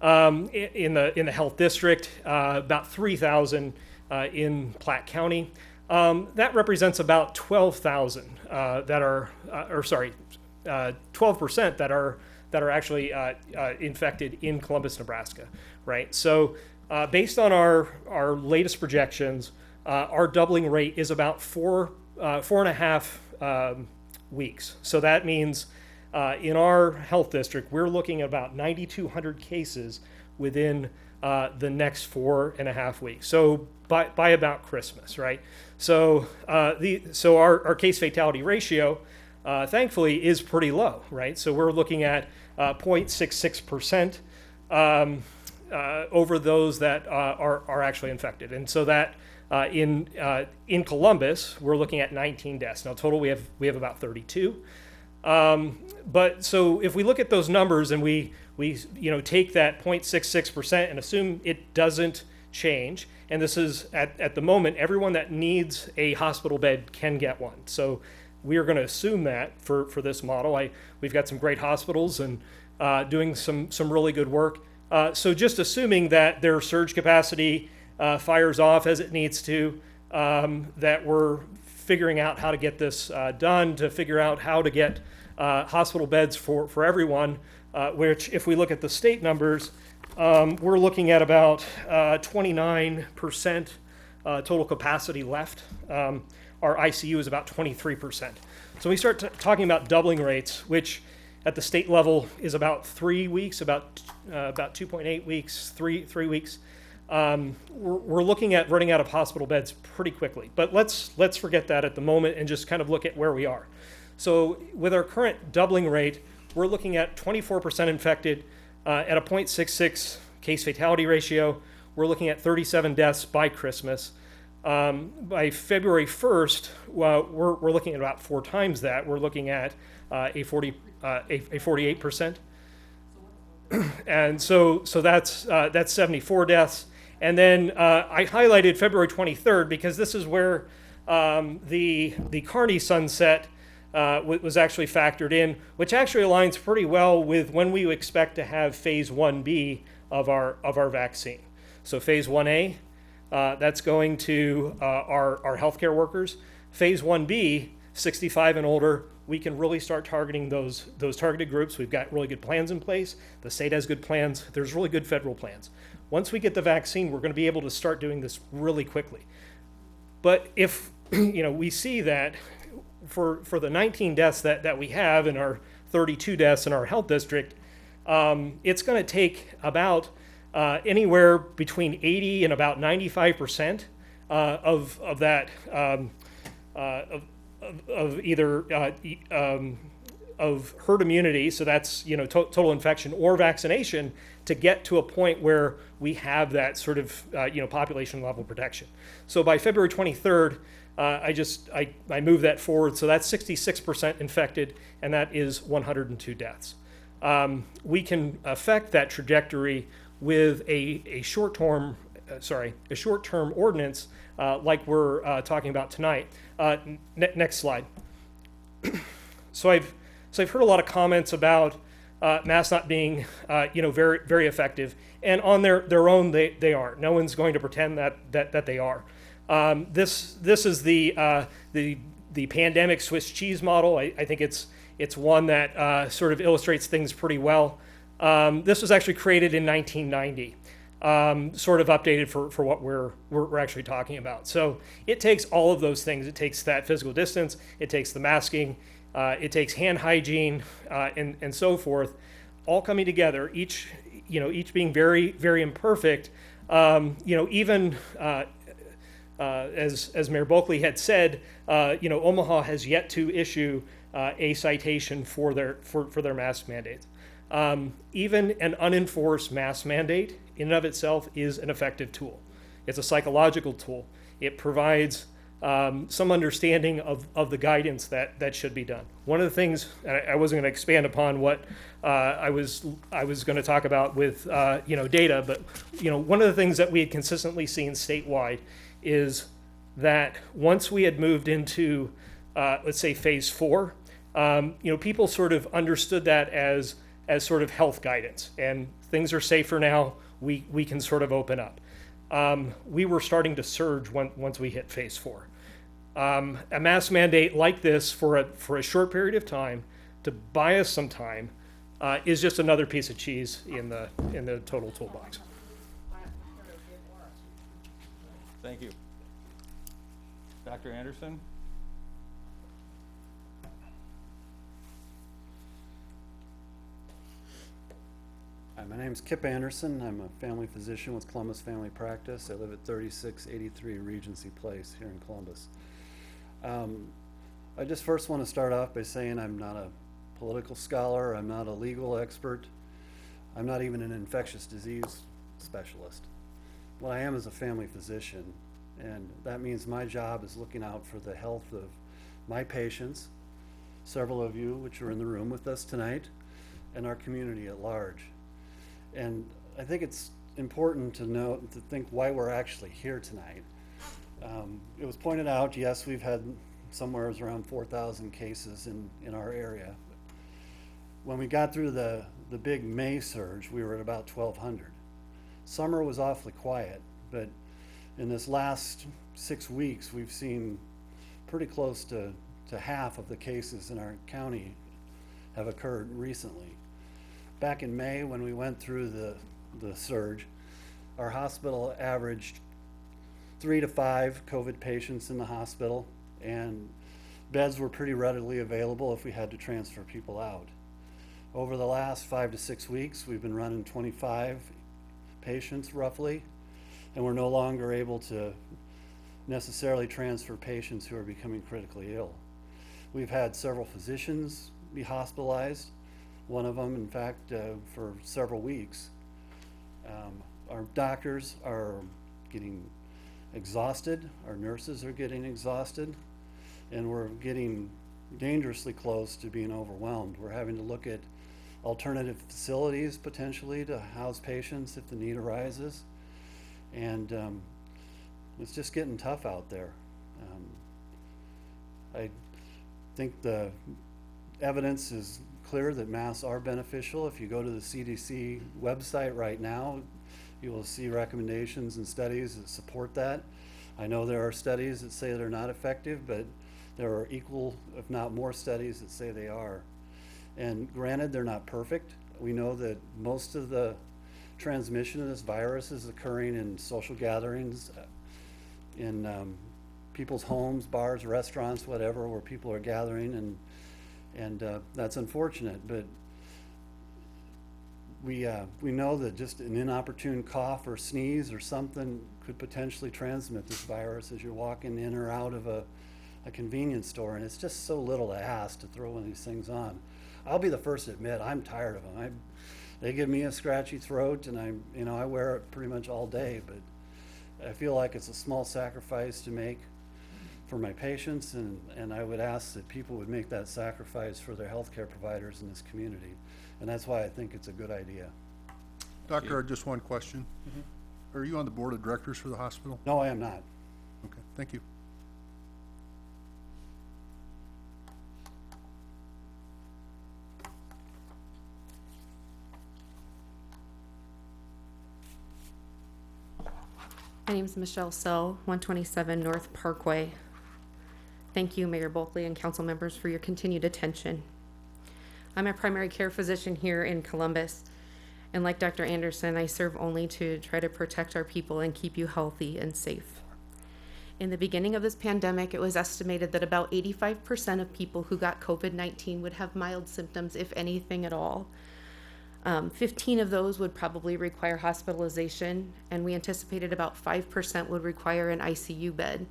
in the health district, about 3,000 in Platte County. That represents about 12,000 that are, 12% that are actually infected in Columbus, Nebraska, right? So based on our latest projections, our doubling rate is about 4.5 weeks. So that means in our health district, we're looking at about 9,200 cases within the next 4.5 weeks. So by about Christmas, right? So our case fatality ratio, thankfully, is pretty low, right? So we're looking at 0.66% over those that are actually infected, and so that in Columbus we're looking at 19 deaths. Now total we have about 32. But so if we look at those numbers and we take that 0.66% and assume it doesn't change, and this is at the moment everyone that needs a hospital bed can get one. So we are going to assume that for this model. We've got some great hospitals and doing some really good work. So just assuming that their surge capacity fires off as it needs to, that we're figuring out how to get this done, to figure out how to get hospital beds for everyone, which if we look at the state numbers, we're looking at about 29% total capacity left. Our ICU is about 23%. So we start talking about doubling rates, which at the state level is about 3 weeks, about 2.8 weeks, three weeks. We're looking at running out of hospital beds pretty quickly. But let's forget that at the moment and just kind of look at where we are. So with our current doubling rate, we're looking at 24% infected at a 0.66 case fatality ratio. We're looking at 37 deaths by Christmas. By February 1st, we're looking at about 4 times that. We're looking at a 48%. And so that's 74 deaths. And then I highlighted February 23rd because this is where the Kearney sunset was actually factored in, which actually aligns pretty well with when we expect to have phase 1B of our vaccine. So phase 1A, that's going to our healthcare workers. Phase 1B, 65 and older, we can really start targeting those targeted groups. We've got really good plans in place. The state has good plans. There's really good federal plans. Once we get the vaccine, we're going to be able to start doing this really quickly. But if we see that for the 19 deaths that we have in our 32 deaths in our health district, it's going to take about anywhere between 80 and about 95% of that of either of herd immunity, so that's total infection or vaccination, to get to a point where we have that sort of population level protection. So by February 23rd, I moved that forward, so that's 66% infected, and that is 102 deaths. We can affect that trajectory with a short-term ordinance like we're talking about tonight. Next slide. So I've heard a lot of comments about masks not being very very effective, and on their own they aren't. No one's going to pretend that they are. This is the pandemic Swiss cheese model. I think it's one that sort of illustrates things pretty well. This was actually created in 1990. Sort of updated for what we're actually talking about. So it takes all of those things. It takes that physical distance, it takes the masking, it takes hand hygiene, and so forth, all coming together, each being very, very imperfect. Even as Mayor Bulkley had said, Omaha has yet to issue a citation for their mask mandates. Even an unenforced mask mandate in and of itself is an effective tool. It's a psychological tool. It provides some understanding of the guidance that should be done. One of the things, and I wasn't going to expand upon what I was going to talk about with data, but one of the things that we had consistently seen statewide is that once we had moved into let's say phase 4, people sort of understood that as sort of health guidance, and things are safer now. We can sort of open up. We were starting to surge once we hit phase 4. A mask mandate like this for a short period of time to buy us some time is just another piece of cheese in the total toolbox. Thank you. Dr. Anderson? Hi, my name is Kip Anderson. I'm a family physician with Columbus Family Practice. I live at 3683 Regency Place here in Columbus. I just first want to start off by saying I'm not a political scholar. I'm not a legal expert. I'm not even an infectious disease specialist. What I am is a family physician, and that means my job is looking out for the health of my patients, several of you which are in the room with us tonight, and our community at large. And I think it's important to think why we're actually here tonight. It was pointed out, yes, we've had somewhere around 4,000 cases in our area. When we got through the big May surge, we were at about 1,200. Summer was awfully quiet, but in this last 6 weeks, we've seen pretty close to half of the cases in our county have occurred recently. Back in May, when we went through the surge, our hospital averaged 3 to 5 COVID patients in the hospital, and beds were pretty readily available if we had to transfer people out. Over the last 5 to 6 weeks, we've been running 25 patients roughly, and we're no longer able to necessarily transfer patients who are becoming critically ill. We've had several physicians be hospitalized, one of them, in fact, for several weeks. Our doctors are getting exhausted, our nurses are getting exhausted, and we're getting dangerously close to being overwhelmed. We're having to look at alternative facilities potentially to house patients if the need arises, and it's just getting tough out there. I think the evidence is clear that masks are beneficial. If you go to the CDC website right now, you will see recommendations and studies that support that. I know there are studies that say they're not effective, but there are equal, if not more, studies that say they are. And granted, they're not perfect. We know that most of the transmission of this virus is occurring in social gatherings, in people's homes, bars, restaurants, whatever, where people are gathering, and that's unfortunate. But we know that just an inopportune cough or sneeze or something could potentially transmit this virus as you're walking in or out of a convenience store, and it's just so little to ask to throw one of these things on. I'll be the first to admit I'm tired of them. They give me a scratchy throat, and I wear it pretty much all day, but I feel like it's a small sacrifice to make for my patients, and I would ask that people would make that sacrifice for their healthcare providers in this community. And that's why I think it's a good idea. Doctor, just one question. Are you on the board of directors for the hospital? No, I am not. Okay, thank you. My name is Michelle Sell, 127 North Parkway. Thank you, Mayor Bulkley and council members, for your continued attention. I'm a primary care physician here in Columbus, and like Dr. Anderson, I serve only to try to protect our people and keep you healthy and safe. In the beginning of this pandemic, it was estimated that about 85% of people who got COVID-19 would have mild symptoms, if anything at all. 15 of those would probably require hospitalization, and we anticipated about 5% would require an ICU bed.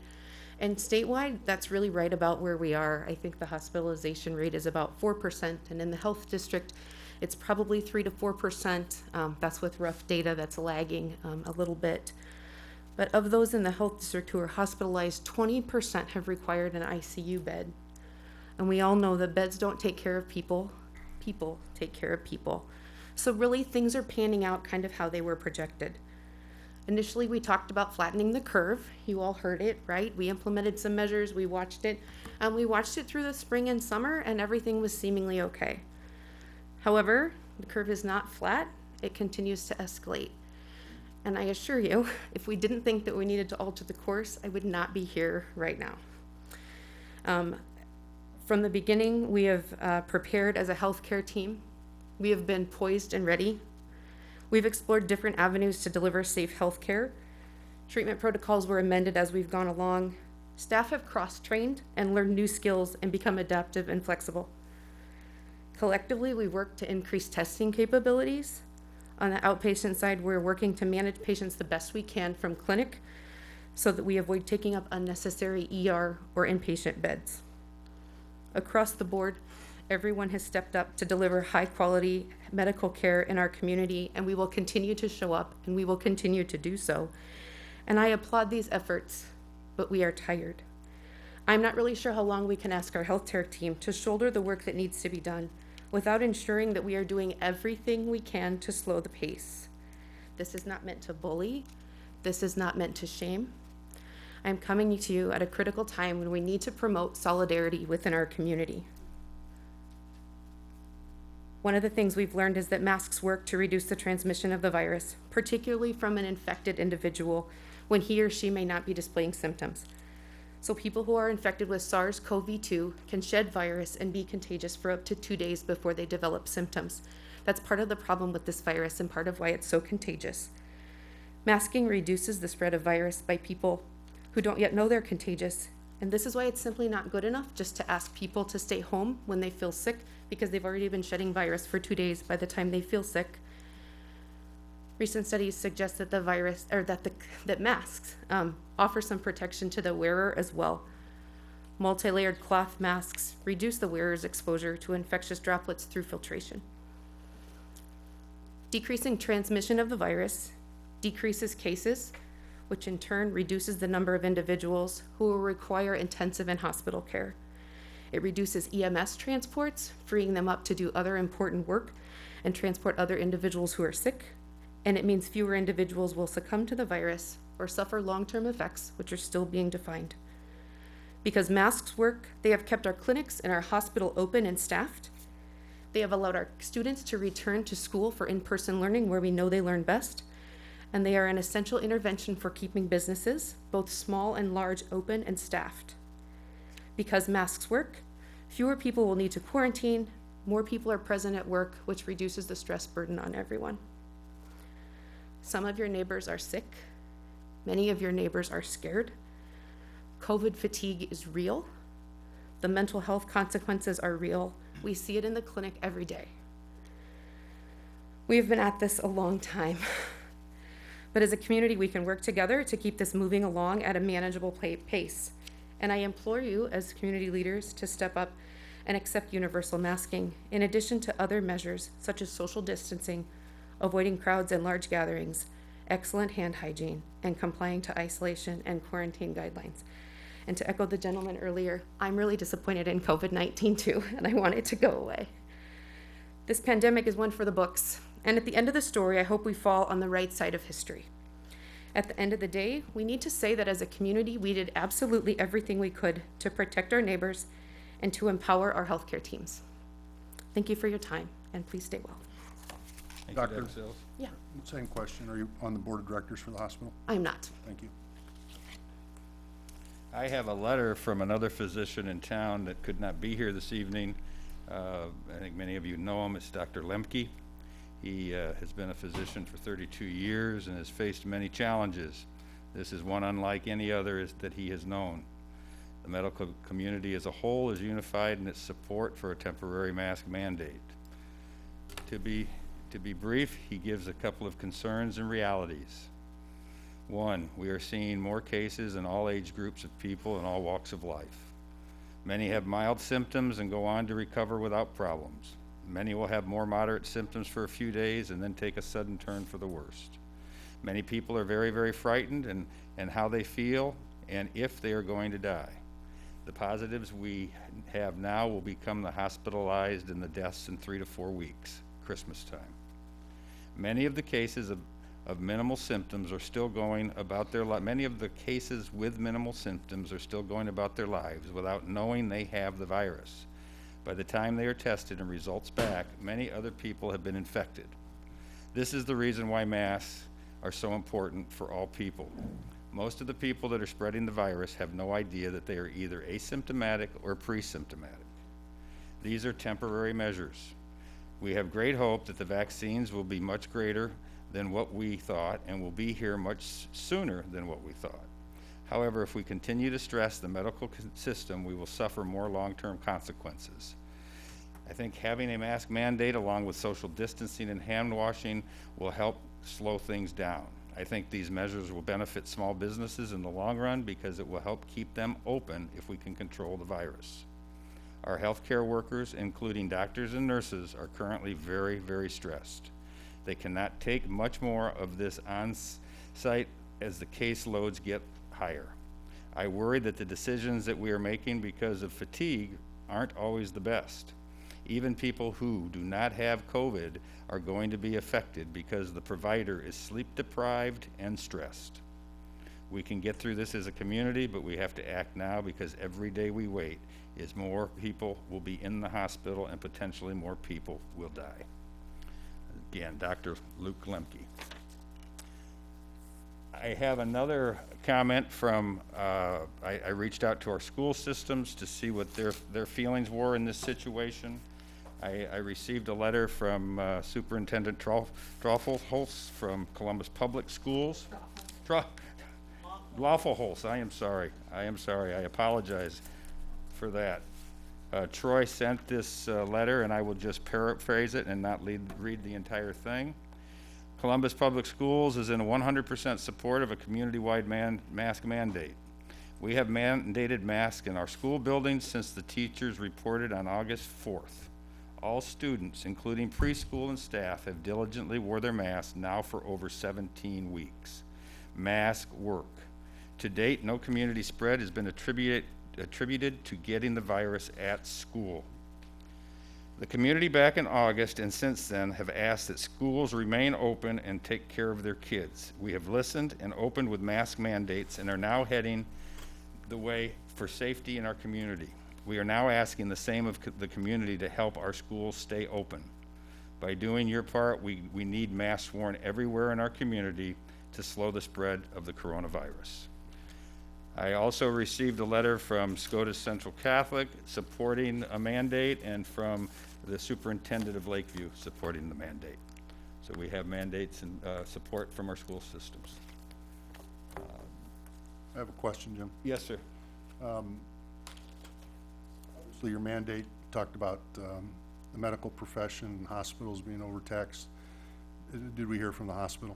And statewide, that's really right about where we are. I think the hospitalization rate is about 4%, and in the health district, it's probably 3 to 4%. That's with rough data that's lagging a little bit. But of those in the health district who are hospitalized, 20% have required an ICU bed. And we all know that beds don't take care of people, people take care of people. So really, things are panning out kind of how they were projected. Initially, we talked about flattening the curve. You all heard it, right? We implemented some measures, we watched it, and we watched it through the spring and summer, and everything was seemingly okay. However, the curve is not flat, it continues to escalate. And I assure you, if we didn't think that we needed to alter the course, I would not be here right now. From the beginning, we have prepared as a healthcare team. We have been poised and ready. We've explored different avenues to deliver safe health care. Treatment protocols were amended as we've gone along. Staff have cross-trained and learned new skills and become adaptive and flexible. Collectively, we work to increase testing capabilities. On the outpatient side, we're working to manage patients the best we can from clinic so that we avoid taking up unnecessary ER or inpatient beds. Across the board, everyone has stepped up to deliver high-quality medical care in our community, and we will continue to show up, and we will continue to do so. And I applaud these efforts, but we are tired. I'm not really sure how long we can ask our healthcare team to shoulder the work that needs to be done without ensuring that we are doing everything we can to slow the pace. This is not meant to bully. This is not meant to shame. I'm coming to you at a critical time when we need to promote solidarity within our community. One of the things we've learned is that masks work to reduce the transmission of the virus, particularly from an infected individual when he or she may not be displaying symptoms. So people who are infected with SARS-CoV-2 can shed virus and be contagious for up to 2 days before they develop symptoms. That's part of the problem with this virus and part of why it's so contagious. Masking reduces the spread of virus by people who don't yet know they're contagious. And this is why it's simply not good enough just to ask people to stay home when they feel sick, because they've already been shedding virus for 2 days by the time they feel sick. Recent studies suggest that that masks offer some protection to the wearer as well. Multi-layered cloth masks reduce the wearer's exposure to infectious droplets through filtration. Decreasing transmission of the virus decreases cases, which in turn reduces the number of individuals who will require intensive and hospital care. It reduces EMS transports, freeing them up to do other important work and transport other individuals who are sick. And it means fewer individuals will succumb to the virus or suffer long-term effects, which are still being defined. Because masks work, they have kept our clinics and our hospital open and staffed. They have allowed our students to return to school for in-person learning where we know they learn best. And they are an essential intervention for keeping businesses, both small and large, open and staffed. Because masks work, fewer people will need to quarantine, more people are present at work, which reduces the stress burden on everyone. Some of your neighbors are sick. Many of your neighbors are scared. COVID fatigue is real. The mental health consequences are real. We see it in the clinic every day. We've been at this a long time. But as a community, we can work together to keep this moving along at a manageable pace. And I implore you as community leaders to step up and accept universal masking, in addition to other measures such as social distancing, avoiding crowds and large gatherings, excellent hand hygiene, and complying to isolation and quarantine guidelines. And to echo the gentleman earlier, I'm really disappointed in COVID-19 too, and I want it to go away. This pandemic is one for the books, and at the end of the story, I hope we fall on the right side of history. At the end of the day, we need to say that as a community, we did absolutely everything we could to protect our neighbors and to empower our healthcare teams. Thank you for your time, and please stay well. Thank Doctor? you, Dr. Sills. Yeah. Same question. Are you on the board of directors for the hospital? I'm not. Thank you. I have a letter from another physician in town that could not be here this evening. I think many of you know him. It's Dr. Lemke. He has been a physician for 32 years and has faced many challenges. This is one unlike any other that he has known. The medical community as a whole is unified in its support for a temporary mask mandate. To be brief, he gives a couple of concerns and realities. One, we are seeing more cases in all age groups of people in all walks of life. Many have mild symptoms and go on to recover without problems. Many will have more moderate symptoms for a few days and then take a sudden turn for the worst. Many people are very, very frightened and how they feel and if they are going to die. The positives we have now will become the hospitalized and the deaths in 3 to 4 weeks, Christmas time. Many of the cases of minimal symptoms are still going about their lives. Many of the cases with minimal symptoms are still going about their lives without knowing they have the virus. By the time they are tested and results back, many other people have been infected. This is the reason why masks are so important for all people. Most of the people that are spreading the virus have no idea that they are either asymptomatic or pre-symptomatic. These are temporary measures. We have great hope that the vaccines will be much greater than what we thought and will be here much sooner than what we thought. However, if we continue to stress the medical system, we will suffer more long-term consequences. I think having a mask mandate along with social distancing and hand washing will help slow things down. I think these measures will benefit small businesses in the long run because it will help keep them open if we can control the virus. Our healthcare workers, including doctors and nurses, are currently very, very stressed. They cannot take much more of this on-site as the caseloads get higher. I worry that the decisions that we are making because of fatigue aren't always the best. Even people who do not have COVID are going to be affected because the provider is sleep deprived and stressed. We can get through this as a community, but we have to act now because every day we wait is more people will be in the hospital and potentially more people will die. Again, Dr. Luke Lemke. I have another comment from, I reached out to our school systems to see what their feelings were in this situation. I received a letter from Superintendent Troffelholz from Columbus Public Schools. Lawfulholz, I am sorry, I apologize for that. Troy sent this letter, and I will just paraphrase it and not read the entire thing. Columbus Public Schools is in 100% support of a community-wide mask mandate. We have mandated masks in our school buildings since the teachers reported on August 4th. All students, including preschool and staff, have diligently wore their masks now for over 17 weeks. Masks work. To date, no community spread has been attributed to getting the virus at school. The community back in August and since then have asked that schools remain open and take care of their kids. We have listened and opened with mask mandates and are now heading the way for safety in our community. We are now asking the same of the community to help our schools stay open. By doing your part, we need masks worn everywhere in our community to slow the spread of the coronavirus. I also received a letter from SCOTUS Central Catholic supporting a mandate, and from the superintendent of Lakeview supporting the mandate. So we have mandates and support from our school systems. I have a question, Jim. Yes, sir. Obviously, your mandate talked about the medical profession and hospitals being overtaxed. Did we hear from the hospital?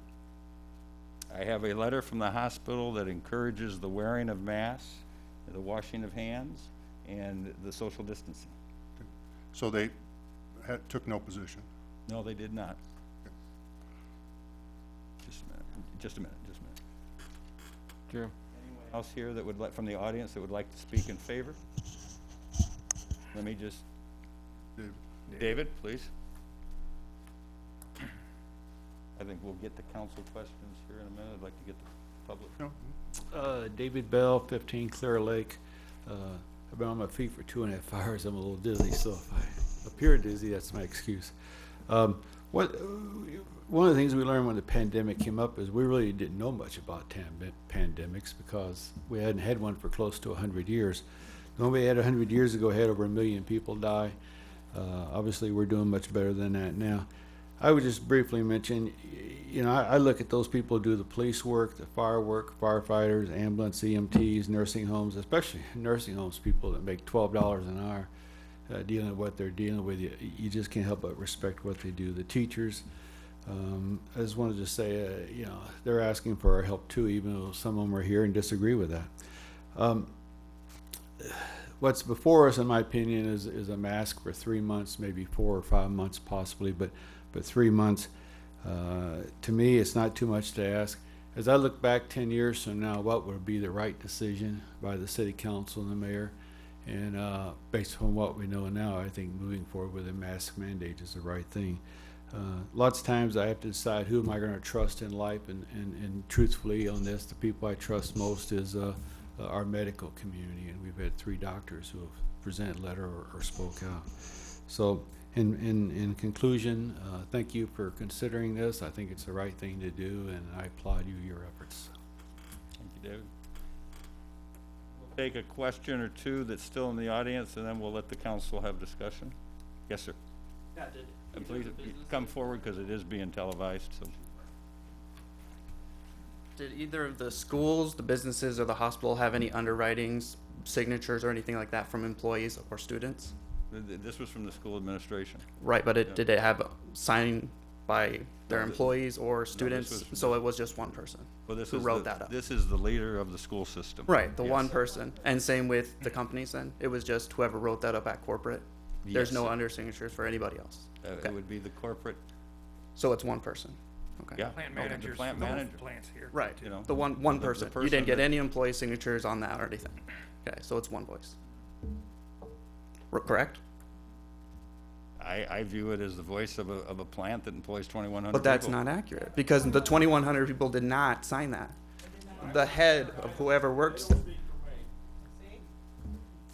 I have a letter from the hospital that encourages the wearing of masks, the washing of hands, and the social distancing. So they took no position? No, they did not. Just a minute, just a minute, just a minute. Sure. Anyone else here that would from the audience that would like to speak in favor? Let me just, David, please. I think we'll get to council questions here in a minute. I'd like to get the public. No. David Bell, 15 Clear Lake. I've been on my feet for 2.5 hours. I'm a little dizzy, so if I appear dizzy, that's my excuse. One of the things we learned when the pandemic came up is we really didn't know much about pandemics because we hadn't had one for close to 100 years. Nobody had 100 years ago had over 1 million people die. Obviously, we're doing much better than that now. I would just briefly mention, you know, I look at those people who do the police work, the fire work, firefighters, ambulance, EMTs, nursing homes, especially nursing homes, people that make $12 an hour dealing with what they're dealing with. You just can't help but respect what they do. The teachers, I just wanted to say, you know, they're asking for our help too, even though some of them are here and disagree with that. What's before us, in my opinion, is a mask for 3 months, maybe 4 or 5 months possibly, but 3 months, to me, it's not too much to ask. As I look back 10 years from now, what would be the right decision by the city council and the mayor? And based on what we know now, I think moving forward with a mask mandate is the right thing. Lots of times I have to decide who am I going to trust in life, and truthfully on this, the people I trust most is our medical community, and we've had 3 doctors who have presented letter or spoke out. So in conclusion, thank you for considering this. I think it's the right thing to do, and I applaud your efforts. Thank you, David. We'll take a question or two that's still in the audience, and then we'll let the council have discussion. Yes, sir. And please come forward because it is being televised. So. Did either of the schools, the businesses, or the hospital have any underwritings, signatures, or anything like that from employees or students? This was from the school administration. Right, but did it have signing by their employees or students? So it was just one person who wrote that up. This is the leader of the school system. Right, the one person. And same with the companies then? It was just whoever wrote that up at corporate? There's no under signatures for anybody else? It would be the corporate. So it's one person? Okay. Yeah. Plant The managers, plant for both manager. plants here. Right, You know, the one person. You didn't get that- any employee signatures on that or anything? Okay, so it's one voice. Correct? I view it as the voice of a plant that employs 2,100 But that's people. not accurate, because the 2,100 people did not sign that. The head of whoever works.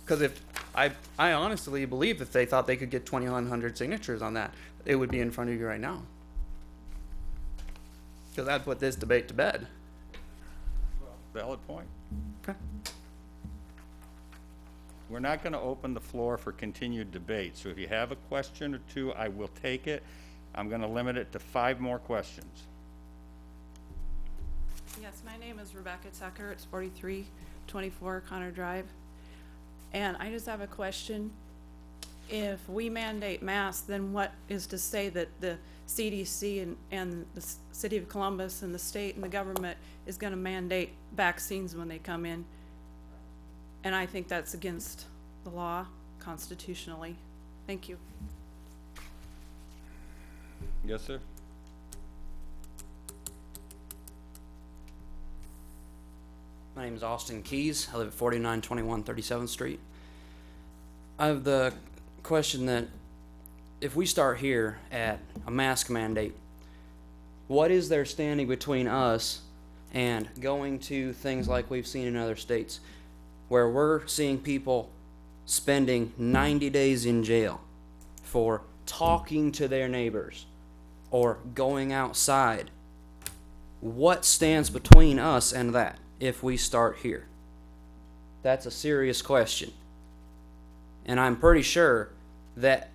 Because if, I honestly believe if they thought they could get 2,100 signatures on that, it would be in front of you right now. Because that'd put this debate to bed. Valid point. Okay. We're not going to open the floor for continued debate, so if you have a question or two, I will take it. I'm going to limit it to 5 more questions. Yes, my name is Rebecca Tucker. It's 4324 Connor Drive. And I just have a question. If we mandate masks, then what is to say that the CDC and the city of Columbus and the state and the government is going to mandate vaccines when they come in? And I think that's against the law constitutionally. Thank you. Yes, sir. My name is Austin Keys. I live at 4921 37th Street. I have the question that if we start here at a mask mandate, what is there standing between us and going to things like we've seen in other states, where we're seeing people spending 90 days in jail for talking to their neighbors or going outside. What stands between us and that if we start here? That's a serious question. And I'm pretty sure that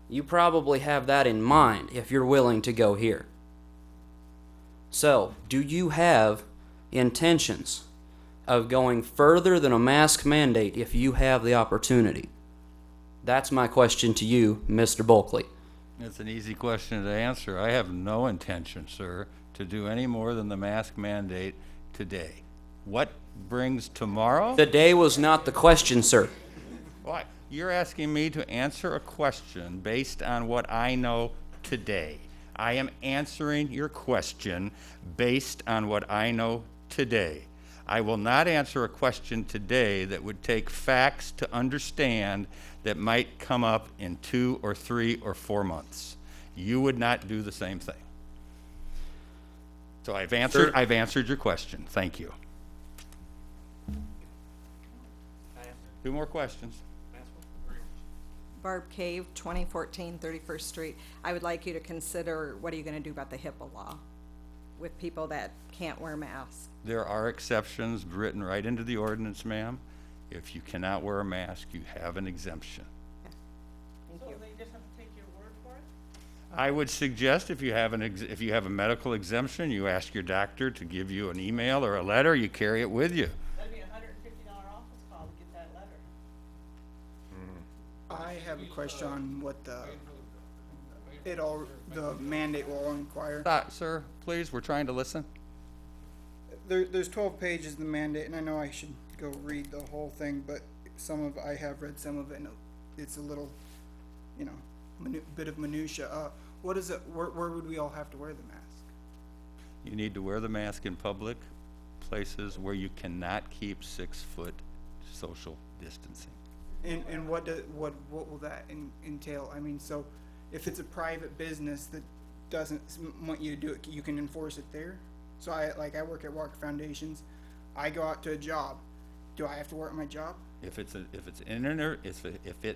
you probably have that in mind if you're willing to go here. So, do you have intentions of going further than a mask mandate if you have the opportunity? That's my question to you, Mr. Bulkley. It's an easy question to answer. I have no intention, sir, to do any more than the mask mandate today. What brings tomorrow? The day was not the question, sir. Why? You're asking me to answer a question based on what I know today. I am answering your question based on what I know today. I will not answer a question today that would take facts to understand that might come up in 2 or 3 or 4 months. You would not do the same thing. So I've answered your question. Thank you. 2 more questions. Barb Cave, 2014 31st Street. I would like you to consider, what are you going to do about the HIPAA law with people that can't wear masks? There are exceptions written right into the ordinance, ma'am. If you cannot wear a mask, you have an exemption. So they just have to take your word for it? I would suggest if you have a medical exemption, you ask your doctor to give you an email or a letter, you carry it with you. That'd be $150 office call to get that letter. I have a question on what the mandate will require. Stop, sir, please, we're trying to listen. There's 12 pages of the mandate, and I know I should go read the whole thing, but I have read some of it, and it's a little, bit of minutia. What is it? Where would we all have to wear the mask? You need to wear the mask in public places where you cannot keep 6-foot social distancing. And what will that entail? I mean, so if it's a private business that doesn't want you to do it, you can enforce it there. So I work at Walker Foundations. I go out to a job. Do I have to work my job? If it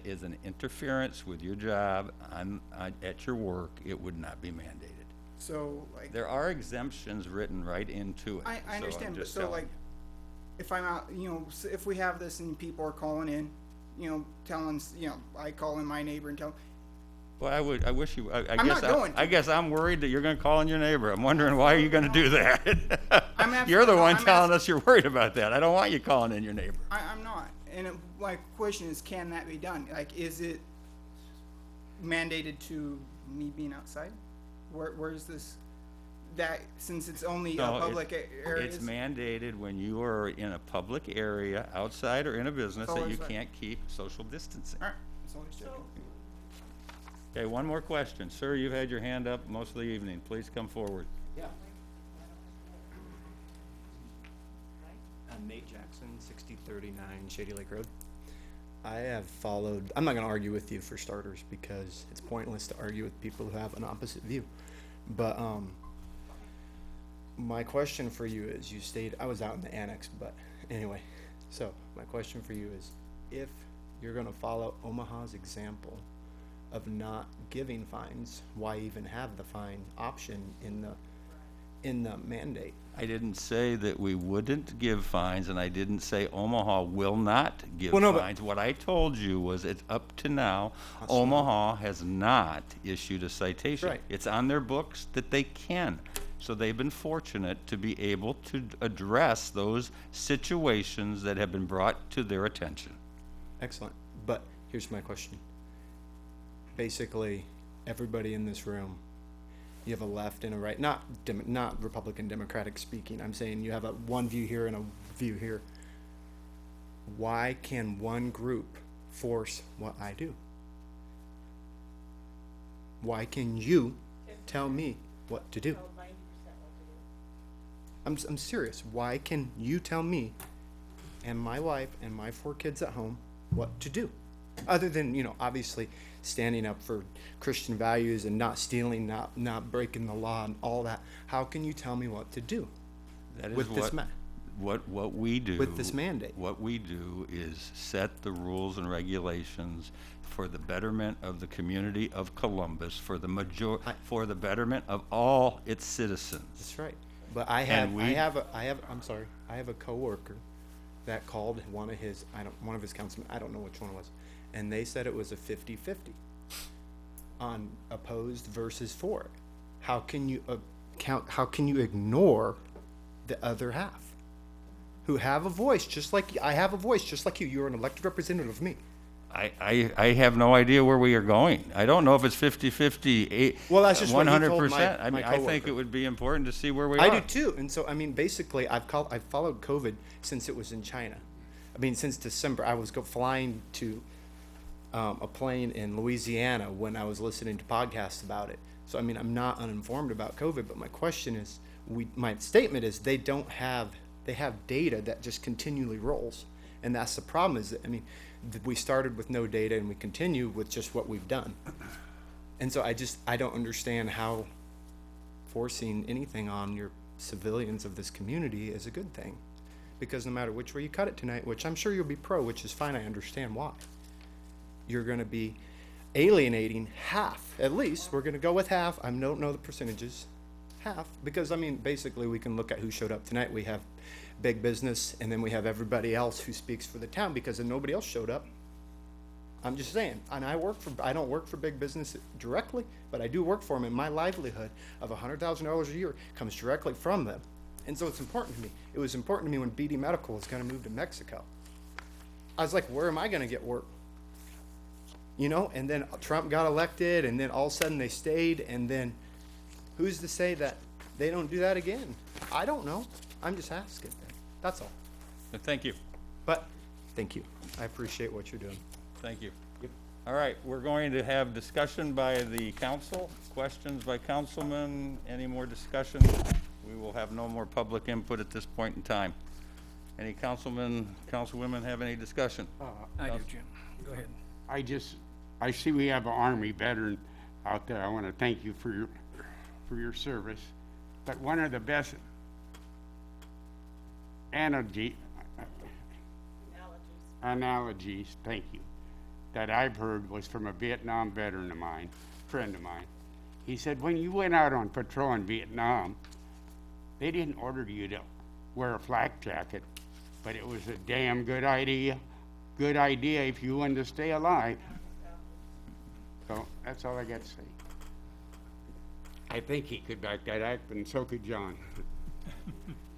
is an interference with your job at your work, it would not be mandated. So there are exemptions written right into it. I understand, but if I'm out, if we have this and people are calling in, telling, I call in my neighbor and tell. Well, I wish you. I guess I'm worried that you're going to call in your neighbor. I'm wondering why you're going to do that. You're the one telling us you're worried about that. I don't want you calling in your neighbor. I'm not. And my question is, can that be done? Is it mandated to me being outside? Where's this? That since it's only a public area. It's mandated when you are in a public area, outside or in a business, that you can't keep social distancing. All right. That's all I was checking. Okay, one more question. Sir, you've had your hand up most of the evening. Please come forward. Yeah. I'm Nate Jackson, 6039 Shady Lake Road. I have followed, I'm not going to argue with you for starters because it's pointless to argue with people who have an opposite view. But my question for you is, you stated, I was out in the annex, but anyway, so my question for you is, if you're going to follow Omaha's example of not giving fines, why even have the fine option in the mandate? I didn't say that we wouldn't give fines, and I didn't say Omaha will not give fines. What I told you was it's up to now, Omaha has not issued a citation. Right. It's on their books that they can. So they've been fortunate to be able to address those situations that have been brought to their attention. Excellent. But here's my question. Basically, everybody in this room, you have a left and a right, not Republican, Democratic speaking. I'm saying you have one view here and a view here. Why can one group force what I do? Why can you tell me what to do? I'm serious. Why can you tell me and my wife and my 4 kids at home what to do? Other than, obviously standing up for Christian values and not stealing, not breaking the law and all that. How can you tell me what to do with this man? What we do. with this mandate. What we do is set the rules and regulations for the betterment of the community of Columbus, for the for the betterment of all its citizens. That's right. But I have a coworker that called one of his councilmen, I don't know which one it was, and they said it was a 50-50 on opposed versus for it. How can you ignore the other half who have a voice just like I have a voice just like you? You're an elected representative of me. I have no idea where we are going. I don't know if it's 50-50, Well, that's just 100%. 100%. I mean, I think it would be important to see where we are. I do too. And so, I mean, basically, I've followed COVID since it was in China. I mean, since December, I was flying to a plane in Louisiana when I was listening to podcasts about it. So, I mean, I'm not uninformed about COVID, but my question is, my statement is they have data that just continually rolls. And that's the problem is that, I mean, we started with no data and we continue with just what we've done. And so I don't understand how forcing anything on your civilians of this community is a good thing. Because no matter which way you cut it tonight, which I'm sure you'll be pro, which is fine, I understand why, you're going to be alienating half, at least. We're going to go with half. I don't know the percentages. Half. Because, I mean, basically we can look at who showed up tonight. We have big business, and then we have everybody else who speaks for the town because nobody else showed up. I'm just saying, and I don't work for big business directly, but I do work for them, and my livelihood of $100,000 a year comes directly from them. And so it's important to me. It was important to me when BD Medical was going to move to Mexico. I was like, where am I going to get work? You know, and then Trump got elected, and then all of a sudden they stayed, and then who's to say that they don't do that again? I don't know. I'm just asking. That's all. Thank you. But thank you. I appreciate what you're doing. Thank you. Yep. All right, we're going to have discussion by the council, questions by councilmen. Any more discussion? We will have no more public input at this point in time. Any councilmen, councilwomen have any discussion? I do, Jim. Go ahead. I see we have an Army veteran out there. I want to thank you for your service. But one of the best analogies, thank you, that I've heard was from a Vietnam veteran of mine, friend of mine. He said, when you went out on patrol in Vietnam, they didn't order you to wear a flak jacket, but it was a damn good idea if you wanted to stay alive. So that's all I got to say. I think he could back that up, and so could John.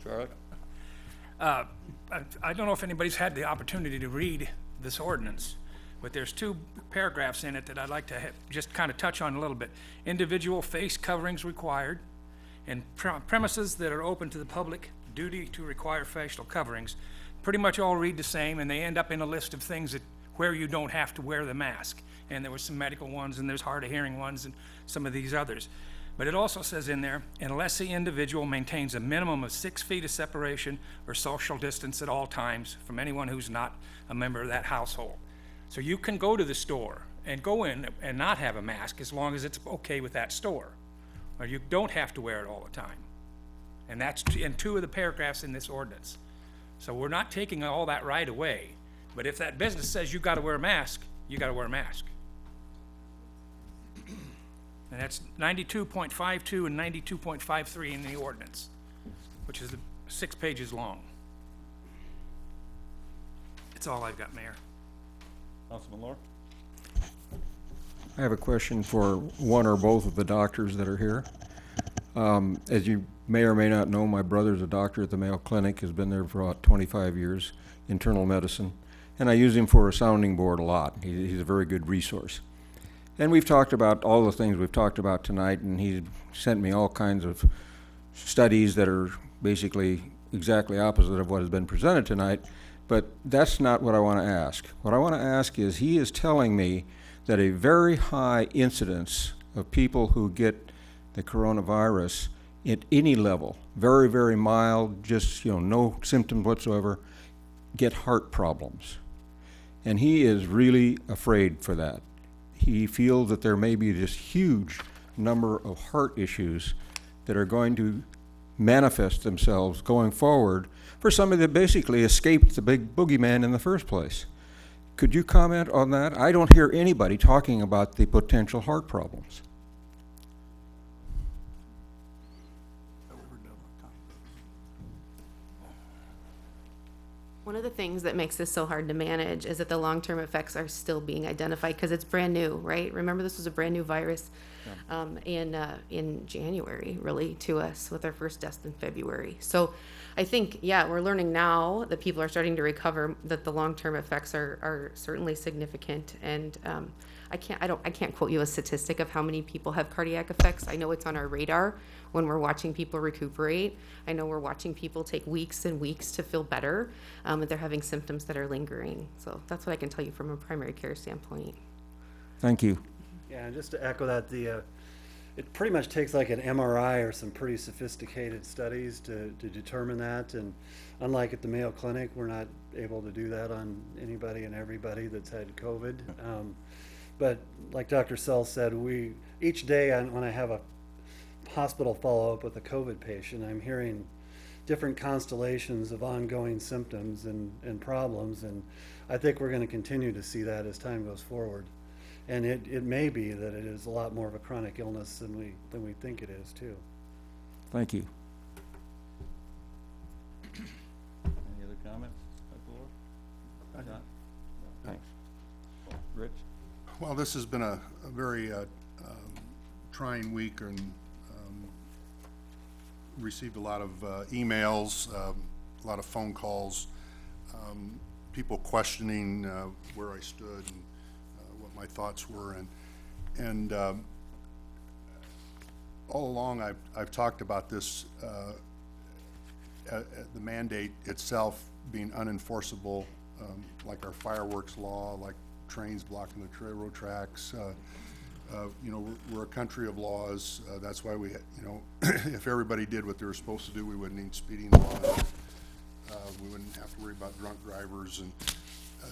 Charlie? I don't know if anybody's had the opportunity to read this ordinance, but there's two paragraphs in it that I'd like to just kind of touch on a little bit. Individual face coverings required, and premises that are open to the public, duty to require facial coverings, pretty much all read the same, and they end up in a list of things where you don't have to wear the mask. And there were some medical ones, and there's hard of hearing ones, and some of these others. But it also says in there, unless the individual maintains a minimum of 6 feet of separation or social distance at all times from anyone who's not a member of that household. So you can go to the store and go in and not have a mask as long as it's okay with that store. Or you don't have to wear it all the time. And that's in 2 of the paragraphs in this ordinance. So we're not taking all that right away. But if that business says you got to wear a mask, you got to wear a mask. And that's 92.52 and 92.53 in the ordinance, which is 6 pages long. That's all I've got, Mayor. Councilman Lohr? I have a question for one or both of the doctors that are here. As you may or may not know, my brother's a doctor at the Mayo Clinic, has been there for about 25 years, internal medicine, and I use him for a sounding board a lot. He's a very good resource. And we've talked about all the things we've talked about tonight, and he sent me all kinds of studies that are basically exactly opposite of what has been presented tonight, but that's not what I want to ask. What I want to ask is, he is telling me that a very high incidence of people who get the coronavirus at any level, very, very mild, just, no symptoms whatsoever, get heart problems. And he is really afraid for that. He feels that there may be this huge number of heart issues that are going to manifest themselves going forward for somebody that basically escaped the big boogeyman in the first place. Could you comment on that? I don't hear anybody talking about the potential heart problems. One of the things that makes this so hard to manage is that the long-term effects are still being identified because it's brand new, right? Remember, this was a brand new virus in January, really, to us with our first deaths in February. So I think, yeah, we're learning now that people are starting to recover, that the long-term effects are certainly significant. And I can't quote you a statistic of how many people have cardiac effects. I know it's on our radar when we're watching people recuperate. I know we're watching people take weeks and weeks to feel better, but they're having symptoms that are lingering. So that's what I can tell you from a primary care standpoint. Thank you. Yeah, and just to echo that, it pretty much takes like an MRI or some pretty sophisticated studies to determine that. And unlike at the Mayo Clinic, we're not able to do that on anybody and everybody that's had COVID. But like Dr. Sell said, each day when I have a hospital follow-up with a COVID patient, I'm hearing different constellations of ongoing symptoms and problems, and I think we're going to continue to see that as time goes forward. And it may be that it is a lot more of a chronic illness than we think it is too. Thank you. Any other comments, Dr. Lord? Thanks. Rich? Well, this has been a very trying week, and received a lot of emails, a lot of phone calls, people questioning where I stood and what my thoughts were, and all along I've talked about this, the mandate itself being unenforceable, like our fireworks law, like trains blocking the railroad tracks. You know, we're a country of laws. That's why we, you know, if everybody did what they were supposed to do, we wouldn't need speeding laws. We wouldn't have to worry about drunk drivers. And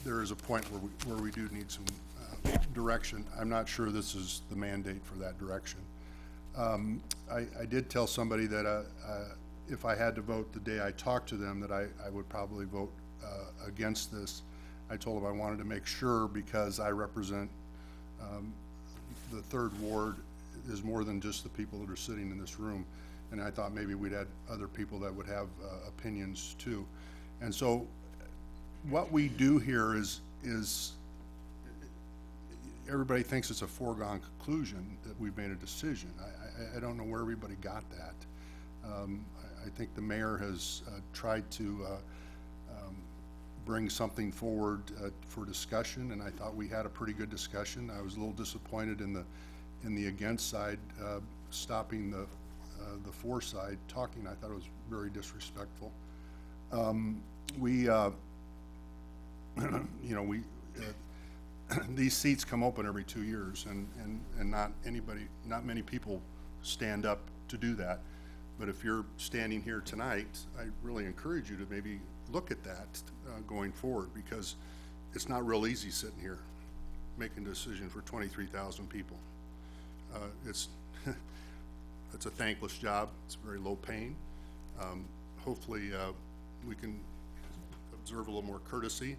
there is a point where we do need some direction. I'm not sure this is the mandate for that direction. I did tell somebody that if I had to vote the day I talked to them, that I would probably vote against this. I told them I wanted to make sure, because I represent the third ward is more than just the people that are sitting in this room, and I thought maybe we'd had other people that would have opinions too. And so what we do here is everybody thinks it's a foregone conclusion that we've made a decision. I don't know where everybody got that. I think the mayor has tried to bring something forward for discussion, and I thought we had a pretty good discussion. I was a little disappointed in the against side stopping the for side talking. I thought it was very disrespectful. You know, these seats come open every 2 years, and not many people stand up to do that. But if you're standing here tonight, I really encourage you to maybe look at that going forward, because it's not real easy sitting here making a decision for 23,000 people. It's a thankless job. It's very low paying. Hopefully we can observe a little more courtesy.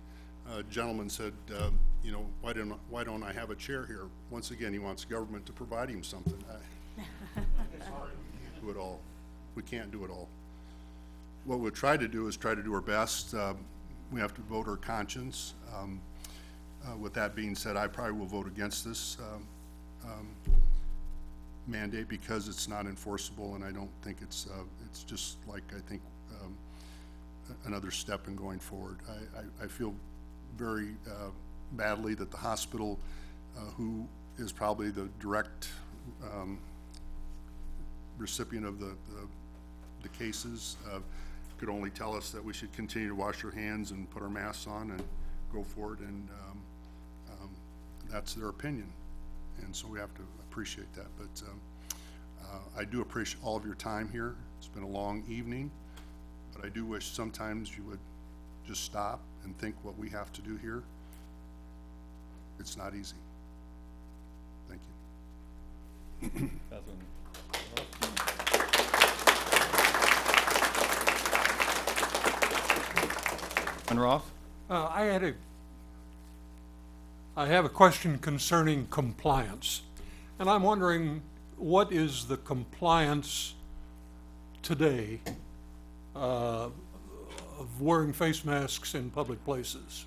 A gentleman said, you know, why don't I have a chair here? Once again, he wants government to provide him something. Do it all. We can't do it all. What we'll try to do is try to do our best. We have to vote our conscience. With that being said, I probably will vote against this mandate, because it's not enforceable, and I don't think it's just like, I think, another step in going forward. I feel very badly that the hospital, who is probably the direct recipient of the cases, could only tell us that we should continue to wash our hands and put our masks on and go forward, and that's their opinion, and so we have to appreciate that. But I do appreciate all of your time here. It's been a long evening, but I do wish sometimes you would just stop and think what we have to do here. It's not easy. Thank you. Councilman Roth? I have a question concerning compliance. And I'm wondering, what is the compliance today of wearing face masks in public places?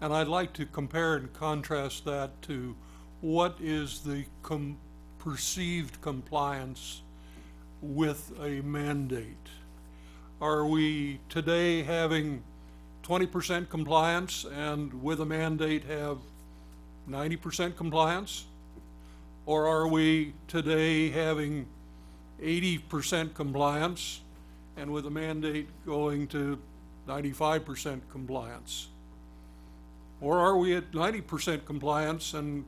And I'd like to compare and contrast that to what is the perceived compliance with a mandate. Are we today having 20% compliance and with a mandate have 90% compliance? Or are we today having 80% compliance and with a mandate going to 95% compliance? Or are we at 90% compliance and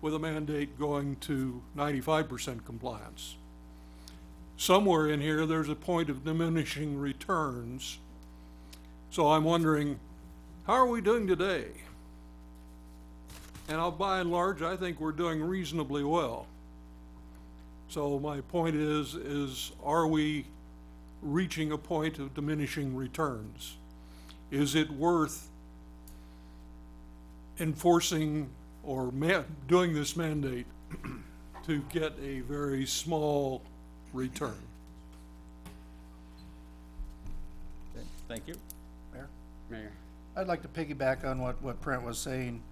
with a mandate going to 95% compliance? Somewhere in here, there's a point of diminishing returns. So I'm wondering, how are we doing today? And by and large, I think we're doing reasonably well. So my point is are we reaching a point of diminishing returns? Is it worth enforcing or doing this mandate to get a very small return? Thank you. Mayor. I'd like to piggyback on what Brent was saying.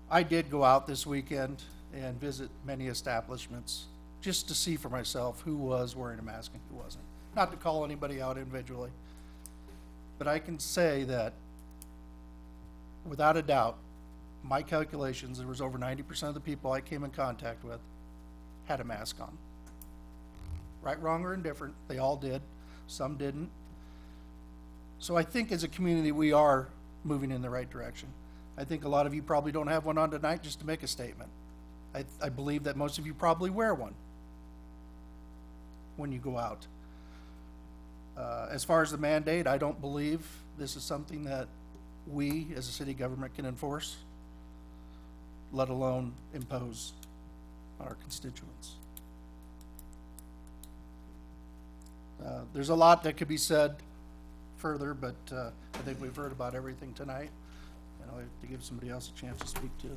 I did go out this weekend and visit many establishments just to see for myself who was wearing a mask and who wasn't. Not to call anybody out individually, but I can say that without a doubt, my calculations, there was over 90% of the people I came in contact with had a mask on. Right, wrong, or indifferent, they all did. Some didn't. So I think as a community, we are moving in the right direction. I think a lot of you probably don't have one on tonight just to make a statement. I believe that most of you probably wear one when you go out. As far as the mandate, I don't believe this is something that we as a city government can enforce, let alone impose on our constituents. There's a lot that could be said further, but I think we've heard about everything tonight, and I'll have to give somebody else a chance to speak to.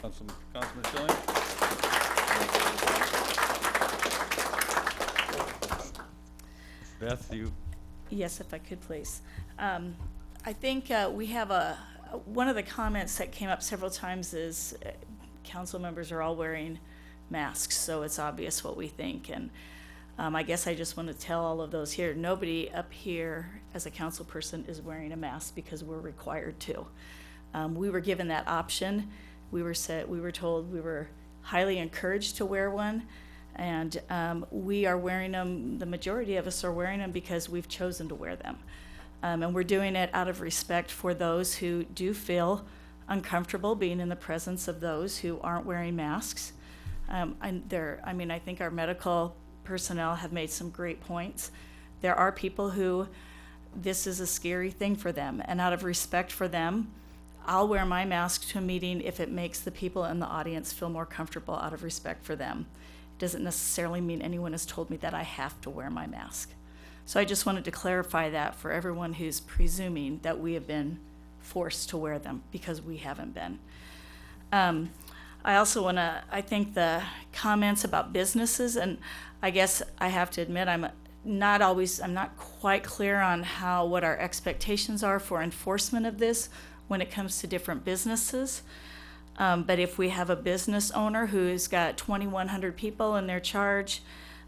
Councilman Schilling? Beth, you? Yes, if I could, please. I think we have one of the comments that came up several times is council members are all wearing masks, so it's obvious what we think. And I guess I just want to tell all of those here, nobody up here as a council person is wearing a mask because we're required to. We were given that option. We were told we were highly encouraged to wear one, and we are wearing them. The majority of us are wearing them because we've chosen to wear them. And we're doing it out of respect for those who do feel uncomfortable being in the presence of those who aren't wearing masks. I think our medical personnel have made some great points. There are people who this is a scary thing for them, and out of respect for them, I'll wear my mask to a meeting if it makes the people in the audience feel more comfortable out of respect for them. It doesn't necessarily mean anyone has told me that I have to wear my mask. So I just wanted to clarify that for everyone who's presuming that we have been forced to wear them, because we haven't been. I also I think the comments about businesses, and I guess I have to admit I'm not quite clear on what our expectations are for enforcement of this when it comes to different businesses. But if we have a business owner who's got 2,100 people in their charge,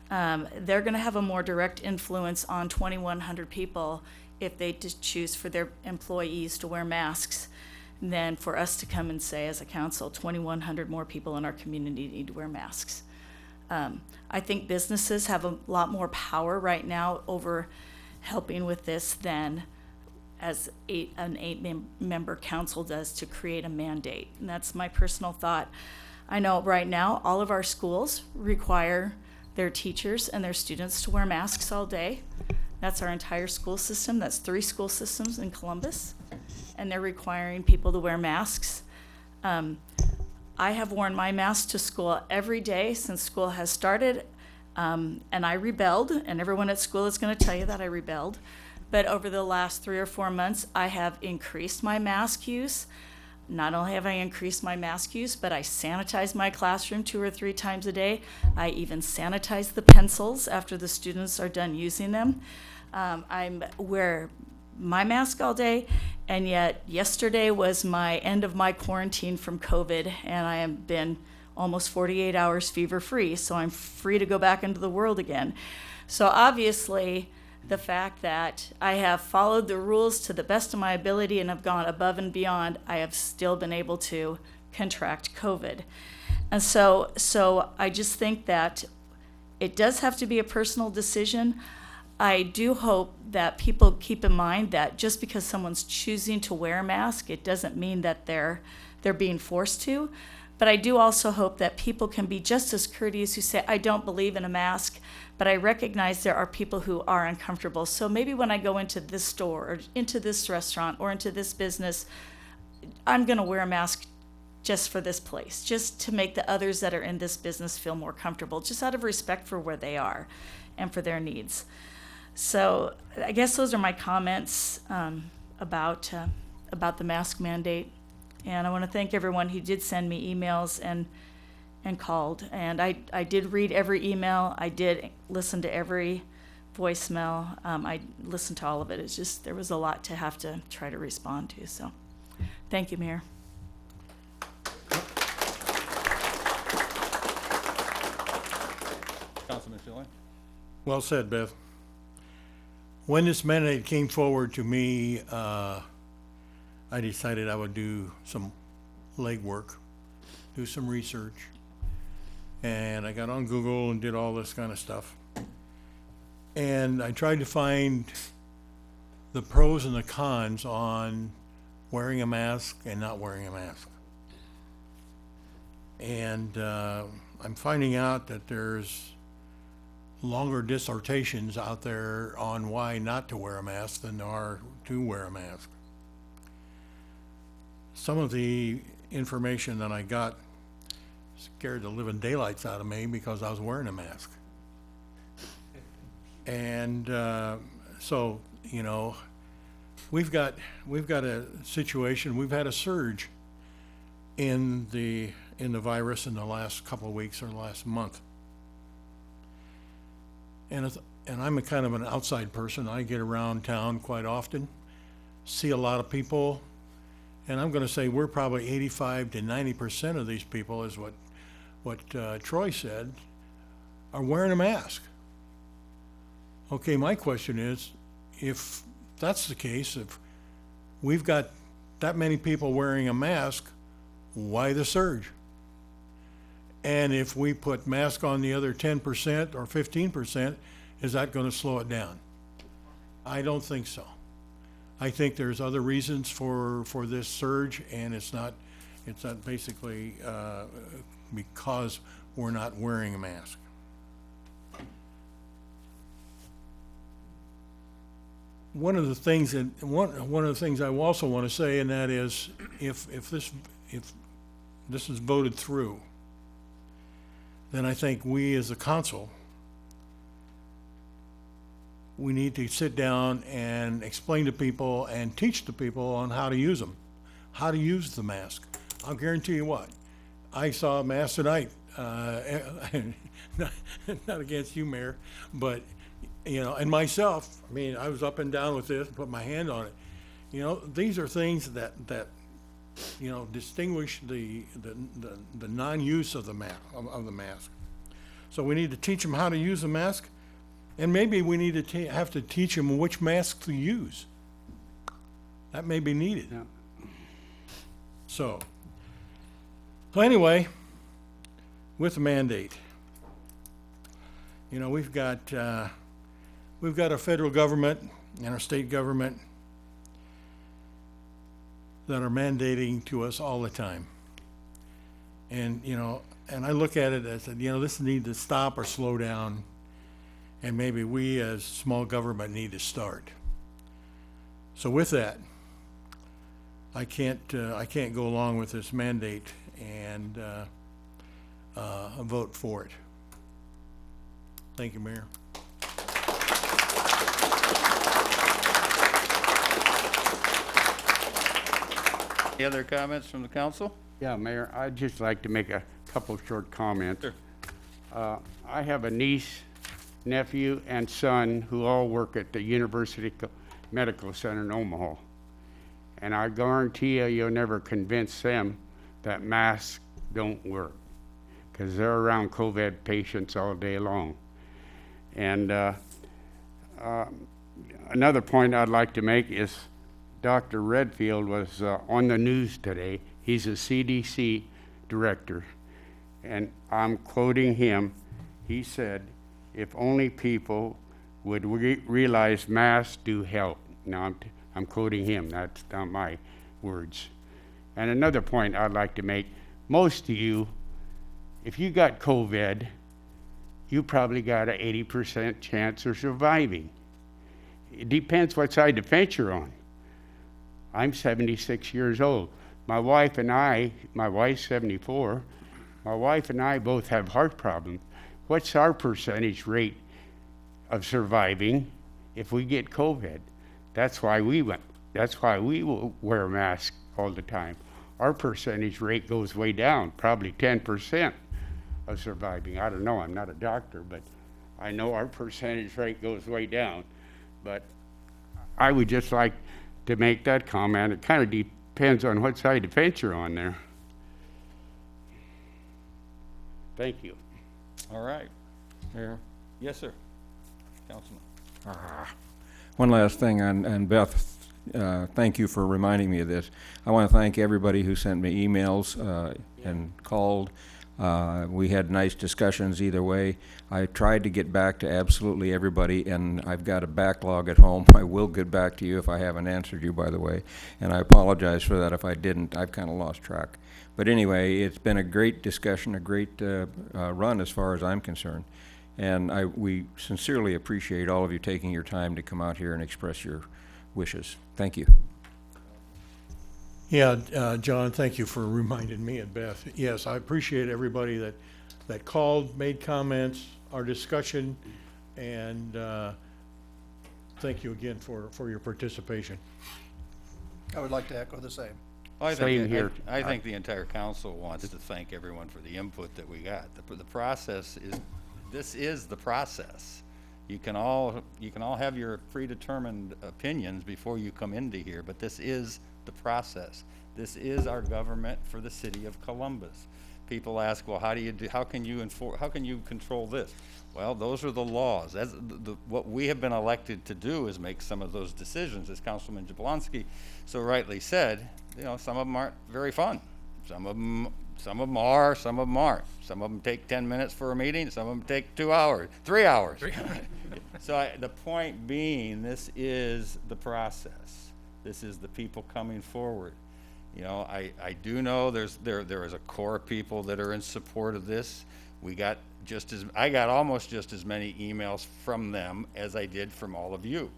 they're going to have a more direct influence on 2,100 people if they choose for their employees to wear masks than for us to come and say as a council, 2,100 more people in our community need to wear masks. I think businesses have a lot more power right now over helping with this than as an eight-member council does to create a mandate. And that's my personal thought. I know right now all of our schools require their teachers and their students to wear masks all day. That's our entire school system. That's 3 school systems in Columbus, and they're requiring people to wear masks. I have worn my mask to school every day since school has started, and I rebelled, and everyone at school is going to tell you that I rebelled. But over the last 3 or 4 months, I have increased my mask use. Not only have I increased my mask use, but I sanitize my classroom 2 or 3 times a day. I even sanitize the pencils after the students are done using them. I wear my mask all day, and yet yesterday was my end of my quarantine from COVID, and I have been almost 48 hours fever-free, so I'm free to go back into the world again. So obviously, the fact that I have followed the rules to the best of my ability and have gone above and beyond, I have still been able to contract COVID. And so I just think that it does have to be a personal decision. I do hope that people keep in mind that just because someone's choosing to wear a mask, it doesn't mean that they're being forced to. But I do also hope that people can be just as courteous who say, I don't believe in a mask, but I recognize there are people who are uncomfortable. So maybe when I go into this store or into this restaurant or into this business, I'm going to wear a mask just for this place, just to make the others that are in this business feel more comfortable, just out of respect for where they are and for their needs. So I guess those are my comments about the mask mandate. And I want to thank everyone who did send me emails and called. And I did read every email. I did listen to every voicemail. I listened to all of it. It's just there was a lot to have to try to respond to. So thank you, Mayor. Councilman Schilling? Well said, Beth. When this mandate came forward to me, I decided I would do some legwork, do some research. And I got on Google and did all this kind of stuff. And I tried to find the pros and the cons on wearing a mask and not wearing a mask. And I'm finding out that there's longer dissertations out there on why not to wear a mask than there are to wear a mask. Some of the information that I got scared the living daylights out of me because I was wearing a mask. And so, you know, we've got a situation, we've had a surge in the virus in the last couple of weeks or last month. And I'm a kind of an outside person. I get around town quite often, see a lot of people, and I'm going to say we're probably 85 to 90% of these people, is what Troy said, are wearing a mask. Okay, my question is, if that's the case, if we've got that many people wearing a mask, why the surge? And if we put mask on the other 10% or 15%, is that going to slow it down? I don't think so. I think there's other reasons for this surge, and it's not basically because we're not wearing a mask. One of the things I also want to say, and that is, if this is voted through, then I think we as a council, we need to sit down and explain to people and teach the people on how to use them, how to use the mask. I'll guarantee you what, I saw a mask tonight, not against you, Mayor, but, you know, and myself, I mean, I was up and down with this, put my hand on it. You know, these are things that you know, distinguish the non-use of the mask. So we need to teach them how to use the mask, and maybe we need to have to teach them which mask to use. That may be needed. Yeah. So anyway, with the mandate, you know, we've got a federal government and a state government that are mandating to us all the time. And, you know, and I look at it as, you know, this needs to stop or slow down, and maybe we as small government need to start. So with that, I can't go along with this mandate and vote for it. Thank you, Mayor. Any other comments from the council? Yeah, Mayor, I'd just like to make a couple short comments. I have a niece, nephew, and son who all work at the University Medical Center in Omaha. And I guarantee you, you'll never convince them that masks don't work, because they're around COVID patients all day long. And another point I'd like to make is Dr. Redfield was on the news today. He's a CDC director, and I'm quoting him. He said, if only people would realize masks do help. Now, I'm quoting him, that's not my words. And another point I'd like to make, most of you, if you got COVID, you probably got an 80% chance of surviving. It depends what side of the fence you're on. I'm 76 years old. My wife and I, my wife's 74, my wife and I both have heart problems. What's our percentage rate of surviving if we get COVID? That's why we will wear a mask all the time. Our percentage rate goes way down, probably 10% of surviving. I don't know, I'm not a doctor, but I know our percentage rate goes way down. But I would just like to make that comment. It kind of depends on what side of the fence you're on there. Thank you. All right. Mayor? Yes, sir. Councilman. One last thing, and Beth, thank you for reminding me of this. I want to thank everybody who sent me emails and called. We had nice discussions either way. I tried to get back to absolutely everybody, and I've got a backlog at home. I will get back to you if I haven't answered you, by the way, and I apologize for that if I didn't. I've kind of lost track. But anyway, it's been a great discussion, a great run as far as I'm concerned. And we sincerely appreciate all of you taking your time to come out here and express your wishes. Thank you. Yeah, John, thank you for reminding me and Beth. Yes, I appreciate everybody that called, made comments, our discussion, and thank you again for your participation. I would like to echo the same. I think the entire council wants to thank everyone for the input that we got. The process is, this is the process. You can all have your predetermined opinions before you come into here, but this is the process. This is our government for the city of Columbus. People ask, well, how can you control this? Well, those are the laws. That's what we have been elected to do, is make some of those decisions, as Councilman Jablonski so rightly said. Some of them aren't very fun. Some of them are, some of them aren't. Some of them take 10 minutes for a meeting, some of them take 2 hours, 3 hours. So the point being, this is the process. This is the people coming forward. I do know there is a core of people that are in support of this. I got almost just as many emails from them as I did from all of you.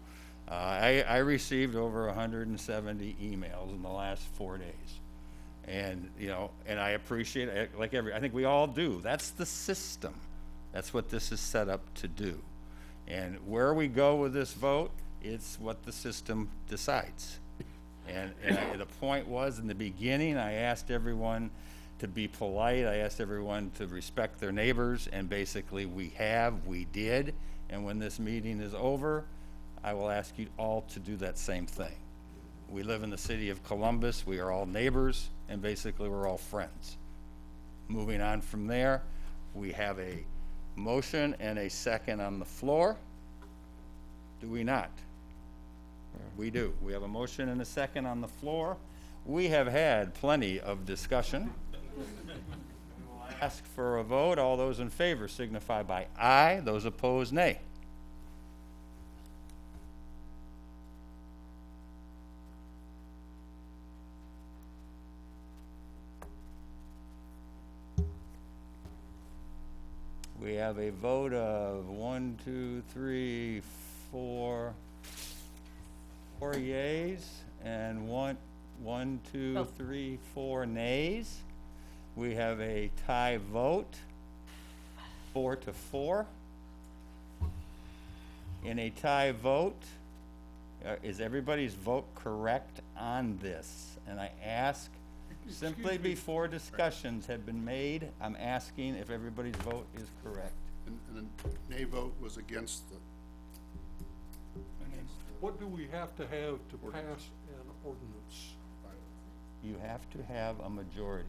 I received over 170 emails in the last 4 days. And, and I appreciate it, I think we all do. That's the system. That's what this is set up to do. And where we go with this vote, it's what the system decides. And the point was, in the beginning, I asked everyone to be polite. I asked everyone to respect their neighbors, and basically we did. And when this meeting is over, I will ask you all to do that same thing. We live in the city of Columbus. We are all neighbors, and basically we're all friends. Moving on from there, we have a motion and a second on the floor. Do we not? We do. We have a motion and a second on the floor. We have had plenty of discussion. We'll ask for a vote. All those in favor signify by aye. Those opposed, nay. We have a vote of 1, 2, 3, 4 yeas and 1, 2, 3, 4 nays. We have a tie vote, 4-4. In a tie vote, Is everybody's vote correct on this? And I ask, simply before discussions have been made, I'm asking if everybody's vote is correct. And the nay vote was against the, What do we have to have to pass an ordinance? You have to have a majority.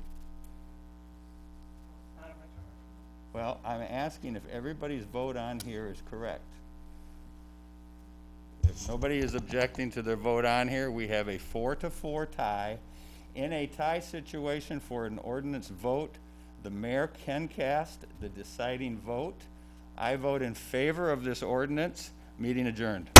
Well, I'm asking if everybody's vote on here is correct. If nobody is objecting to their vote on here, we have a 4-4 tie. In a tie situation for an ordinance vote, the mayor can cast the deciding vote. I vote in favor of this ordinance. Meeting adjourned.